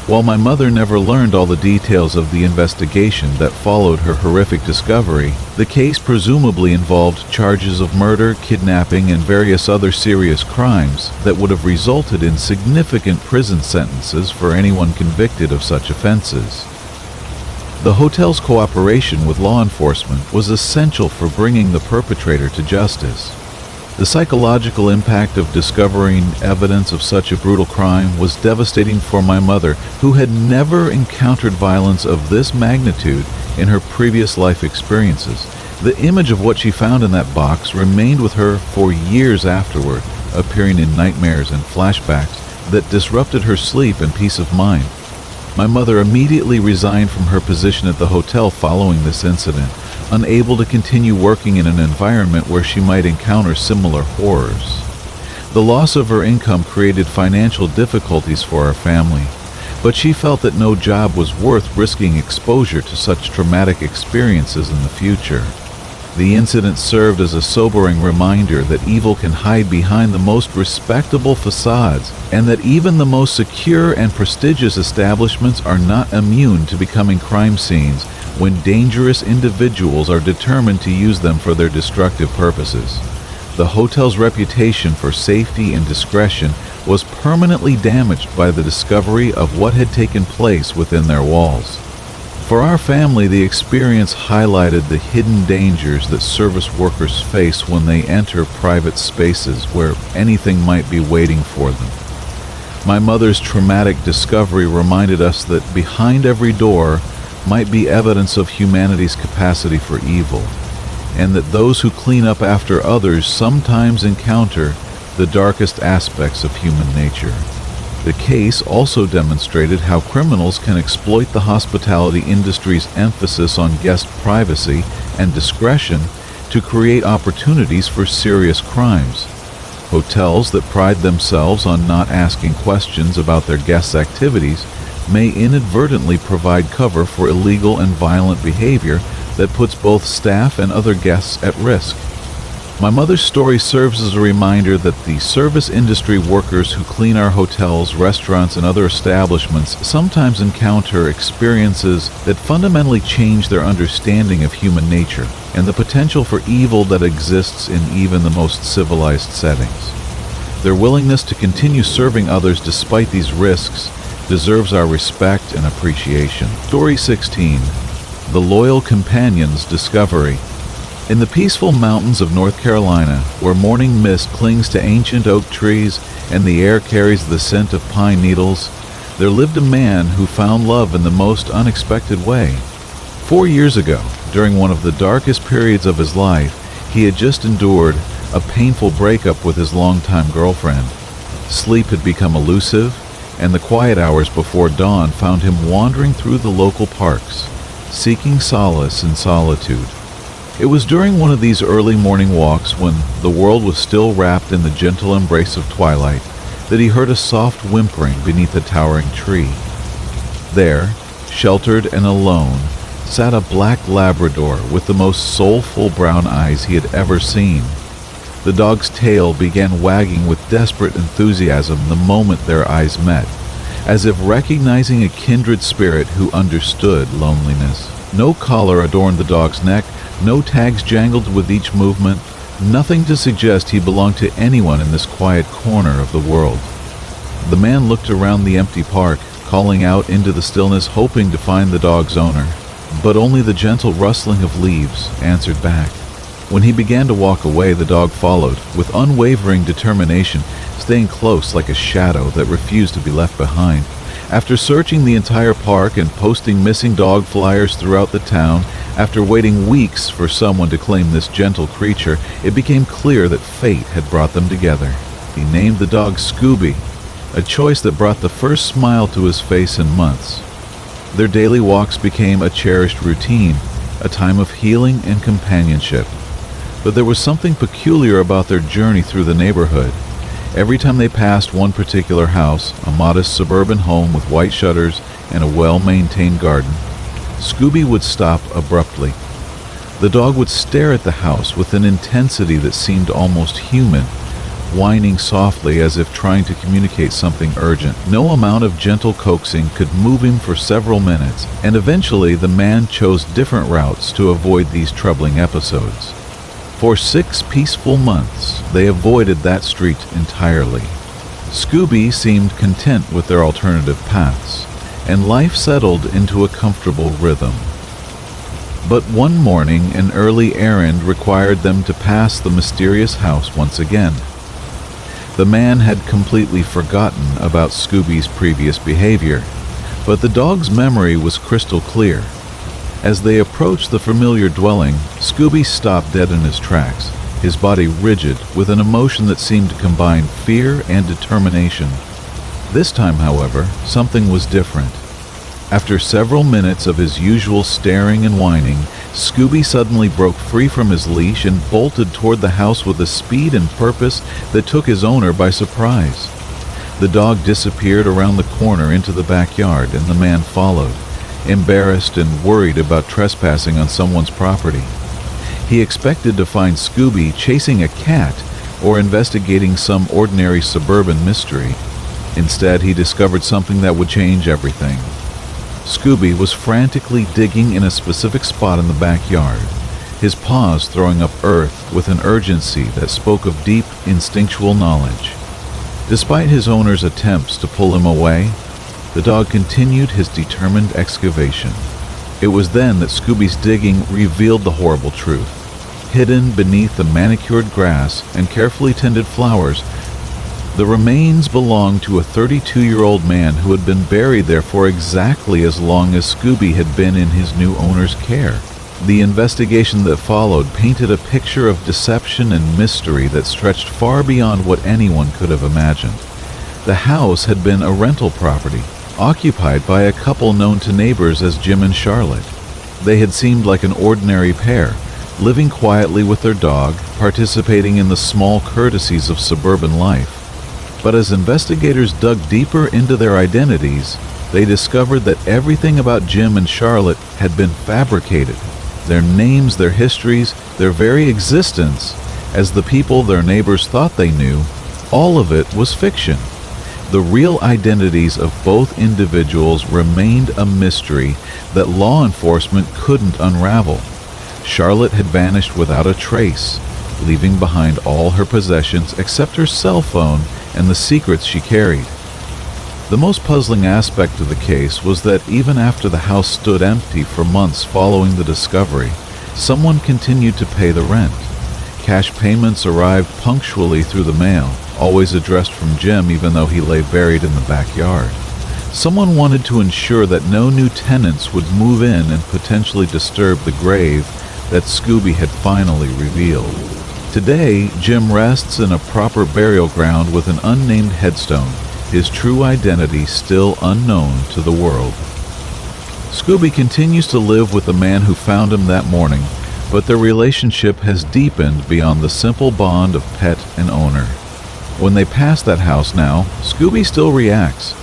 While my mother never learned all the details of the investigation that followed her horrific discovery, the case presumably involved charges of murder, kidnapping, and various other serious crimes that would have resulted in significant prison sentences for anyone convicted of such offenses. The hotel's cooperation with law enforcement was essential for bringing the perpetrator to justice. The psychological impact of discovering evidence of such a brutal crime was devastating for my mother, who had never encountered violence of this magnitude in her previous life experiences. The image of what she found in that box remained with her for years afterward, appearing in nightmares and flashbacks that disrupted her sleep and peace of mind. My mother immediately resigned from her position at the hotel following this incident, unable to continue working in an environment where she might encounter similar horrors. The loss of her income created financial difficulties for our family, but she felt that no job was worth risking exposure to such traumatic experiences in the future. The incident served as a sobering reminder that evil can hide behind the most respectable facades, and that even the most secure and prestigious establishments are not immune to becoming crime scenes when dangerous individuals are determined to use them for their destructive purposes. The hotel's reputation for safety and discretion was permanently damaged by the discovery of what had taken place within their walls. For our family, the experience highlighted the hidden dangers that service workers face when they enter private spaces where anything might be waiting for them. My mother's traumatic discovery reminded us that behind every door might be evidence of humanity's capacity for evil, and that those who clean up after others sometimes encounter the darkest aspects of human nature. The case also demonstrated how criminals can exploit the hospitality industry's emphasis on guest privacy and discretion to create opportunities for serious crimes. Hotels that pride themselves on not asking questions about their guests' activities may inadvertently provide cover for illegal and violent behavior that puts both staff and other guests at risk. My mother's story serves as a reminder that the service industry workers who clean our hotels, restaurants, and other establishments sometimes encounter experiences that fundamentally change their understanding of human nature and the potential for evil that exists in even the most civilized settings. Their willingness to continue serving others despite these risks deserves our respect and appreciation. Story 16. The Loyal Companion's Discovery. In the peaceful mountains of North Carolina, where morning mist clings to ancient oak trees and the air carries the scent of pine needles, there lived a man who found love in the most unexpected way. 4 years ago, during one of the darkest periods of his life, he had just endured a painful breakup with his longtime girlfriend. Sleep had become elusive, and the quiet hours before dawn found him wandering through the local parks, seeking solace in solitude. It was during one of these early morning walks, when the world was still wrapped in the gentle embrace of twilight, that he heard a soft whimpering beneath a towering tree. There, sheltered and alone, sat a black Labrador with the most soulful brown eyes he had ever seen. The dog's tail began wagging with desperate enthusiasm the moment their eyes met, as if recognizing a kindred spirit who understood loneliness. No collar adorned the dog's neck, no tags jangled with each movement, nothing to suggest he belonged to anyone in this quiet corner of the world. The man looked around the empty park, calling out into the stillness, hoping to find the dog's owner, but only the gentle rustling of leaves answered back. When he began to walk away, the dog followed, with unwavering determination, staying close like a shadow that refused to be left behind. After searching the entire park and posting missing dog flyers throughout the town, after waiting weeks for someone to claim this gentle creature, it became clear that fate had brought them together. He named the dog Scooby, a choice that brought the first smile to his face in months. Their daily walks became a cherished routine, a time of healing and companionship. But there was something peculiar about their journey through the neighborhood. Every time they passed one particular house, a modest suburban home with white shutters and a well-maintained garden, Scooby would stop abruptly. The dog would stare at the house with an intensity that seemed almost human, whining softly as if trying to communicate something urgent. No amount of gentle coaxing could move him for several minutes, and eventually the man chose different routes to avoid these troubling episodes. For 6 peaceful months, they avoided that street entirely. Scooby seemed content with their alternative paths, and life settled into a comfortable rhythm. But one morning, an early errand required them to pass the mysterious house once again. The man had completely forgotten about Scooby's previous behavior, but the dog's memory was crystal clear. As they approached the familiar dwelling, Scooby stopped dead in his tracks, his body rigid with an emotion that seemed to combine fear and determination. This time, however, something was different. After several minutes of his usual staring and whining, Scooby suddenly broke free from his leash and bolted toward the house with a speed and purpose that took his owner by surprise. The dog disappeared around the corner into the backyard, and the man followed, embarrassed and worried about trespassing on someone's property. He expected to find Scooby chasing a cat or investigating some ordinary suburban mystery. Instead, he discovered something that would change everything. Scooby was frantically digging in a specific spot in the backyard, his paws throwing up earth with an urgency that spoke of deep, instinctual knowledge. Despite his owner's attempts to pull him away, the dog continued his determined excavation. It was then that Scooby's digging revealed the horrible truth. Hidden beneath the manicured grass and carefully tended flowers, the remains belonged to a 32-year-old man who had been buried there for exactly as long as Scooby had been in his new owner's care. The investigation that followed painted a picture of deception and mystery that stretched far beyond what anyone could have imagined. The house had been a rental property, occupied by a couple known to neighbors as Jim and Charlotte. They had seemed like an ordinary pair, living quietly with their dog, participating in the small courtesies of suburban life. But as investigators dug deeper into their identities, they discovered that everything about Jim and Charlotte had been fabricated. their names, their histories, their very existence, as the people their neighbors thought they knew, all of it was fiction. The real identities of both individuals remained a mystery that law enforcement couldn't unravel. Charlotte had vanished without a trace, leaving behind all her possessions except her cell phone and the secrets she carried. The most puzzling aspect of the case was that even after the house stood empty for months following the discovery, someone continued to pay the rent. Cash payments arrived punctually through the mail, always addressed from Jim even though he lay buried in the backyard. Someone wanted to ensure that no new tenants would move in and potentially disturb the grave that Scooby had finally revealed. Today, Jim rests in a proper burial ground with an unnamed headstone, his true identity still unknown to the world. Scooby continues to live with the man who found him that morning, but their relationship has deepened beyond the simple bond of pet and owner. When they pass that house now, Scooby still reacts,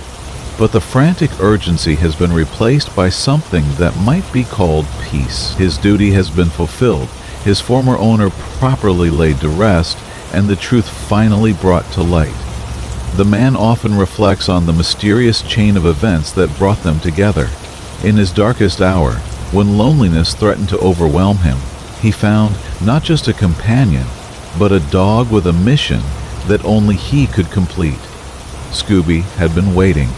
but the frantic urgency has been replaced by something that might be called peace. His duty has been fulfilled, his former owner properly laid to rest, and the truth finally brought to light. The man often reflects on the mysterious chain of events that brought them together. In his darkest hour, when loneliness threatened to overwhelm him, he found not just a companion, but a dog with a mission that only he could complete. Scooby had been waiting,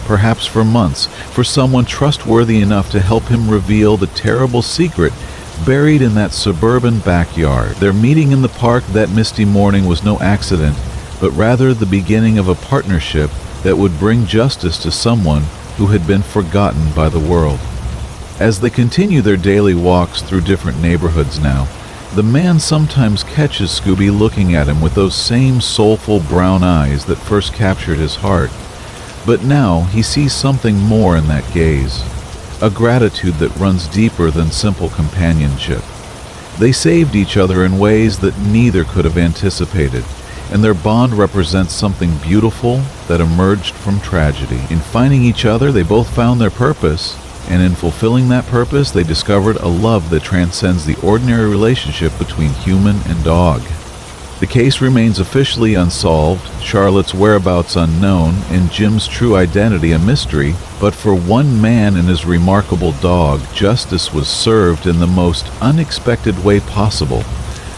perhaps for months, for someone trustworthy enough to help him reveal the terrible secret buried in that suburban backyard. Their meeting in the park that misty morning was no accident, but rather the beginning of a partnership that would bring justice to someone who had been forgotten by the world. As they continue their daily walks through different neighborhoods now, the man sometimes catches Scooby looking at him with those same soulful brown eyes that first captured his heart. But now he sees something more in that gaze, a gratitude that runs deeper than simple companionship. They saved each other in ways that neither could have anticipated, and their bond represents something beautiful that emerged from tragedy. In finding each other, they both found their purpose, and in fulfilling that purpose, they discovered a love that transcends the ordinary relationship between human and dog. The case remains officially unsolved, Charlotte's whereabouts unknown, and Jim's true identity a mystery, but for one man and his remarkable dog, justice was served in the most unexpected way possible,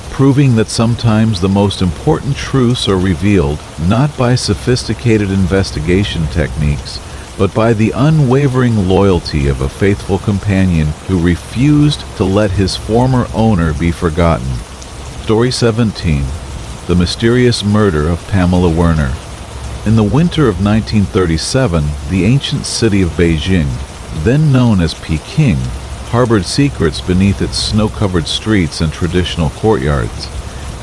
proving that sometimes the most important truths are revealed not by sophisticated investigation techniques, but by the unwavering loyalty of a faithful companion who refused to let his former owner be forgotten. Story 17. The Mysterious Murder of Pamela Werner. In the winter of 1937, the ancient city of Beijing, then known as Peking, harbored secrets beneath its snow-covered streets and traditional courtyards.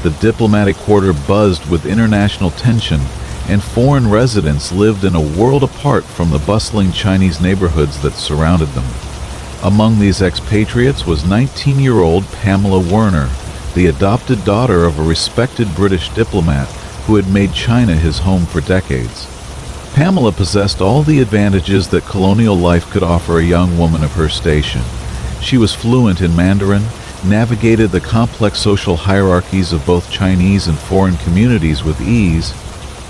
The diplomatic quarter buzzed with international tension, and foreign residents lived in a world apart from the bustling Chinese neighborhoods that surrounded them. Among these expatriates was 19-year-old Pamela Werner, the adopted daughter of a respected British diplomat who had made China his home for decades. Pamela possessed all the advantages that colonial life could offer a young woman of her station. She was fluent in Mandarin, navigated the complex social hierarchies of both Chinese and foreign communities with ease,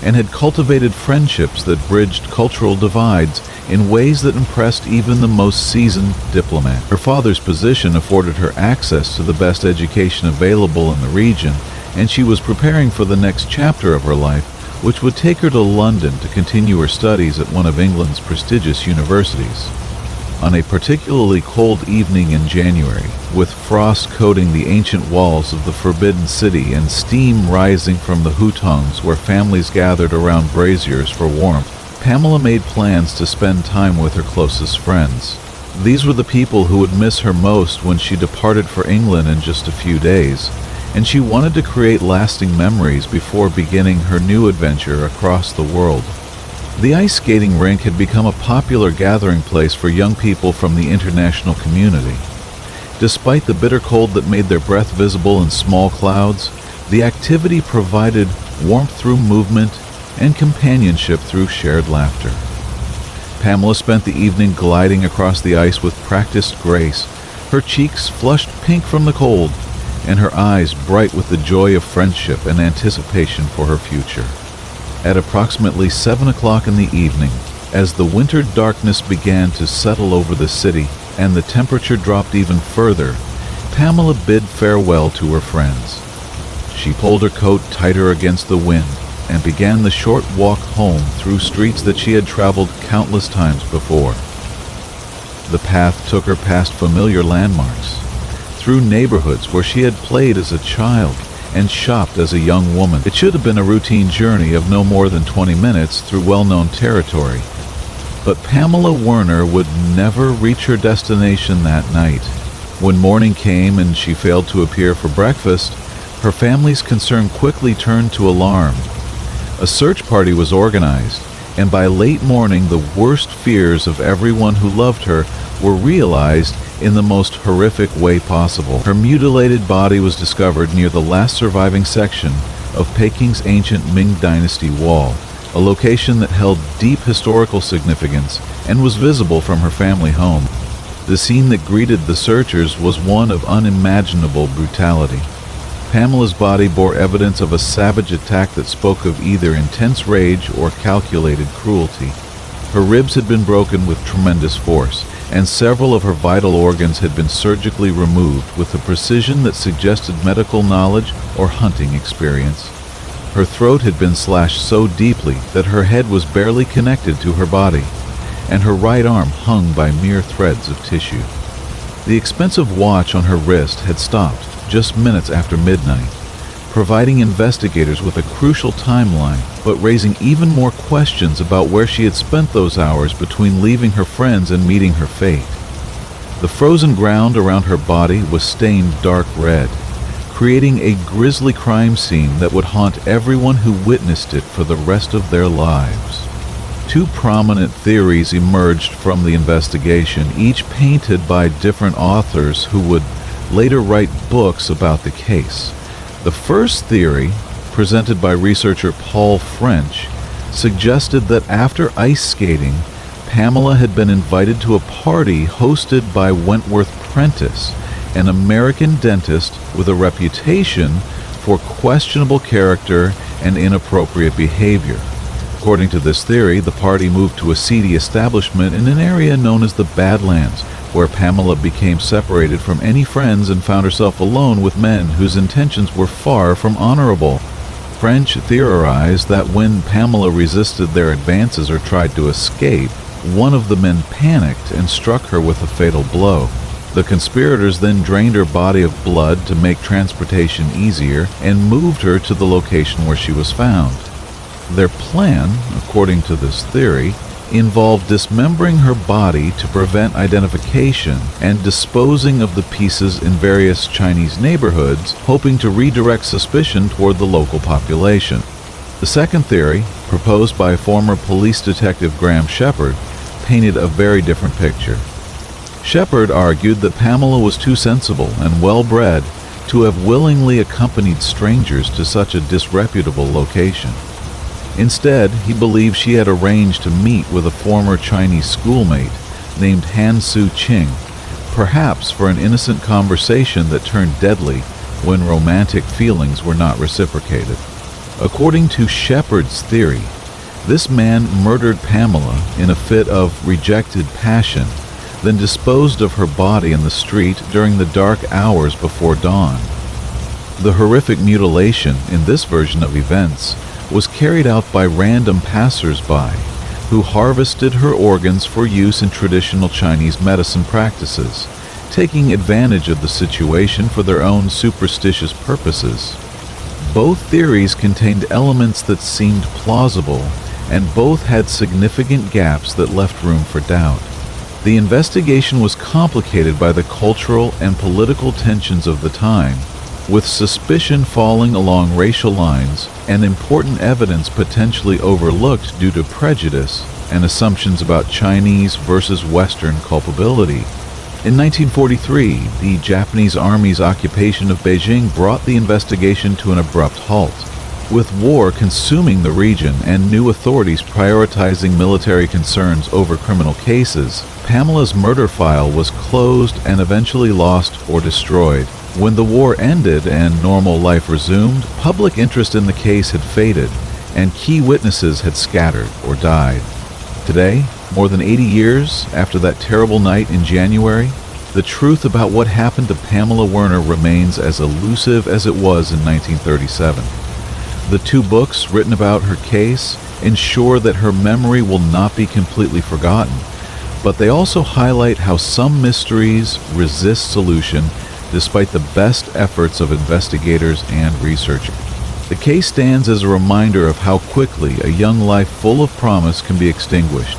and had cultivated friendships that bridged cultural divides in ways that impressed even the most seasoned diplomat. Her father's position afforded her access to the best education available in the region, and she was preparing for the next chapter of her life, which would take her to London to continue her studies at one of England's prestigious universities. On a particularly cold evening in January, with frost coating the ancient walls of the Forbidden City and steam rising from the hutongs where families gathered around braziers for warmth, Pamela made plans to spend time with her closest friends. These were the people who would miss her most when she departed for England in just a few days, and she wanted to create lasting memories before beginning her new adventure across the world. The ice skating rink had become a popular gathering place for young people from the international community. Despite the bitter cold that made their breath visible in small clouds, the activity provided warmth through movement and companionship through shared laughter. Pamela spent the evening gliding across the ice with practiced grace, her cheeks flushed pink from the cold, and her eyes bright with the joy of friendship and anticipation for her future. At approximately 7 o'clock in the evening, as the winter darkness began to settle over the city and the temperature dropped even further, Pamela bid farewell to her friends. She pulled her coat tighter against the wind and began the short walk home through streets that she had traveled countless times before. The path took her past familiar landmarks, through neighborhoods where she had played as a child and shopped as a young woman. It should have been a routine journey of no more than 20 minutes through well-known territory. But Pamela Werner would never reach her destination that night. When morning came and she failed to appear for breakfast, her family's concern quickly turned to alarm. A search party was organized, and by late morning the worst fears of everyone who loved her were realized in the most horrific way possible. Her mutilated body was discovered near the last surviving section of Peking's ancient Ming Dynasty wall, a location that held deep historical significance and was visible from her family home. The scene that greeted the searchers was one of unimaginable brutality. Pamela's body bore evidence of a savage attack that spoke of either intense rage or calculated cruelty. Her ribs had been broken with tremendous force, and several of her vital organs had been surgically removed with a precision that suggested medical knowledge or hunting experience. Her throat had been slashed so deeply that her head was barely connected to her body, and her right arm hung by mere threads of tissue. The expensive watch on her wrist had stopped just minutes after midnight, providing investigators with a crucial timeline, but raising even more questions about where she had spent those hours between leaving her friends and meeting her fate. The frozen ground around her body was stained dark red, creating a grisly crime scene that would haunt everyone who witnessed it for the rest of their lives. Two prominent theories emerged from the investigation, each painted by different authors who would later write books about the case. The first theory, presented by researcher Paul French, suggested that after ice skating, Pamela had been invited to a party hosted by Wentworth Prentice, an American dentist with a reputation for questionable character and inappropriate behavior. According to this theory, the party moved to a seedy establishment in an area known as the Badlands, where Pamela became separated from any friends and found herself alone with men whose intentions were far from honorable. French theorized that when Pamela resisted their advances or tried to escape, one of the men panicked and struck her with a fatal blow. The conspirators then drained her body of blood to make transportation easier and moved her to the location where she was found. Their plan, according to this theory, involved dismembering her body to prevent identification and disposing of the pieces in various Chinese neighborhoods, hoping to redirect suspicion toward the local population. The second theory, proposed by former police detective Graham Shepard, painted a very different picture. Shepard argued that Pamela was too sensible and well-bred to have willingly accompanied strangers to such a disreputable location. Instead, he believed she had arranged to meet with a former Chinese schoolmate named Han Su Ching, perhaps for an innocent conversation that turned deadly when romantic feelings were not reciprocated. According to Shepard's theory, this man murdered Pamela in a fit of rejected passion, then disposed of her body in the street during the dark hours before dawn. The horrific mutilation in this version of events was carried out by random passers-by who harvested her organs for use in traditional Chinese medicine practices, taking advantage of the situation for their own superstitious purposes. Both theories contained elements that seemed plausible, and both had significant gaps that left room for doubt. The investigation was complicated by the cultural and political tensions of the time, with suspicion falling along racial lines and important evidence potentially overlooked due to prejudice and assumptions about Chinese versus Western culpability. In 1943, the Japanese Army's occupation of Beijing brought the investigation to an abrupt halt. With war consuming the region and new authorities prioritizing military concerns over criminal cases, Pamela's murder file was closed and eventually lost or destroyed. When the war ended and normal life resumed, public interest in the case had faded, and key witnesses had scattered or died. Today, more than 80 years after that terrible night in January, the truth about what happened to Pamela Werner remains as elusive as it was in 1937. The two books written about her case ensure that her memory will not be completely forgotten, but they also highlight how some mysteries resist solution despite the best efforts of investigators and researchers. The case stands as a reminder of how quickly a young life full of promise can be extinguished,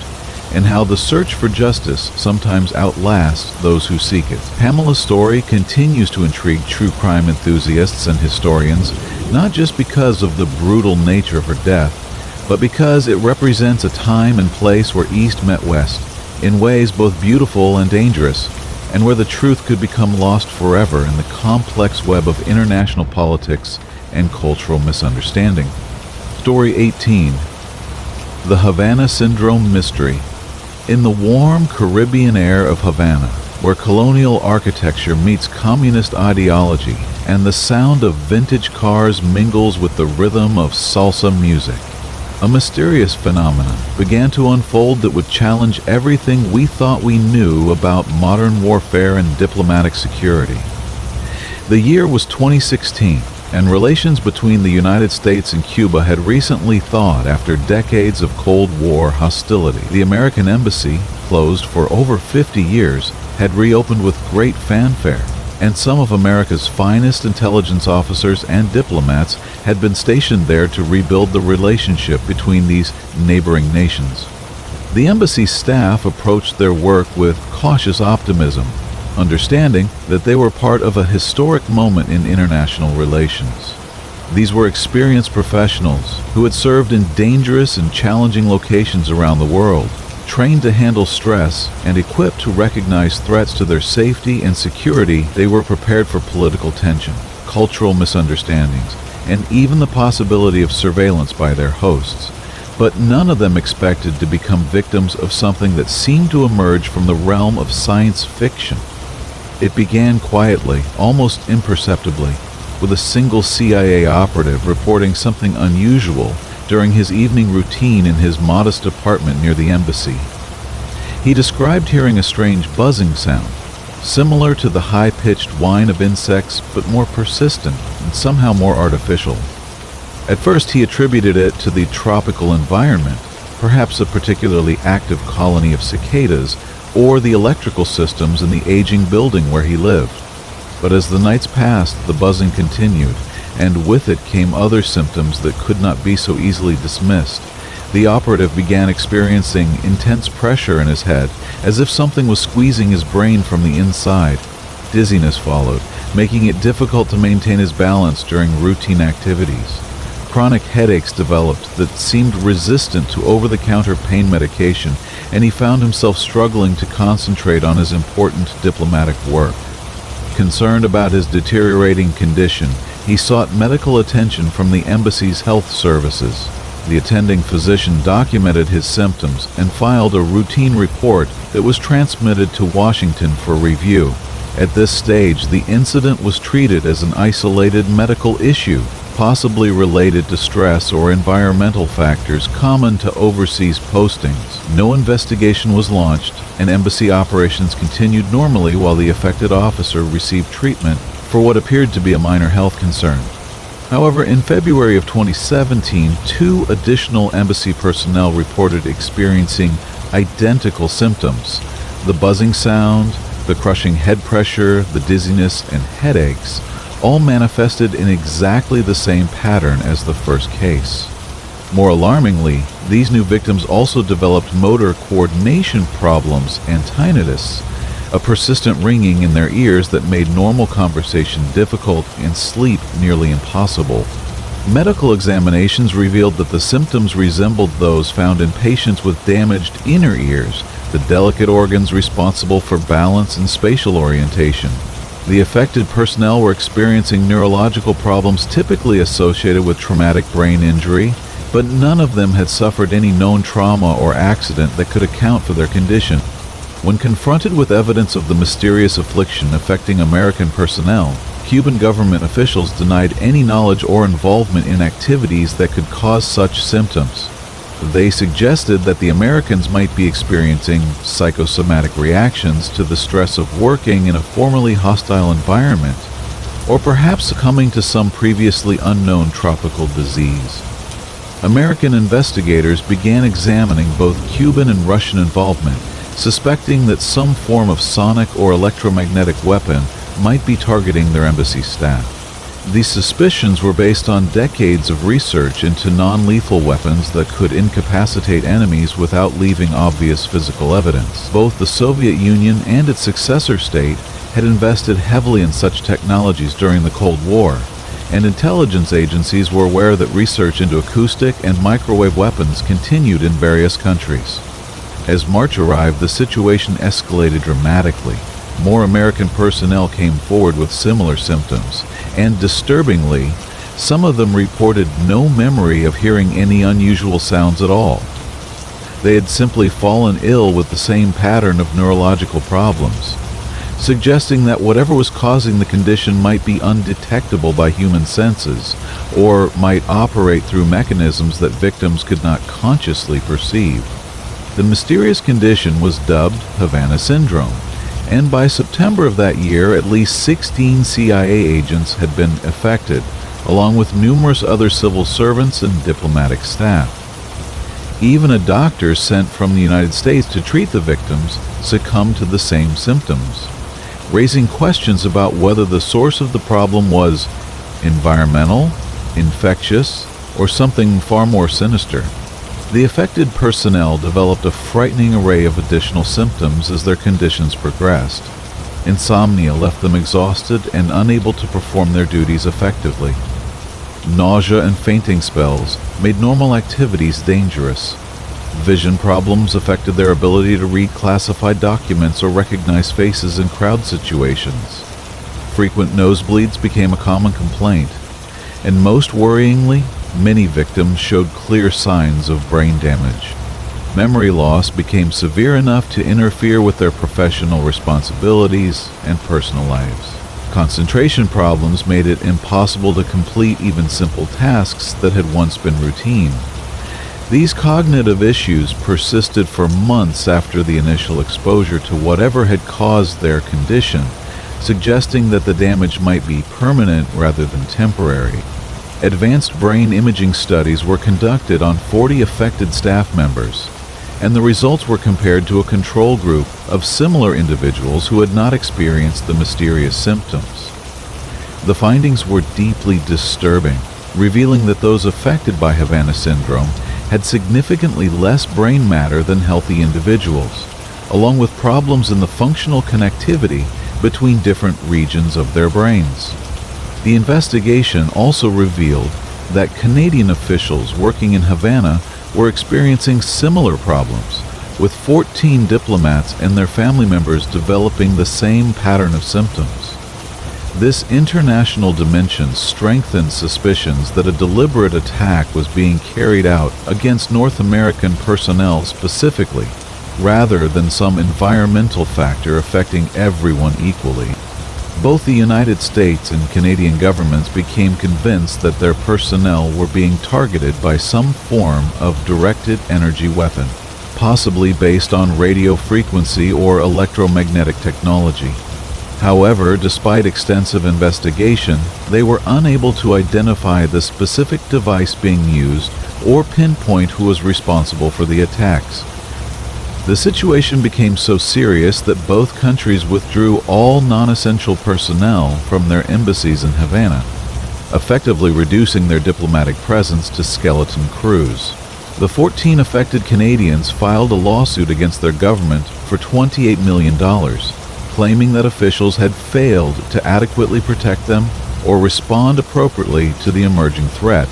and how the search for justice sometimes outlasts those who seek it. Pamela's story continues to intrigue true crime enthusiasts and historians, not just because of the brutal nature of her death, but because it represents a time and place where East met West, in ways both beautiful and dangerous, and where the truth could become lost forever in the complex web of international politics and cultural misunderstanding. Story 18. The Havana Syndrome Mystery. In the warm Caribbean air of Havana, where colonial architecture meets communist ideology and the sound of vintage cars mingles with the rhythm of salsa music, a mysterious phenomenon began to unfold that would challenge everything we thought we knew about modern warfare and diplomatic security. The year was 2016, and relations between the United States and Cuba had recently thawed after decades of Cold War hostility. The American embassy, closed for over 50 years, had reopened with great fanfare, and some of America's finest intelligence officers and diplomats had been stationed there to rebuild the relationship between these neighboring nations. The embassy's staff approached their work with cautious optimism, understanding that they were part of a historic moment in international relations. These were experienced professionals who had served in dangerous and challenging locations around the world, trained to handle stress and equipped to recognize threats to their safety and security. They were prepared for political tension, cultural misunderstandings, and even the possibility of surveillance by their hosts. But none of them expected to become victims of something that seemed to emerge from the realm of science fiction. It began quietly, almost imperceptibly, with a single CIA operative reporting something unusual during his evening routine in his modest apartment near the embassy. He described hearing a strange buzzing sound, similar to the high-pitched whine of insects, but more persistent and somehow more artificial. At first he attributed it to the tropical environment, perhaps a particularly active colony of cicadas, or the electrical systems in the aging building where he lived. But as the nights passed, the buzzing continued, and with it came other symptoms that could not be so easily dismissed. The operative began experiencing intense pressure in his head, as if something was squeezing his brain from the inside. Dizziness followed, making it difficult to maintain his balance during routine activities. Chronic headaches developed that seemed resistant to over-the-counter pain medication, and he found himself struggling to concentrate on his important diplomatic work. Concerned about his deteriorating condition, he sought medical attention from the embassy's health services. The attending physician documented his symptoms and filed a routine report that was transmitted to Washington for review. At this stage, the incident was treated as an isolated medical issue, possibly related to stress or environmental factors common to overseas postings. No investigation was launched, and embassy operations continued normally while the affected officer received treatment for what appeared to be a minor health concern. However, in February of 2017, 2 additional embassy personnel reported experiencing identical symptoms: the buzzing sound, the crushing head pressure, the dizziness, and headaches, all manifested in exactly the same pattern as the first case. More alarmingly, these new victims also developed motor coordination problems and tinnitus, a persistent ringing in their ears that made normal conversation difficult and sleep nearly impossible. Medical examinations revealed that the symptoms resembled those found in patients with damaged inner ears, the delicate organs responsible for balance and spatial orientation. The affected personnel were experiencing neurological problems typically associated with traumatic brain injury, but none of them had suffered any known trauma or accident that could account for their condition. When confronted with evidence of the mysterious affliction affecting American personnel, Cuban government officials denied any knowledge or involvement in activities that could cause such symptoms. They suggested that the Americans might be experiencing psychosomatic reactions to the stress of working in a formerly hostile environment, or perhaps succumbing to some previously unknown tropical disease. American investigators began examining both Cuban and Russian involvement, suspecting that some form of sonic or electromagnetic weapon might be targeting their embassy staff. These suspicions were based on decades of research into non-lethal weapons that could incapacitate enemies without leaving obvious physical evidence. Both the Soviet Union and its successor state had invested heavily in such technologies during the Cold War, and intelligence agencies were aware that research into acoustic and microwave weapons continued in various countries. As March arrived, the situation escalated dramatically. More American personnel came forward with similar symptoms, and disturbingly, some of them reported no memory of hearing any unusual sounds at all. They had simply fallen ill with the same pattern of neurological problems, suggesting that whatever was causing the condition might be undetectable by human senses, or might operate through mechanisms that victims could not consciously perceive. The mysterious condition was dubbed Havana Syndrome, and by September of that year, at least 16 CIA agents had been affected, along with numerous other civil servants and diplomatic staff. Even a doctor sent from the United States to treat the victims succumbed to the same symptoms, raising questions about whether the source of the problem was environmental, infectious, or something far more sinister. The affected personnel developed a frightening array of additional symptoms as their conditions progressed. Insomnia left them exhausted and unable to perform their duties effectively. Nausea and fainting spells made normal activities dangerous. Vision problems affected their ability to read classified documents or recognize faces in crowd situations. Frequent nosebleeds became a common complaint, and most worryingly, many victims showed clear signs of brain damage. Memory loss became severe enough to interfere with their professional responsibilities and personal lives. Concentration problems made it impossible to complete even simple tasks that had once been routine. These cognitive issues persisted for months after the initial exposure to whatever had caused their condition, suggesting that the damage might be permanent rather than temporary. Advanced brain imaging studies were conducted on 40 affected staff members, and the results were compared to a control group of similar individuals who had not experienced the mysterious symptoms. The findings were deeply disturbing, revealing that those affected by Havana Syndrome had significantly less brain matter than healthy individuals, along with problems in the functional connectivity between different regions of their brains. The investigation also revealed that Canadian officials working in Havana were experiencing similar problems, with 14 diplomats and their family members developing the same pattern of symptoms. This international dimension strengthened suspicions that a deliberate attack was being carried out against North American personnel specifically, rather than some environmental factor affecting everyone equally. Both the United States and Canadian governments became convinced that their personnel were being targeted by some form of directed energy weapon, possibly based on radio frequency or electromagnetic technology. However, despite extensive investigation, they were unable to identify the specific device being used or pinpoint who was responsible for the attacks. The situation became so serious that both countries withdrew all non-essential personnel from their embassies in Havana, effectively reducing their diplomatic presence to skeleton crews. The 14 affected Canadians filed a lawsuit against their government for $28 million, claiming that officials had failed to adequately protect them or respond appropriately to the emerging threat.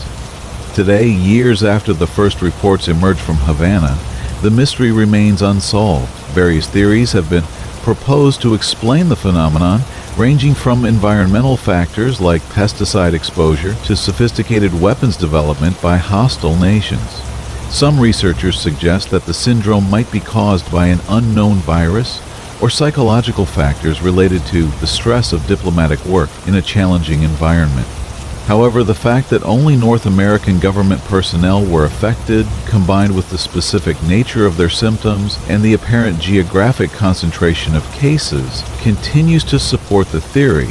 Today, years after the first reports emerged from Havana, the mystery remains unsolved. Various theories have been proposed to explain the phenomenon, ranging from environmental factors like pesticide exposure to sophisticated weapons development by hostile nations. Some researchers suggest that the syndrome might be caused by an unknown virus or psychological factors related to the stress of diplomatic work in a challenging environment. However, the fact that only North American government personnel were affected, combined with the specific nature of their symptoms and the apparent geographic concentration of cases, continues to support the theory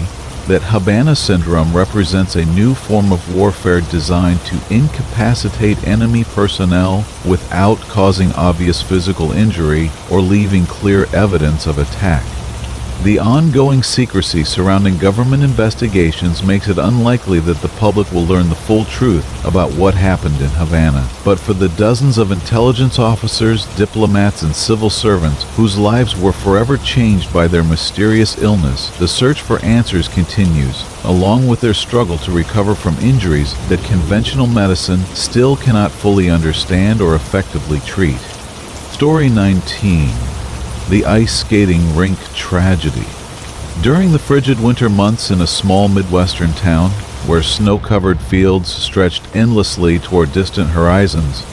that Havana syndrome represents a new form of warfare designed to incapacitate enemy personnel without causing obvious physical injury or leaving clear evidence of attack. The ongoing secrecy surrounding government investigations makes it unlikely that the public will learn the full truth about what happened in Havana. But for the dozens of intelligence officers, diplomats, and civil servants whose lives were forever changed by their mysterious illness, the search for answers continues, along with their struggle to recover from injuries that conventional medicine still cannot fully understand or effectively treat. Story 19. The ice skating rink tragedy. During the frigid winter months in a small Midwestern town, where snow-covered fields stretched endlessly toward distant horizons,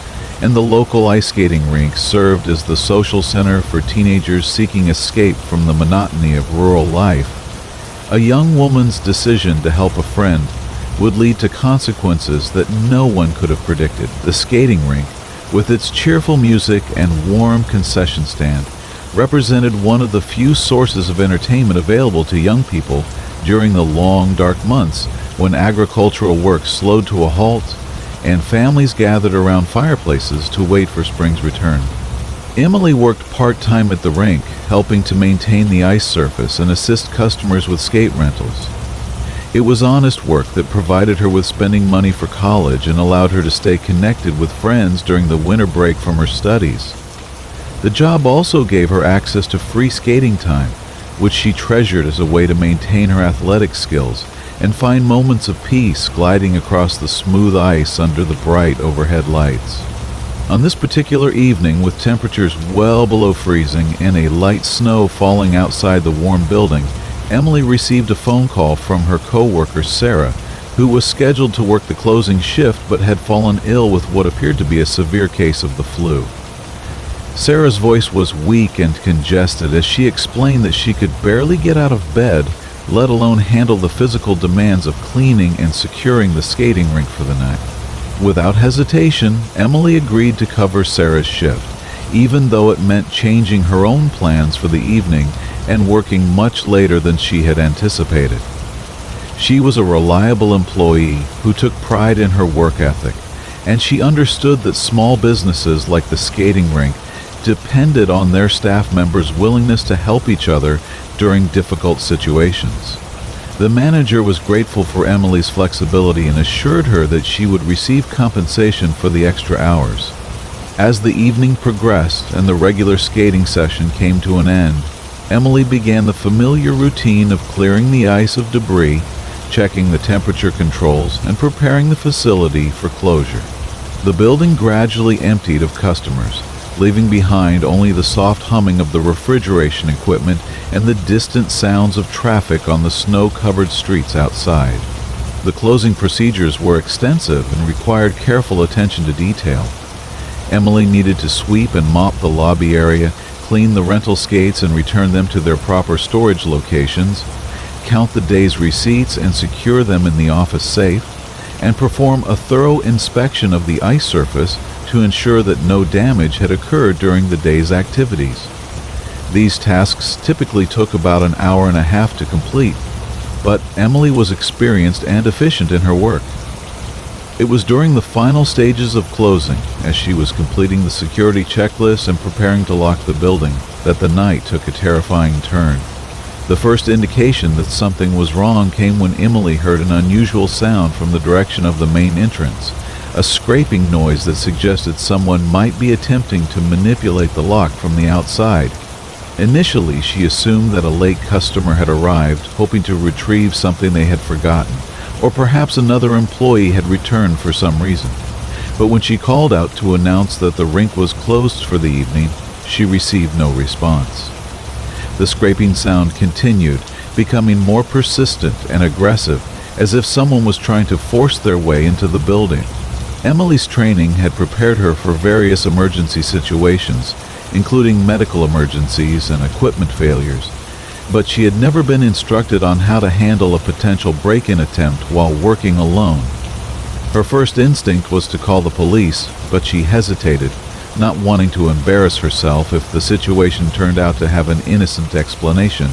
and the local ice skating rink served as the social center for teenagers seeking escape from the monotony of rural life, a young woman's decision to help a friend would lead to consequences that no one could have predicted. The skating rink, with its cheerful music and warm concession stand, represented one of the few sources of entertainment available to young people during the long, dark months when agricultural work slowed to a halt and families gathered around fireplaces to wait for spring's return. Emily worked part-time at the rink, helping to maintain the ice surface and assist customers with skate rentals. It was honest work that provided her with spending money for college and allowed her to stay connected with friends during the winter break from her studies. The job also gave her access to free skating time, which she treasured as a way to maintain her athletic skills and find moments of peace gliding across the smooth ice under the bright overhead lights. On this particular evening, with temperatures well below freezing and a light snow falling outside the warm building, Emily received a phone call from her co-worker Sarah, who was scheduled to work the closing shift but had fallen ill with what appeared to be a severe case of the flu. Sarah's voice was weak and congested as she explained that she could barely get out of bed, let alone handle the physical demands of cleaning and securing the skating rink for the night. Without hesitation, Emily agreed to cover Sarah's shift, even though it meant changing her own plans for the evening and working much later than she had anticipated. She was a reliable employee who took pride in her work ethic, and she understood that small businesses like the skating rink depended on their staff members' willingness to help each other during difficult situations. The manager was grateful for Emily's flexibility and assured her that she would receive compensation for the extra hours. As the evening progressed and the regular skating session came to an end, Emily began the familiar routine of clearing the ice of debris, checking the temperature controls, and preparing the facility for closure. The building gradually emptied of customers, leaving behind only the soft humming of the refrigeration equipment and the distant sounds of traffic on the snow-covered streets outside. The closing procedures were extensive and required careful attention to detail. Emily needed to sweep and mop the lobby area, clean the rental skates and return them to their proper storage locations, count the day's receipts and secure them in the office safe, and perform a thorough inspection of the ice surface to ensure that no damage had occurred during the day's activities. These tasks typically took about an hour and a half to complete, but Emily was experienced and efficient in her work. It was during the final stages of closing, as she was completing the security checklist and preparing to lock the building, that the night took a terrifying turn. The first indication that something was wrong came when Emily heard an unusual sound from the direction of the main entrance, a scraping noise that suggested someone might be attempting to manipulate the lock from the outside. Initially, she assumed that a late customer had arrived, hoping to retrieve something they had forgotten, or perhaps another employee had returned for some reason. But when she called out to announce that the rink was closed for the evening, she received no response. The scraping sound continued, becoming more persistent and aggressive, as if someone was trying to force their way into the building. Emily's training had prepared her for various emergency situations, including medical emergencies and equipment failures, but she had never been instructed on how to handle a potential break-in attempt while working alone. Her first instinct was to call the police, but she hesitated, not wanting to embarrass herself if the situation turned out to have an innocent explanation.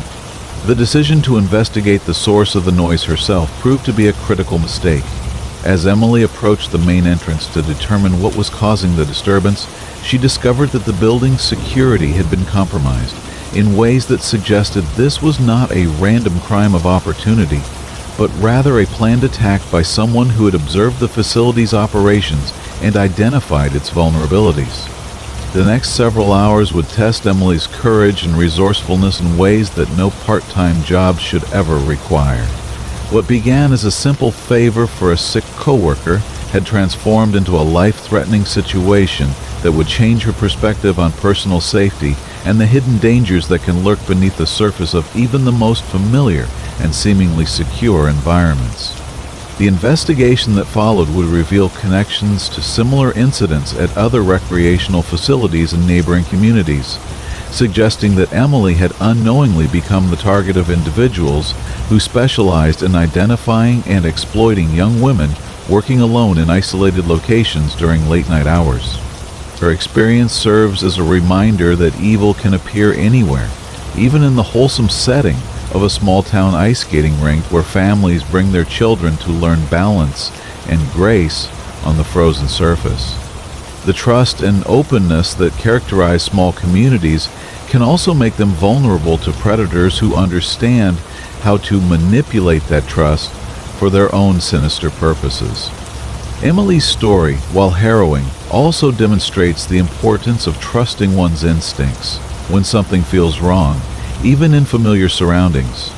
The decision to investigate the source of the noise herself proved to be a critical mistake. As Emily approached the main entrance to determine what was causing the disturbance, she discovered that the building's security had been compromised in ways that suggested this was not a random crime of opportunity, but rather a planned attack by someone who had observed the facility's operations and identified its vulnerabilities. The next several hours would test Emily's courage and resourcefulness in ways that no part-time job should ever require. What began as a simple favor for a sick coworker had transformed into a life-threatening situation that would change her perspective on personal safety and the hidden dangers that can lurk beneath the surface of even the most familiar and seemingly secure environments. The investigation that followed would reveal connections to similar incidents at other recreational facilities in neighboring communities, suggesting that Emily had unknowingly become the target of individuals who specialized in identifying and exploiting young women working alone in isolated locations during late-night hours. Her experience serves as a reminder that evil can appear anywhere, even in the wholesome setting of a small-town ice skating rink where families bring their children to learn balance and grace on the frozen surface. The trust and openness that characterize small communities can also make them vulnerable to predators who understand how to manipulate that trust for their own sinister purposes. Emily's story, while harrowing, also demonstrates the importance of trusting one's instincts when something feels wrong, even in familiar surroundings.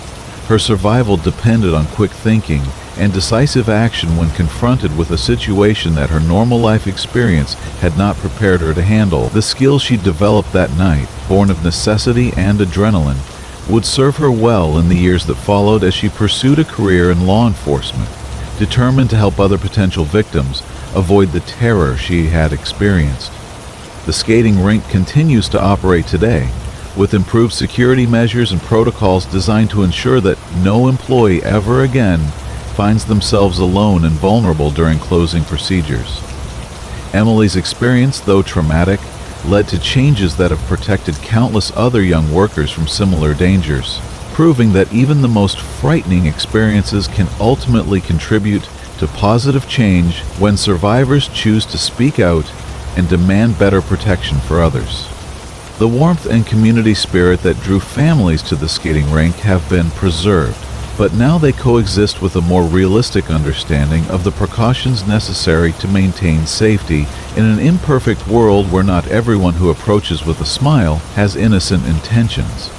Her survival depended on quick thinking and decisive action when confronted with a situation that her normal life experience had not prepared her to handle. The skills she developed that night, born of necessity and adrenaline, would serve her well in the years that followed as she pursued a career in law enforcement, determined to help other potential victims avoid the terror she had experienced. The skating rink continues to operate today, with improved security measures and protocols designed to ensure that no employee ever again finds themselves alone and vulnerable during closing procedures. Emily's experience, though traumatic, led to changes that have protected countless other young workers from similar dangers, proving that even the most frightening experiences can ultimately contribute to positive change when survivors choose to speak out and demand better protection for others. The warmth and community spirit that drew families to the skating rink have been preserved, but now they coexist with a more realistic understanding of the precautions necessary to maintain safety in an imperfect world where not everyone who approaches with a smile has innocent intentions.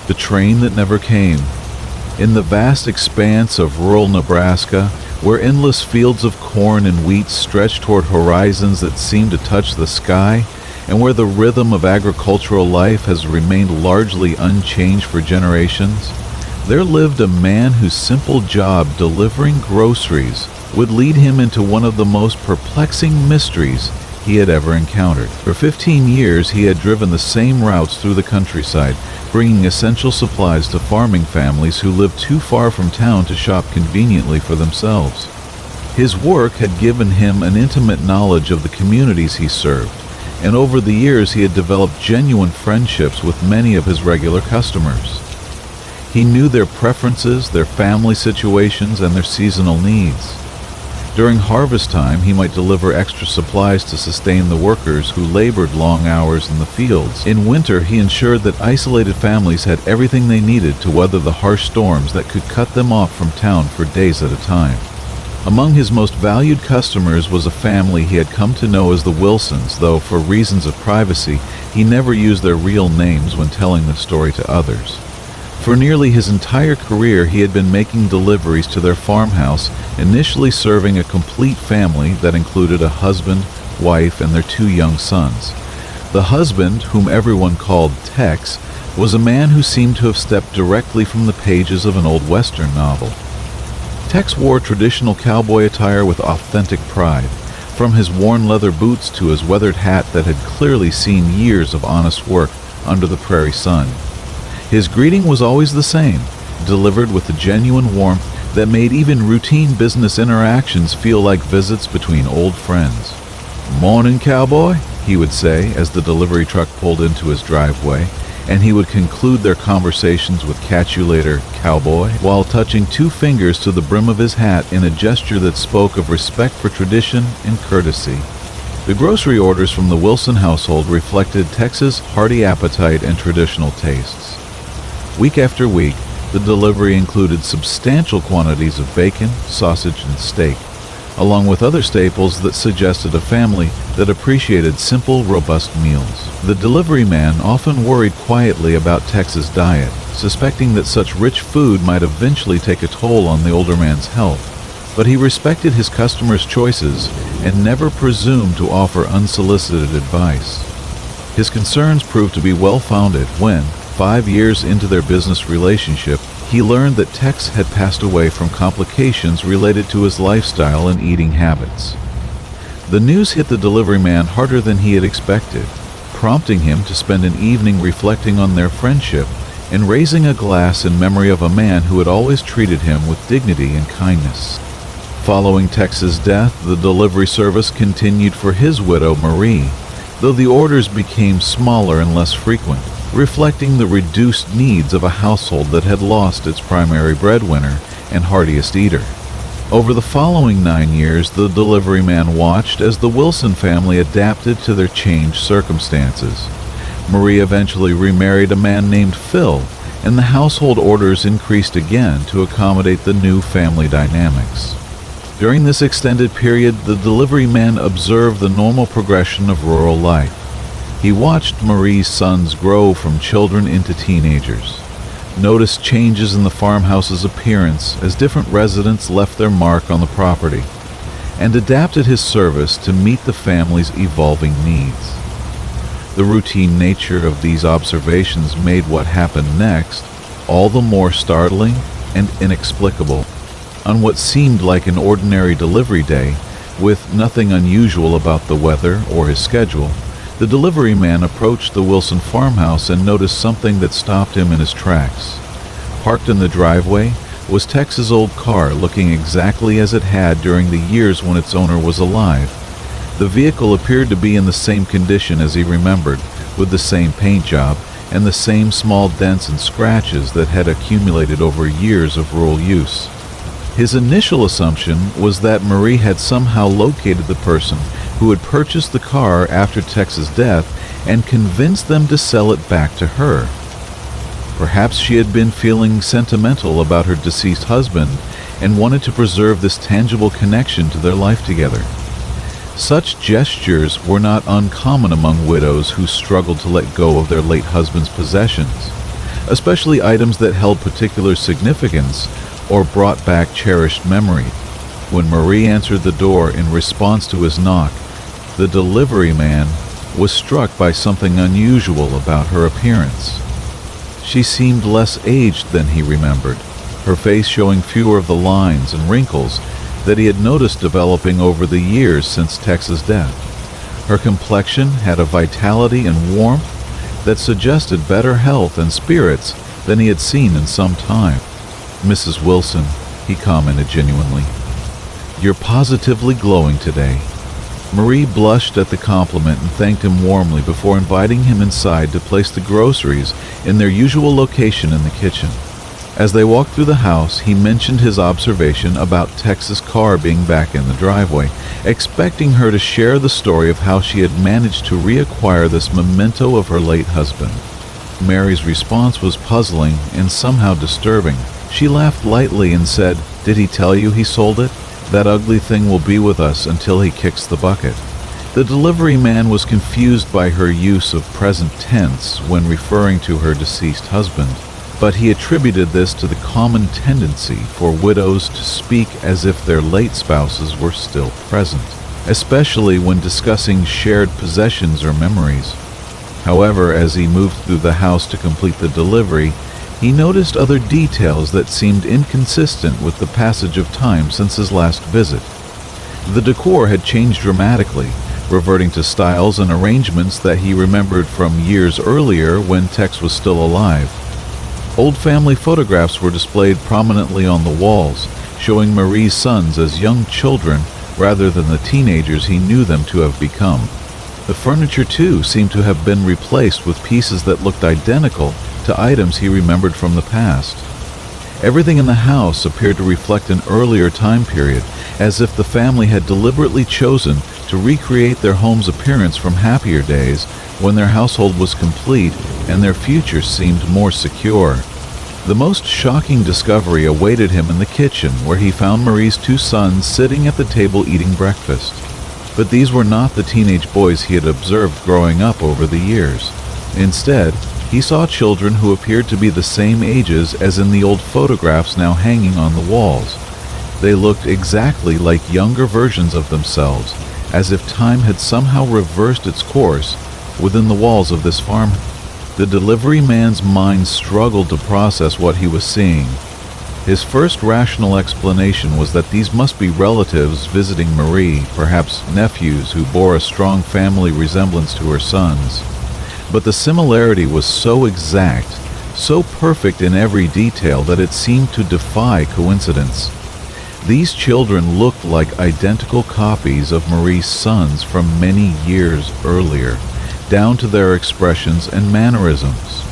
The train that never came. In the vast expanse of rural Nebraska, where endless fields of corn and wheat stretch toward horizons that seem to touch the sky, and where the rhythm of agricultural life has remained largely unchanged for generations, there lived a man whose simple job delivering groceries would lead him into one of the most perplexing mysteries he had ever encountered. For 15 years, he had driven the same routes through the countryside, bringing essential supplies to farming families who lived too far from town to shop conveniently for themselves. His work had given him an intimate knowledge of the communities he served, and over the years he had developed genuine friendships with many of his regular customers. He knew their preferences, their family situations, and their seasonal needs. During harvest time, he might deliver extra supplies to sustain the workers who labored long hours in the fields. In winter, he ensured that isolated families had everything they needed to weather the harsh storms that could cut them off from town for days at a time. Among his most valued customers was a family he had come to know as the Wilsons, though for reasons of privacy, he never used their real names when telling the story to others. For nearly his entire career, he had been making deliveries to their farmhouse, initially serving a complete family that included a husband, wife, and their 2 young sons. The husband, whom everyone called Tex, was a man who seemed to have stepped directly from the pages of an old Western novel. Tex wore traditional cowboy attire with authentic pride, from his worn leather boots to his weathered hat that had clearly seen years of honest work under the prairie sun. His greeting was always the same, delivered with a genuine warmth that made even routine business interactions feel like visits between old friends. "Morning, cowboy," he would say as the delivery truck pulled into his driveway, and he would conclude their conversations with "Catch you later, cowboy," while touching 2 fingers to the brim of his hat in a gesture that spoke of respect for tradition and courtesy. The grocery orders from the Wilson household reflected Tex's hearty appetite and traditional tastes. Week after week, the delivery included substantial quantities of bacon, sausage, and steak, along with other staples that suggested a family that appreciated simple, robust meals. The delivery man often worried quietly about Tex's diet, suspecting that such rich food might eventually take a toll on the older man's health. But he respected his customers' choices and never presumed to offer unsolicited advice. His concerns proved to be well-founded when, 5 years into their business relationship, he learned that Tex had passed away from complications related to his lifestyle and eating habits. The news hit the delivery man harder than he had expected, prompting him to spend an evening reflecting on their friendship and raising a glass in memory of a man who had always treated him with dignity and kindness. Following Tex's death, the delivery service continued for his widow, Marie, though the orders became smaller and less frequent, reflecting the reduced needs of a household that had lost its primary breadwinner and heartiest eater. Over the following 9 years, the delivery man watched as the Wilson family adapted to their changed circumstances. Marie eventually remarried a man named Phil, and the household orders increased again to accommodate the new family dynamics. During this extended period, the delivery man observed the normal progression of rural life. He watched Marie's sons grow from children into teenagers, noticed changes in the farmhouse's appearance as different residents left their mark on the property, and adapted his service to meet the family's evolving needs. The routine nature of these observations made what happened next all the more startling and inexplicable. On what seemed like an ordinary delivery day, with nothing unusual about the weather or his schedule, the delivery man approached the Wilson farmhouse and noticed something that stopped him in his tracks. Parked in the driveway was Tex's old car, looking exactly as it had during the years when its owner was alive. The vehicle appeared to be in the same condition as he remembered, with the same paint job and the same small dents and scratches that had accumulated over years of rural use. His initial assumption was that Marie had somehow located the person who had purchased the car after Tex's death and convinced them to sell it back to her. Perhaps she had been feeling sentimental about her deceased husband and wanted to preserve this tangible connection to their life together. Such gestures were not uncommon among widows who struggled to let go of their late husband's possessions, especially items that held particular significance or brought back cherished memory. When Marie answered the door in response to his knock, the delivery man was struck by something unusual about her appearance. She seemed less aged than he remembered, her face showing fewer of the lines and wrinkles that he had noticed developing over the years since Tex's death. Her complexion had a vitality and warmth that suggested better health and spirits than he had seen in some time. "Mrs. Wilson," he commented genuinely, "you're positively glowing today." Marie blushed at the compliment and thanked him warmly before inviting him inside to place the groceries in their usual location in the kitchen. As they walked through the house, he mentioned his observation about Tex's car being back in the driveway, expecting her to share the story of how she had managed to reacquire this memento of her late husband. Mary's response was puzzling and somehow disturbing. She laughed lightly and said, "Did he tell you he sold it? That ugly thing will be with us until he kicks the bucket." The delivery man was confused by her use of present tense when referring to her deceased husband, but he attributed this to the common tendency for widows to speak as if their late spouses were still present, especially when discussing shared possessions or memories. However, as he moved through the house to complete the delivery, he noticed other details that seemed inconsistent with the passage of time since his last visit. The decor had changed dramatically, reverting to styles and arrangements that he remembered from years earlier when Tex was still alive. Old family photographs were displayed prominently on the walls, showing Marie's sons as young children rather than the teenagers he knew them to have become. The furniture, too, seemed to have been replaced with pieces that looked identical to items he remembered from the past. Everything in the house appeared to reflect an earlier time period, as if the family had deliberately chosen to recreate their home's appearance from happier days when their household was complete and their future seemed more secure. The most shocking discovery awaited him in the kitchen, where he found Marie's two sons sitting at the table eating breakfast. But these were not the teenage boys he had observed growing up over the years. Instead, he saw children who appeared to be the same ages as in the old photographs now hanging on the walls. They looked exactly like younger versions of themselves, as if time had somehow reversed its course within the walls of this farm. The delivery man's mind struggled to process what he was seeing. His first rational explanation was that these must be relatives visiting Marie, perhaps nephews who bore a strong family resemblance to her sons. But the similarity was so exact, so perfect in every detail, that it seemed to defy coincidence. These children looked like identical copies of Marie's sons from many years earlier, down to their expressions and mannerisms.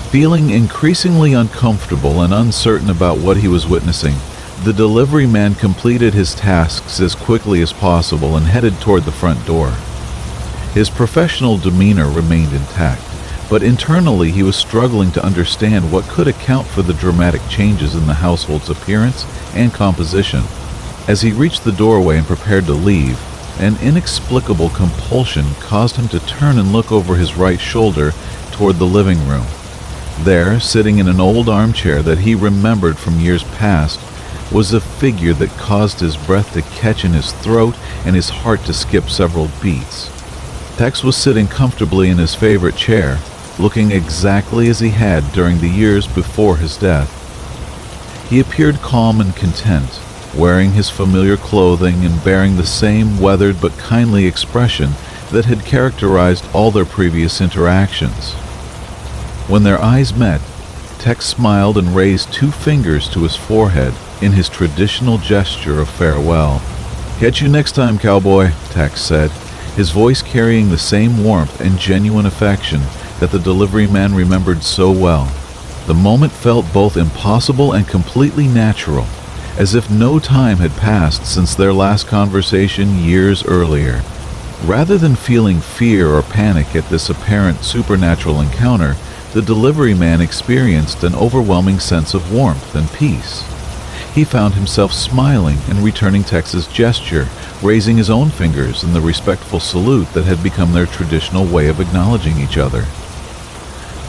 Feeling increasingly uncomfortable and uncertain about what he was witnessing, the delivery man completed his tasks as quickly as possible and headed toward the front door. His professional demeanor remained intact, but internally he was struggling to understand what could account for the dramatic changes in the household's appearance and composition. As he reached the doorway and prepared to leave, an inexplicable compulsion caused him to turn and look over his right shoulder toward the living room. There, sitting in an old armchair that he remembered from years past, was a figure that caused his breath to catch in his throat and his heart to skip several beats. Tex was sitting comfortably in his favorite chair, looking exactly as he had during the years before his death. He appeared calm and content, wearing his familiar clothing and bearing the same weathered but kindly expression that had characterized all their previous interactions. When their eyes met, Tex smiled and raised two fingers to his forehead in his traditional gesture of farewell. "Catch you next time, cowboy," Tex said, his voice carrying the same warmth and genuine affection that the delivery man remembered so well. The moment felt both impossible and completely natural, as if no time had passed since their last conversation years earlier. Rather than feeling fear or panic at this apparent supernatural encounter, the delivery man experienced an overwhelming sense of warmth and peace. He found himself smiling and returning Tex's gesture, raising his own fingers in the respectful salute that had become their traditional way of acknowledging each other.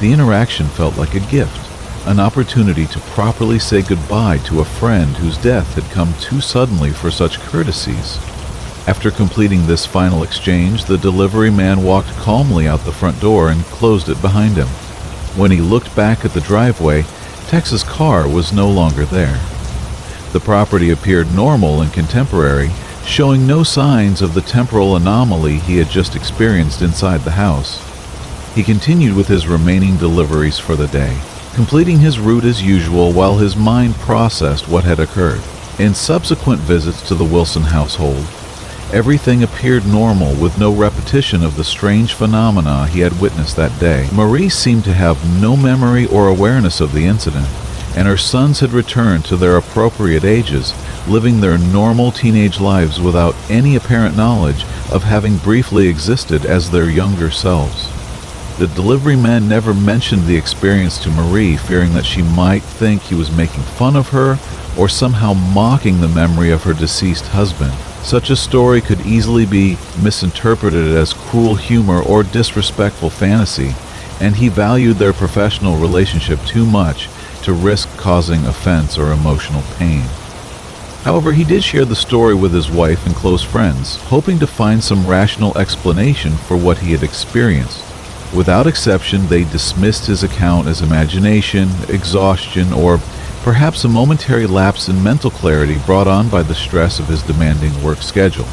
The interaction felt like a gift, an opportunity to properly say goodbye to a friend whose death had come too suddenly for such courtesies. After completing this final exchange, the delivery man walked calmly out the front door and closed it behind him. When he looked back at the driveway, Tex's car was no longer there. The property appeared normal and contemporary, showing no signs of the temporal anomaly he had just experienced inside the house. He continued with his remaining deliveries for the day, completing his route as usual while his mind processed what had occurred. In subsequent visits to the Wilson household, everything appeared normal with no repetition of the strange phenomena he had witnessed that day. Marie seemed to have no memory or awareness of the incident, and her sons had returned to their appropriate ages, living their normal teenage lives without any apparent knowledge of having briefly existed as their younger selves. The delivery man never mentioned the experience to Marie, fearing that she might think he was making fun of her or somehow mocking the memory of her deceased husband. Such a story could easily be misinterpreted as cruel humor or disrespectful fantasy, and he valued their professional relationship too much to risk causing offense or emotional pain. However, he did share the story with his wife and close friends, hoping to find some rational explanation for what he had experienced. Without exception, they dismissed his account as imagination, exhaustion, or perhaps a momentary lapse in mental clarity brought on by the stress of his demanding work schedule.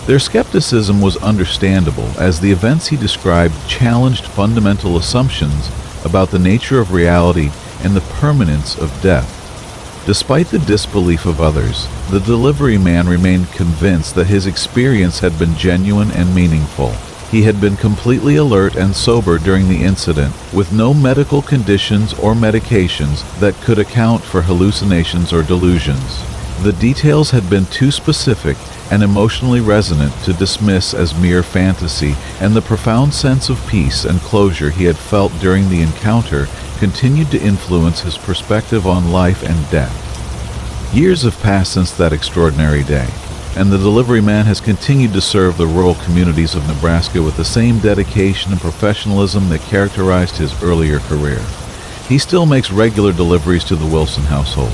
Their skepticism was understandable, as the events he described challenged fundamental assumptions about the nature of reality and the permanence of death. Despite the disbelief of others, the delivery man remained convinced that his experience had been genuine and meaningful. He had been completely alert and sober during the incident, with no medical conditions or medications that could account for hallucinations or delusions. The details had been too specific and emotionally resonant to dismiss as mere fantasy, and the profound sense of peace and closure he had felt during the encounter continued to influence his perspective on life and death. Years have passed since that extraordinary day, and the delivery man has continued to serve the rural communities of Nebraska with the same dedication and professionalism that characterized his earlier career. He still makes regular deliveries to the Wilson household,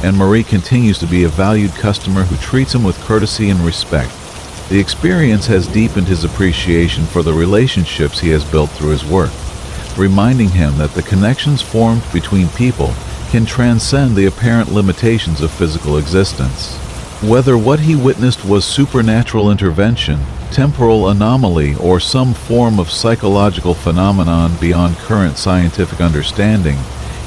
and Marie continues to be a valued customer who treats him with courtesy and respect. The experience has deepened his appreciation for the relationships he has built through his work, reminding him that the connections formed between people can transcend the apparent limitations of physical existence. Whether what he witnessed was supernatural intervention, temporal anomaly, or some form of psychological phenomenon beyond current scientific understanding,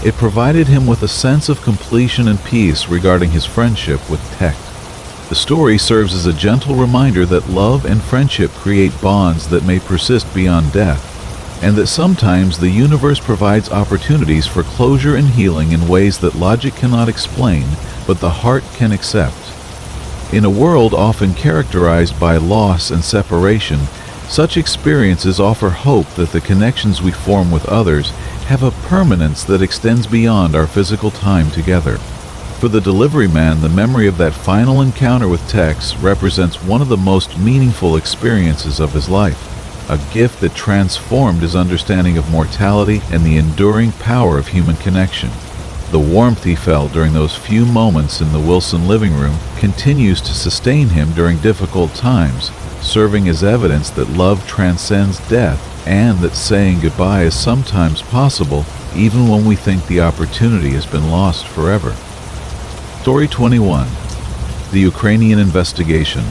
it provided him with a sense of completion and peace regarding his friendship with Tech. The story serves as a gentle reminder that love and friendship create bonds that may persist beyond death, and that sometimes the universe provides opportunities for closure and healing in ways that logic cannot explain, but the heart can accept. In a world often characterized by loss and separation, such experiences offer hope that the connections we form with others have a permanence that extends beyond our physical time together. For the delivery man, the memory of that final encounter with Tex represents one of the most meaningful experiences of his life, a gift that transformed his understanding of mortality and the enduring power of human connection. The warmth he felt during those few moments in the Wilson living room continues to sustain him during difficult times, serving as evidence that love transcends death and that saying goodbye is sometimes possible even when we think the opportunity has been lost forever. Story 21. The Ukrainian Investigation.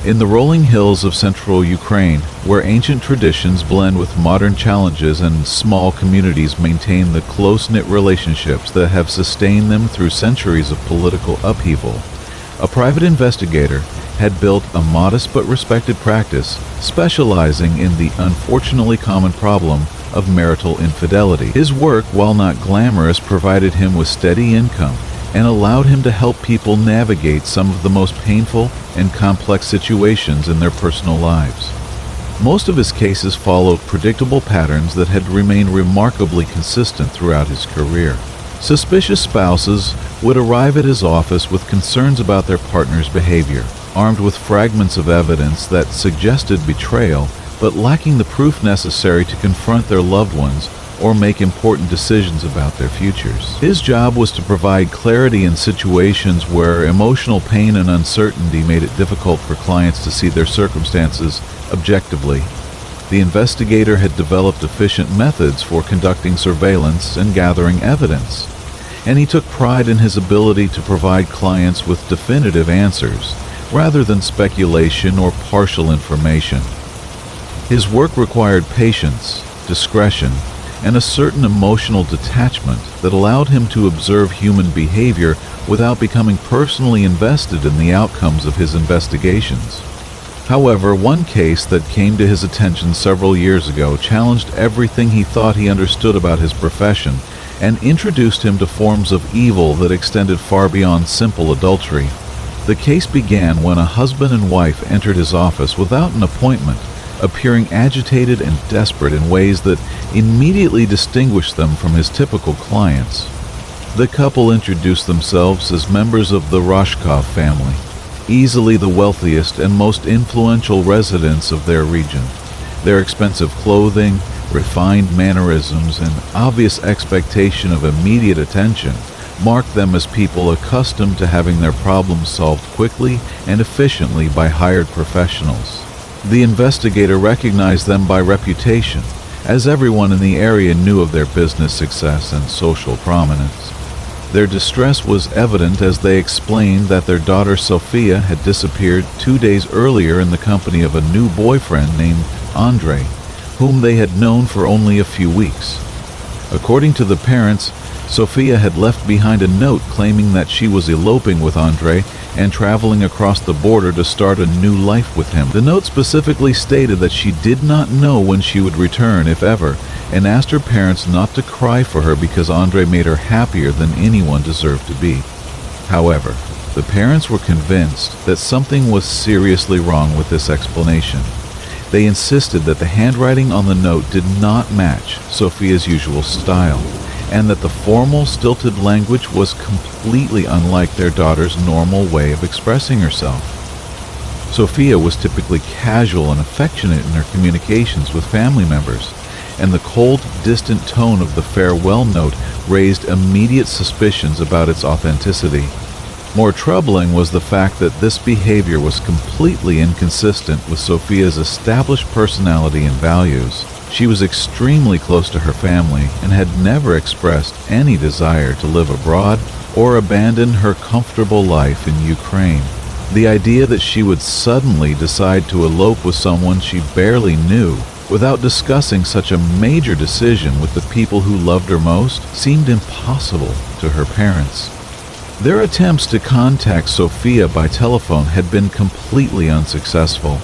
In the rolling hills of central Ukraine, where ancient traditions blend with modern challenges and small communities maintain the close-knit relationships that have sustained them through centuries of political upheaval, a private investigator had built a modest but respected practice specializing in the unfortunately common problem of marital infidelity. His work, while not glamorous, provided him with steady income and allowed him to help people navigate some of the most painful and complex situations in their personal lives. Most of his cases followed predictable patterns that had remained remarkably consistent throughout his career. Suspicious spouses would arrive at his office with concerns about their partner's behavior, armed with fragments of evidence that suggested betrayal, but lacking the proof necessary to confront their loved ones or make important decisions about their futures. His job was to provide clarity in situations where emotional pain and uncertainty made it difficult for clients to see their circumstances objectively. The investigator had developed efficient methods for conducting surveillance and gathering evidence, and he took pride in his ability to provide clients with definitive answers, rather than speculation or partial information. His work required patience, discretion, and a certain emotional detachment that allowed him to observe human behavior without becoming personally invested in the outcomes of his investigations. However, one case that came to his attention several years ago challenged everything he thought he understood about his profession and introduced him to forms of evil that extended far beyond simple adultery. The case began when a husband and wife entered his office without an appointment, appearing agitated and desperate in ways that immediately distinguished them from his typical clients. The couple introduced themselves as members of the Roshkov family, easily the wealthiest and most influential residents of their region. Their expensive clothing, refined mannerisms, and obvious expectation of immediate attention marked them as people accustomed to having their problems solved quickly and efficiently by hired professionals. The investigator recognized them by reputation, as everyone in the area knew of their business success and social prominence. Their distress was evident as they explained that their daughter Sophia had disappeared 2 days earlier in the company of a new boyfriend named Andre, whom they had known for only a few weeks. According to the parents, Sophia had left behind a note claiming that she was eloping with Andre and traveling across the border to start a new life with him. The note specifically stated that she did not know when she would return, if ever, and asked her parents not to cry for her because Andre made her happier than anyone deserved to be. However, the parents were convinced that something was seriously wrong with this explanation. They insisted that the handwriting on the note did not match Sophia's usual style, and that the formal, stilted language was completely unlike their daughter's normal way of expressing herself. Sophia was typically casual and affectionate in her communications with family members, and the cold, distant tone of the farewell note raised immediate suspicions about its authenticity. More troubling was the fact that this behavior was completely inconsistent with Sophia's established personality and values. She was extremely close to her family and had never expressed any desire to live abroad or abandon her comfortable life in Ukraine. The idea that she would suddenly decide to elope with someone she barely knew without discussing such a major decision with the people who loved her most seemed impossible to her parents. Their attempts to contact Sophia by telephone had been completely unsuccessful.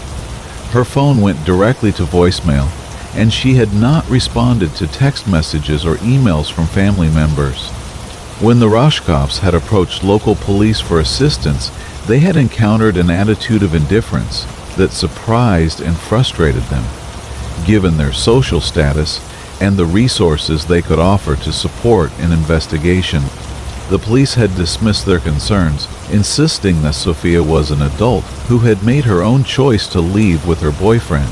Her phone went directly to voicemail, and she had not responded to text messages or emails from family members. When the Roshkovs had approached local police for assistance, they had encountered an attitude of indifference that surprised and frustrated them, given their social status and the resources they could offer to support an investigation. The police had dismissed their concerns, insisting that Sophia was an adult who had made her own choice to leave with her boyfriend.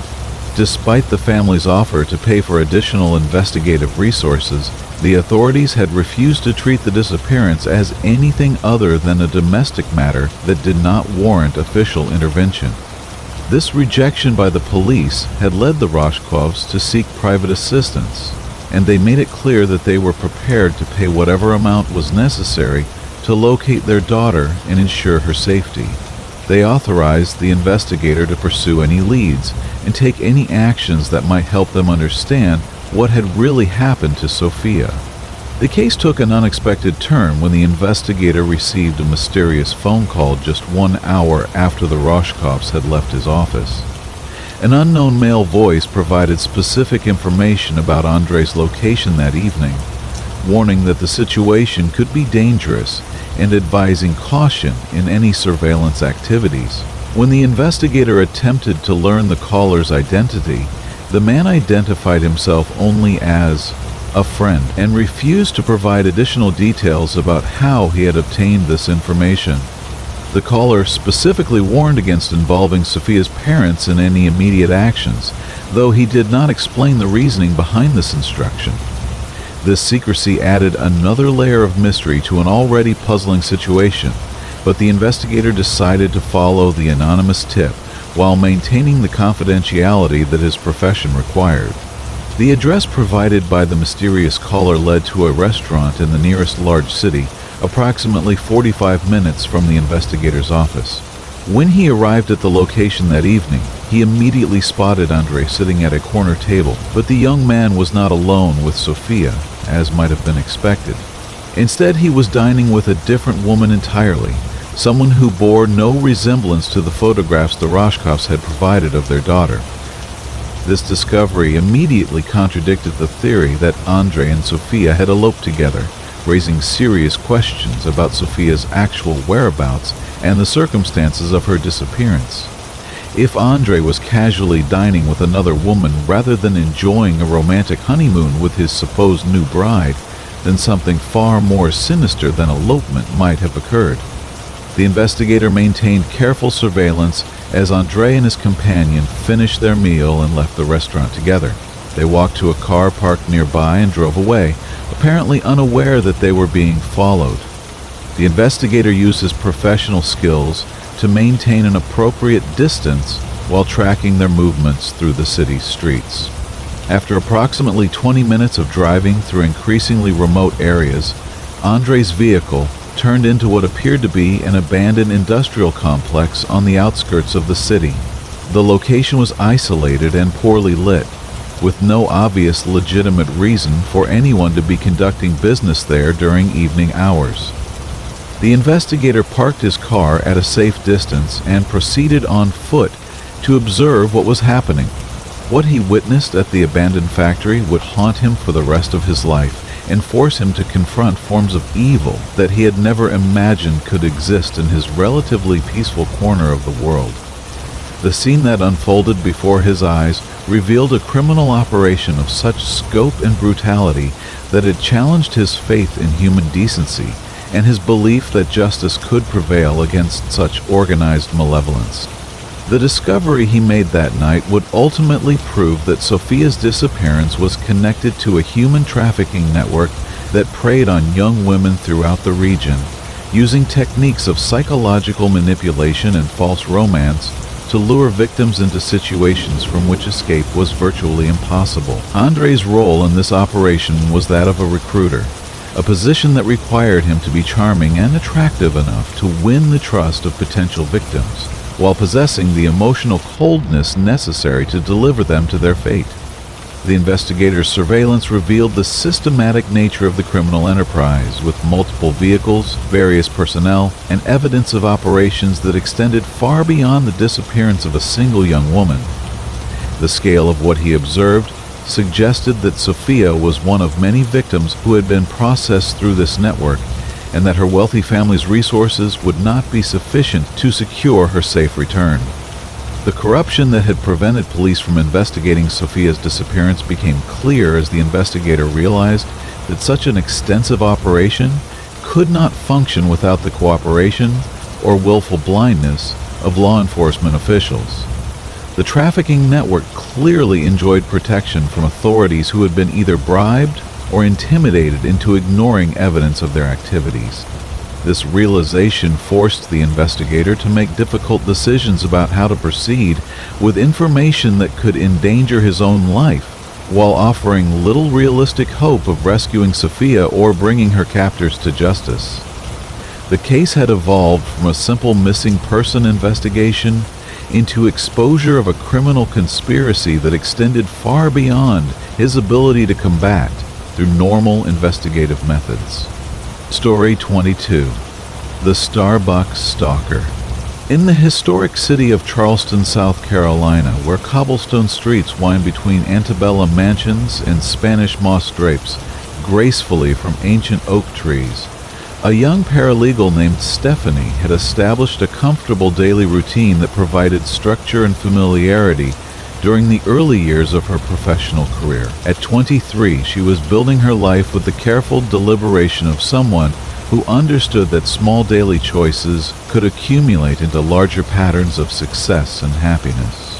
Despite the family's offer to pay for additional investigative resources, the authorities had refused to treat the disappearance as anything other than a domestic matter that did not warrant official intervention. This rejection by the police had led the Roshkovs to seek private assistance, and they made it clear that they were prepared to pay whatever amount was necessary to locate their daughter and ensure her safety. They authorized the investigator to pursue any leads and take any actions that might help them understand what had really happened to Sophia. The case took an unexpected turn when the investigator received a mysterious phone call just 1 hour after the Roshkovs had left his office. An unknown male voice provided specific information about Andre's location that evening, warning that the situation could be dangerous and advising caution in any surveillance activities. When the investigator attempted to learn the caller's identity, the man identified himself only as a friend and refused to provide additional details about how he had obtained this information. The caller specifically warned against involving Sophia's parents in any immediate actions, though he did not explain the reasoning behind this instruction. This secrecy added another layer of mystery to an already puzzling situation, but the investigator decided to follow the anonymous tip while maintaining the confidentiality that his profession required. The address provided by the mysterious caller led to a restaurant in the nearest large city, approximately 45 minutes from the investigator's office. When he arrived at the location that evening, he immediately spotted Andre sitting at a corner table, but the young man was not alone with Sophia, as might have been expected. Instead, he was dining with a different woman entirely, someone who bore no resemblance to the photographs the Roshkovs had provided of their daughter. This discovery immediately contradicted the theory that Andre and Sophia had eloped together, raising serious questions about Sophia's actual whereabouts and the circumstances of her disappearance. If Andre was casually dining with another woman rather than enjoying a romantic honeymoon with his supposed new bride, then something far more sinister than elopement might have occurred. The investigator maintained careful surveillance as Andre and his companion finished their meal and left the restaurant together. They walked to a car parked nearby and drove away, apparently unaware that they were being followed. The investigator used his professional skills to maintain an appropriate distance while tracking their movements through the city's streets. After approximately 20 minutes of driving through increasingly remote areas, Andre's vehicle turned into what appeared to be an abandoned industrial complex on the outskirts of the city. The location was isolated and poorly lit, with no obvious legitimate reason for anyone to be conducting business there during evening hours. The investigator parked his car at a safe distance and proceeded on foot to observe what was happening. What he witnessed at the abandoned factory would haunt him for the rest of his life and force him to confront forms of evil that he had never imagined could exist in his relatively peaceful corner of the world. The scene that unfolded before his eyes revealed a criminal operation of such scope and brutality that it challenged his faith in human decency and his belief that justice could prevail against such organized malevolence. The discovery he made that night would ultimately prove that Sophia's disappearance was connected to a human trafficking network that preyed on young women throughout the region, using techniques of psychological manipulation and false romance to lure victims into situations from which escape was virtually impossible. Andre's role in this operation was that of a recruiter, a position that required him to be charming and attractive enough to win the trust of potential victims, while possessing the emotional coldness necessary to deliver them to their fate. The investigator's surveillance revealed the systematic nature of the criminal enterprise, with multiple vehicles, various personnel, and evidence of operations that extended far beyond the disappearance of a single young woman. The scale of what he observed suggested that Sophia was one of many victims who had been processed through this network, and that her wealthy family's resources would not be sufficient to secure her safe return. The corruption that had prevented police from investigating Sophia's disappearance became clear as the investigator realized that such an extensive operation could not function without the cooperation or willful blindness of law enforcement officials. The trafficking network clearly enjoyed protection from authorities who had been either bribed or intimidated into ignoring evidence of their activities. This realization forced the investigator to make difficult decisions about how to proceed with information that could endanger his own life, while offering little realistic hope of rescuing Sophia or bringing her captors to justice. The case had evolved from a simple missing person investigation into exposure of a criminal conspiracy that extended far beyond his ability to combat through normal investigative methods. Story 22. The Starbucks Stalker. In the historic city of Charleston, South Carolina, where cobblestone streets wind between antebellum mansions and Spanish moss drapes gracefully from ancient oak trees, a young paralegal named Stephanie had established a comfortable daily routine that provided structure and familiarity during the early years of her professional career. At 23, she was building her life with the careful deliberation of someone who understood that small daily choices could accumulate into larger patterns of success and happiness.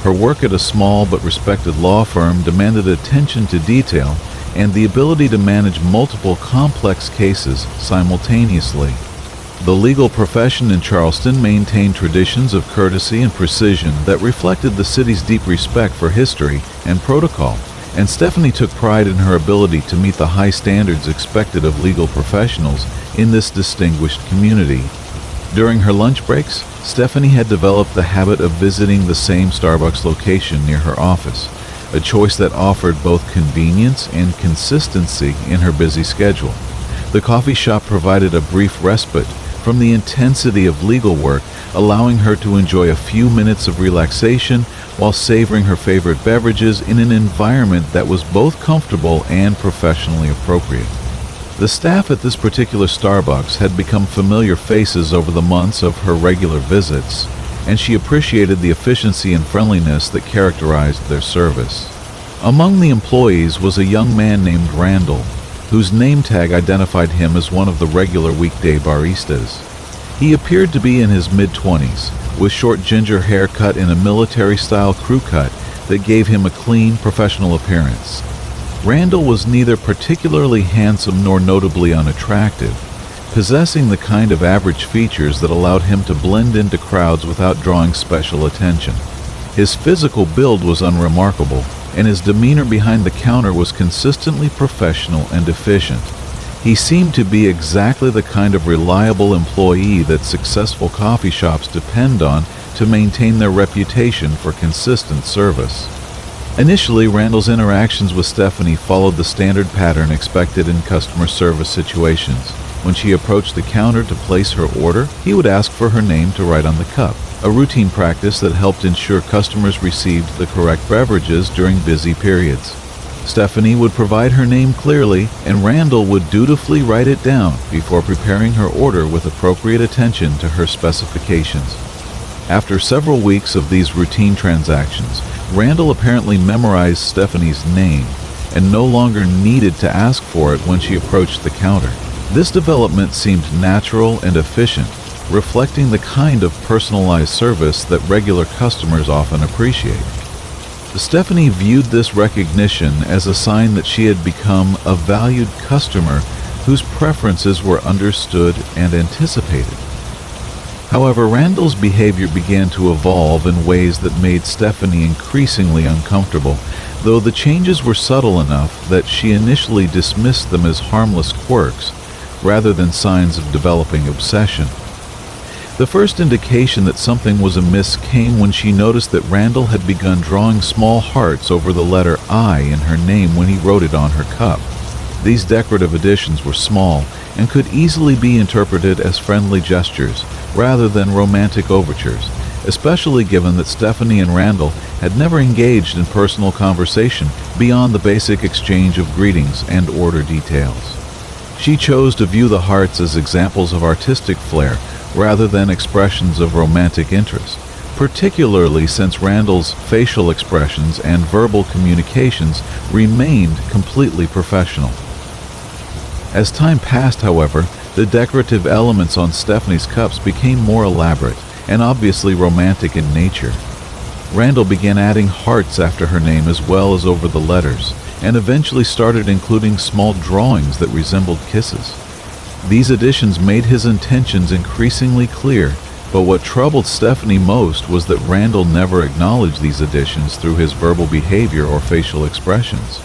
Her work at a small but respected law firm demanded attention to detail and the ability to manage multiple complex cases simultaneously. The legal profession in Charleston maintained traditions of courtesy and precision that reflected the city's deep respect for history and protocol, and Stephanie took pride in her ability to meet the high standards expected of legal professionals in this distinguished community. During her lunch breaks, Stephanie had developed the habit of visiting the same Starbucks location near her office, a choice that offered both convenience and consistency in her busy schedule. The coffee shop provided a brief respite from the intensity of legal work, allowing her to enjoy a few minutes of relaxation while savoring her favorite beverages in an environment that was both comfortable and professionally appropriate. The staff at this particular Starbucks had become familiar faces over the months of her regular visits, and she appreciated the efficiency and friendliness that characterized their service. Among the employees was a young man named Randall, whose name tag identified him as one of the regular weekday baristas. He appeared to be in his mid-20s, with short ginger hair cut in a military-style crew cut that gave him a clean, professional appearance. Randall was neither particularly handsome nor notably unattractive, possessing the kind of average features that allowed him to blend into crowds without drawing special attention. His physical build was unremarkable, and his demeanor behind the counter was consistently professional and efficient. He seemed to be exactly the kind of reliable employee that successful coffee shops depend on to maintain their reputation for consistent service. Initially, Randall's interactions with Stephanie followed the standard pattern expected in customer service situations. When she approached the counter to place her order, he would ask for her name to write on the cup, a routine practice that helped ensure customers received the correct beverages during busy periods. Stephanie would provide her name clearly, and Randall would dutifully write it down before preparing her order with appropriate attention to her specifications. After several weeks of these routine transactions, Randall apparently memorized Stephanie's name and no longer needed to ask for it when she approached the counter. This development seemed natural and efficient, reflecting the kind of personalized service that regular customers often appreciate. Stephanie viewed this recognition as a sign that she had become a valued customer whose preferences were understood and anticipated. However, Randall's behavior began to evolve in ways that made Stephanie increasingly uncomfortable, though the changes were subtle enough that she initially dismissed them as harmless quirks rather than signs of developing obsession. The first indication that something was amiss came when she noticed that Randall had begun drawing small hearts over the letter I in her name when he wrote it on her cup. These decorative additions were small and could easily be interpreted as friendly gestures rather than romantic overtures, especially given that Stephanie and Randall had never engaged in personal conversation beyond the basic exchange of greetings and order details. She chose to view the hearts as examples of artistic flair rather than expressions of romantic interest, particularly since Randall's facial expressions and verbal communications remained completely professional. As time passed, however, the decorative elements on Stephanie's cups became more elaborate and obviously romantic in nature. Randall began adding hearts after her name as well as over the letters, and eventually started including small drawings that resembled kisses. These additions made his intentions increasingly clear, but what troubled Stephanie most was that Randall never acknowledged these additions through his verbal behavior or facial expressions.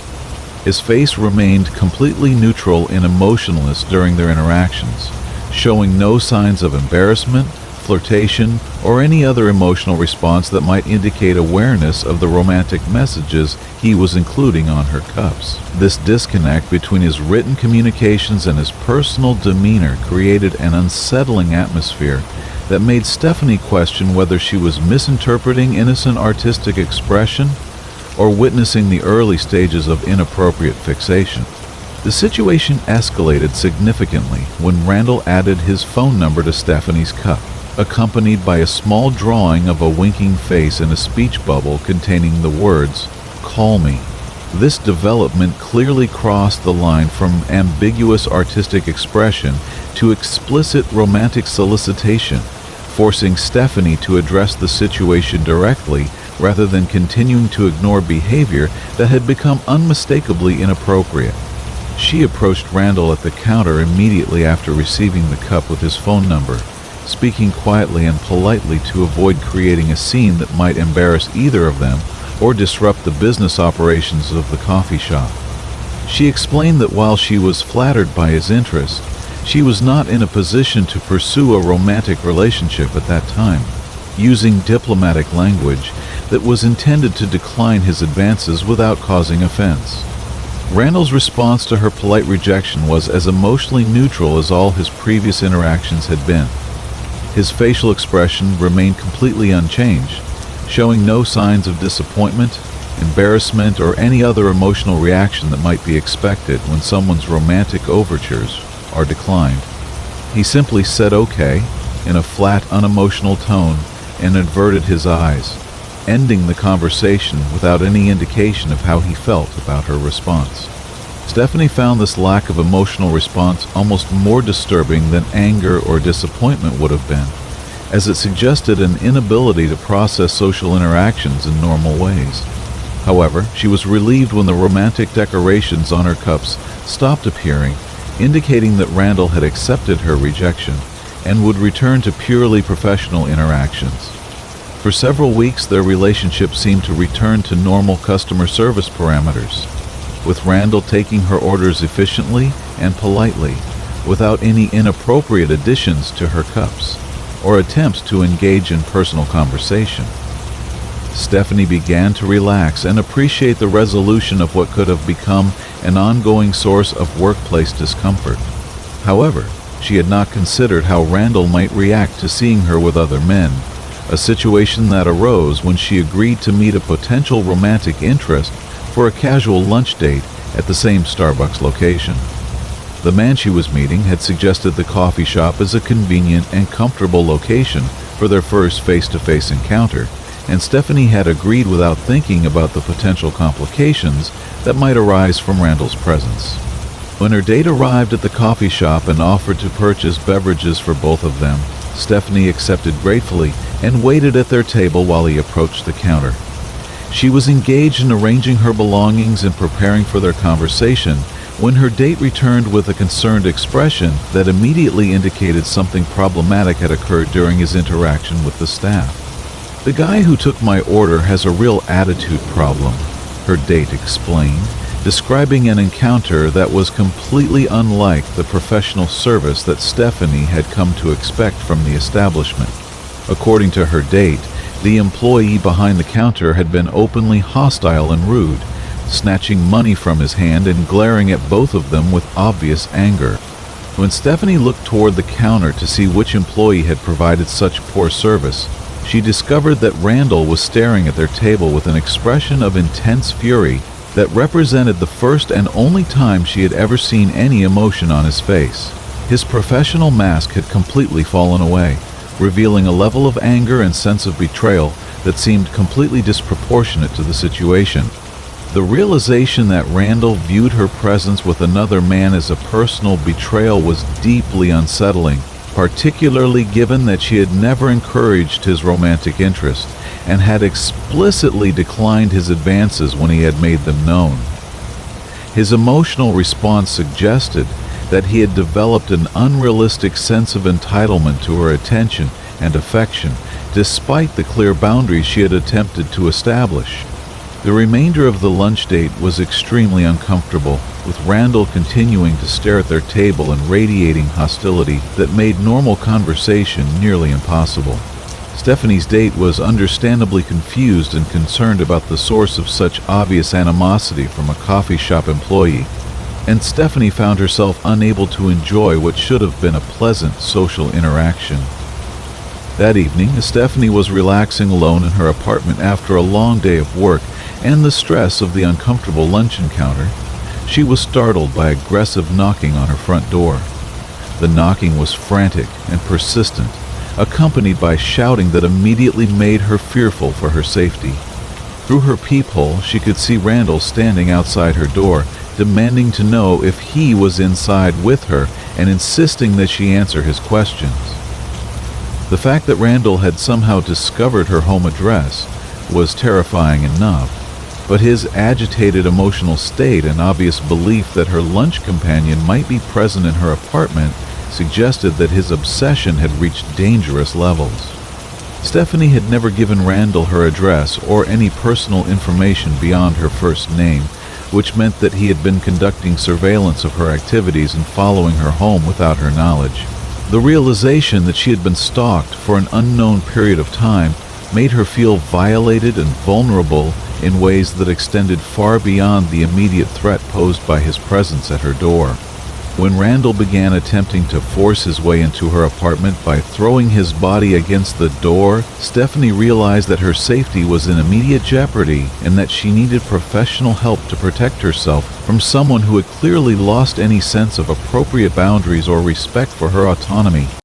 His face remained completely neutral and emotionless during their interactions, showing no signs of embarrassment, flirtation, or any other emotional response that might indicate awareness of the romantic messages he was including on her cups. This disconnect between his written communications and his personal demeanor created an unsettling atmosphere that made Stephanie question whether she was misinterpreting innocent artistic expression or witnessing the early stages of inappropriate fixation. The situation escalated significantly when Randall added his phone number to Stephanie's cup, accompanied by a small drawing of a winking face and a speech bubble containing the words, "Call me." This development clearly crossed the line from ambiguous artistic expression to explicit romantic solicitation, forcing Stephanie to address the situation directly rather than continuing to ignore behavior that had become unmistakably inappropriate. She approached Randall at the counter immediately after receiving the cup with his phone number, speaking quietly and politely to avoid creating a scene that might embarrass either of them or disrupt the business operations of the coffee shop. She explained that while she was flattered by his interest, she was not in a position to pursue a romantic relationship at that time, using diplomatic language that was intended to decline his advances without causing offense. Randall's response to her polite rejection was as emotionally neutral as all his previous interactions had been. His facial expression remained completely unchanged, showing no signs of disappointment, embarrassment, or any other emotional reaction that might be expected when someone's romantic overtures are declined. He simply said okay in a flat, unemotional tone and averted his eyes, ending the conversation without any indication of how he felt about her response. Stephanie found this lack of emotional response almost more disturbing than anger or disappointment would have been, as it suggested an inability to process social interactions in normal ways. However, she was relieved when the romantic decorations on her cups stopped appearing, indicating that Randall had accepted her rejection and would return to purely professional interactions. For several weeks, their relationship seemed to return to normal customer service parameters, with Randall taking her orders efficiently and politely, without any inappropriate additions to her cups or attempts to engage in personal conversation. Stephanie began to relax and appreciate the resolution of what could have become an ongoing source of workplace discomfort. However, she had not considered how Randall might react to seeing her with other men, a situation that arose when she agreed to meet a potential romantic interest for a casual lunch date at the same Starbucks location. The man she was meeting had suggested the coffee shop as a convenient and comfortable location for their first face-to-face encounter, and Stephanie had agreed without thinking about the potential complications that might arise from Randall's presence. When her date arrived at the coffee shop and offered to purchase beverages for both of them, Stephanie accepted gratefully and waited at their table while he approached the counter. She was engaged in arranging her belongings and preparing for their conversation when her date returned with a concerned expression that immediately indicated something problematic had occurred during his interaction with the staff. "The guy who took my order has a real attitude problem," her date explained, describing an encounter that was completely unlike the professional service that Stephanie had come to expect from the establishment. According to her date, the employee behind the counter had been openly hostile and rude, snatching money from his hand and glaring at both of them with obvious anger. When Stephanie looked toward the counter to see which employee had provided such poor service, she discovered that Randall was staring at their table with an expression of intense fury that represented the first and only time she had ever seen any emotion on his face. His professional mask had completely fallen away, revealing a level of anger and sense of betrayal that seemed completely disproportionate to the situation. The realization that Randall viewed her presence with another man as a personal betrayal was deeply unsettling, particularly given that she had never encouraged his romantic interest and had explicitly declined his advances when he had made them known. His emotional response suggested that he had developed an unrealistic sense of entitlement to her attention and affection, despite the clear boundaries she had attempted to establish. The remainder of the lunch date was extremely uncomfortable, with Randall continuing to stare at their table and radiating hostility that made normal conversation nearly impossible. Stephanie's date was understandably confused and concerned about the source of such obvious animosity from a coffee shop employee, and Stephanie found herself unable to enjoy what should have been a pleasant social interaction. That evening, Stephanie was relaxing alone in her apartment after a long day of work and the stress of the uncomfortable lunch encounter. She was startled by aggressive knocking on her front door. The knocking was frantic and persistent, accompanied by shouting that immediately made her fearful for her safety. Through her peephole, she could see Randall standing outside her door, demanding to know if he was inside with her and insisting that she answer his questions. The fact that Randall had somehow discovered her home address was terrifying enough, but his agitated emotional state and obvious belief that her lunch companion might be present in her apartment suggested that his obsession had reached dangerous levels. Stephanie had never given Randall her address or any personal information beyond her first name, which meant that he had been conducting surveillance of her activities and following her home without her knowledge. The realization that she had been stalked for an unknown period of time made her feel violated and vulnerable in ways that extended far beyond the immediate threat posed by his presence at her door. When Randall began attempting to force his way into her apartment by throwing his body against the door, Stephanie realized that her safety was in immediate jeopardy and that she needed professional help to protect herself from someone who had clearly lost any sense of appropriate boundaries or respect for her autonomy.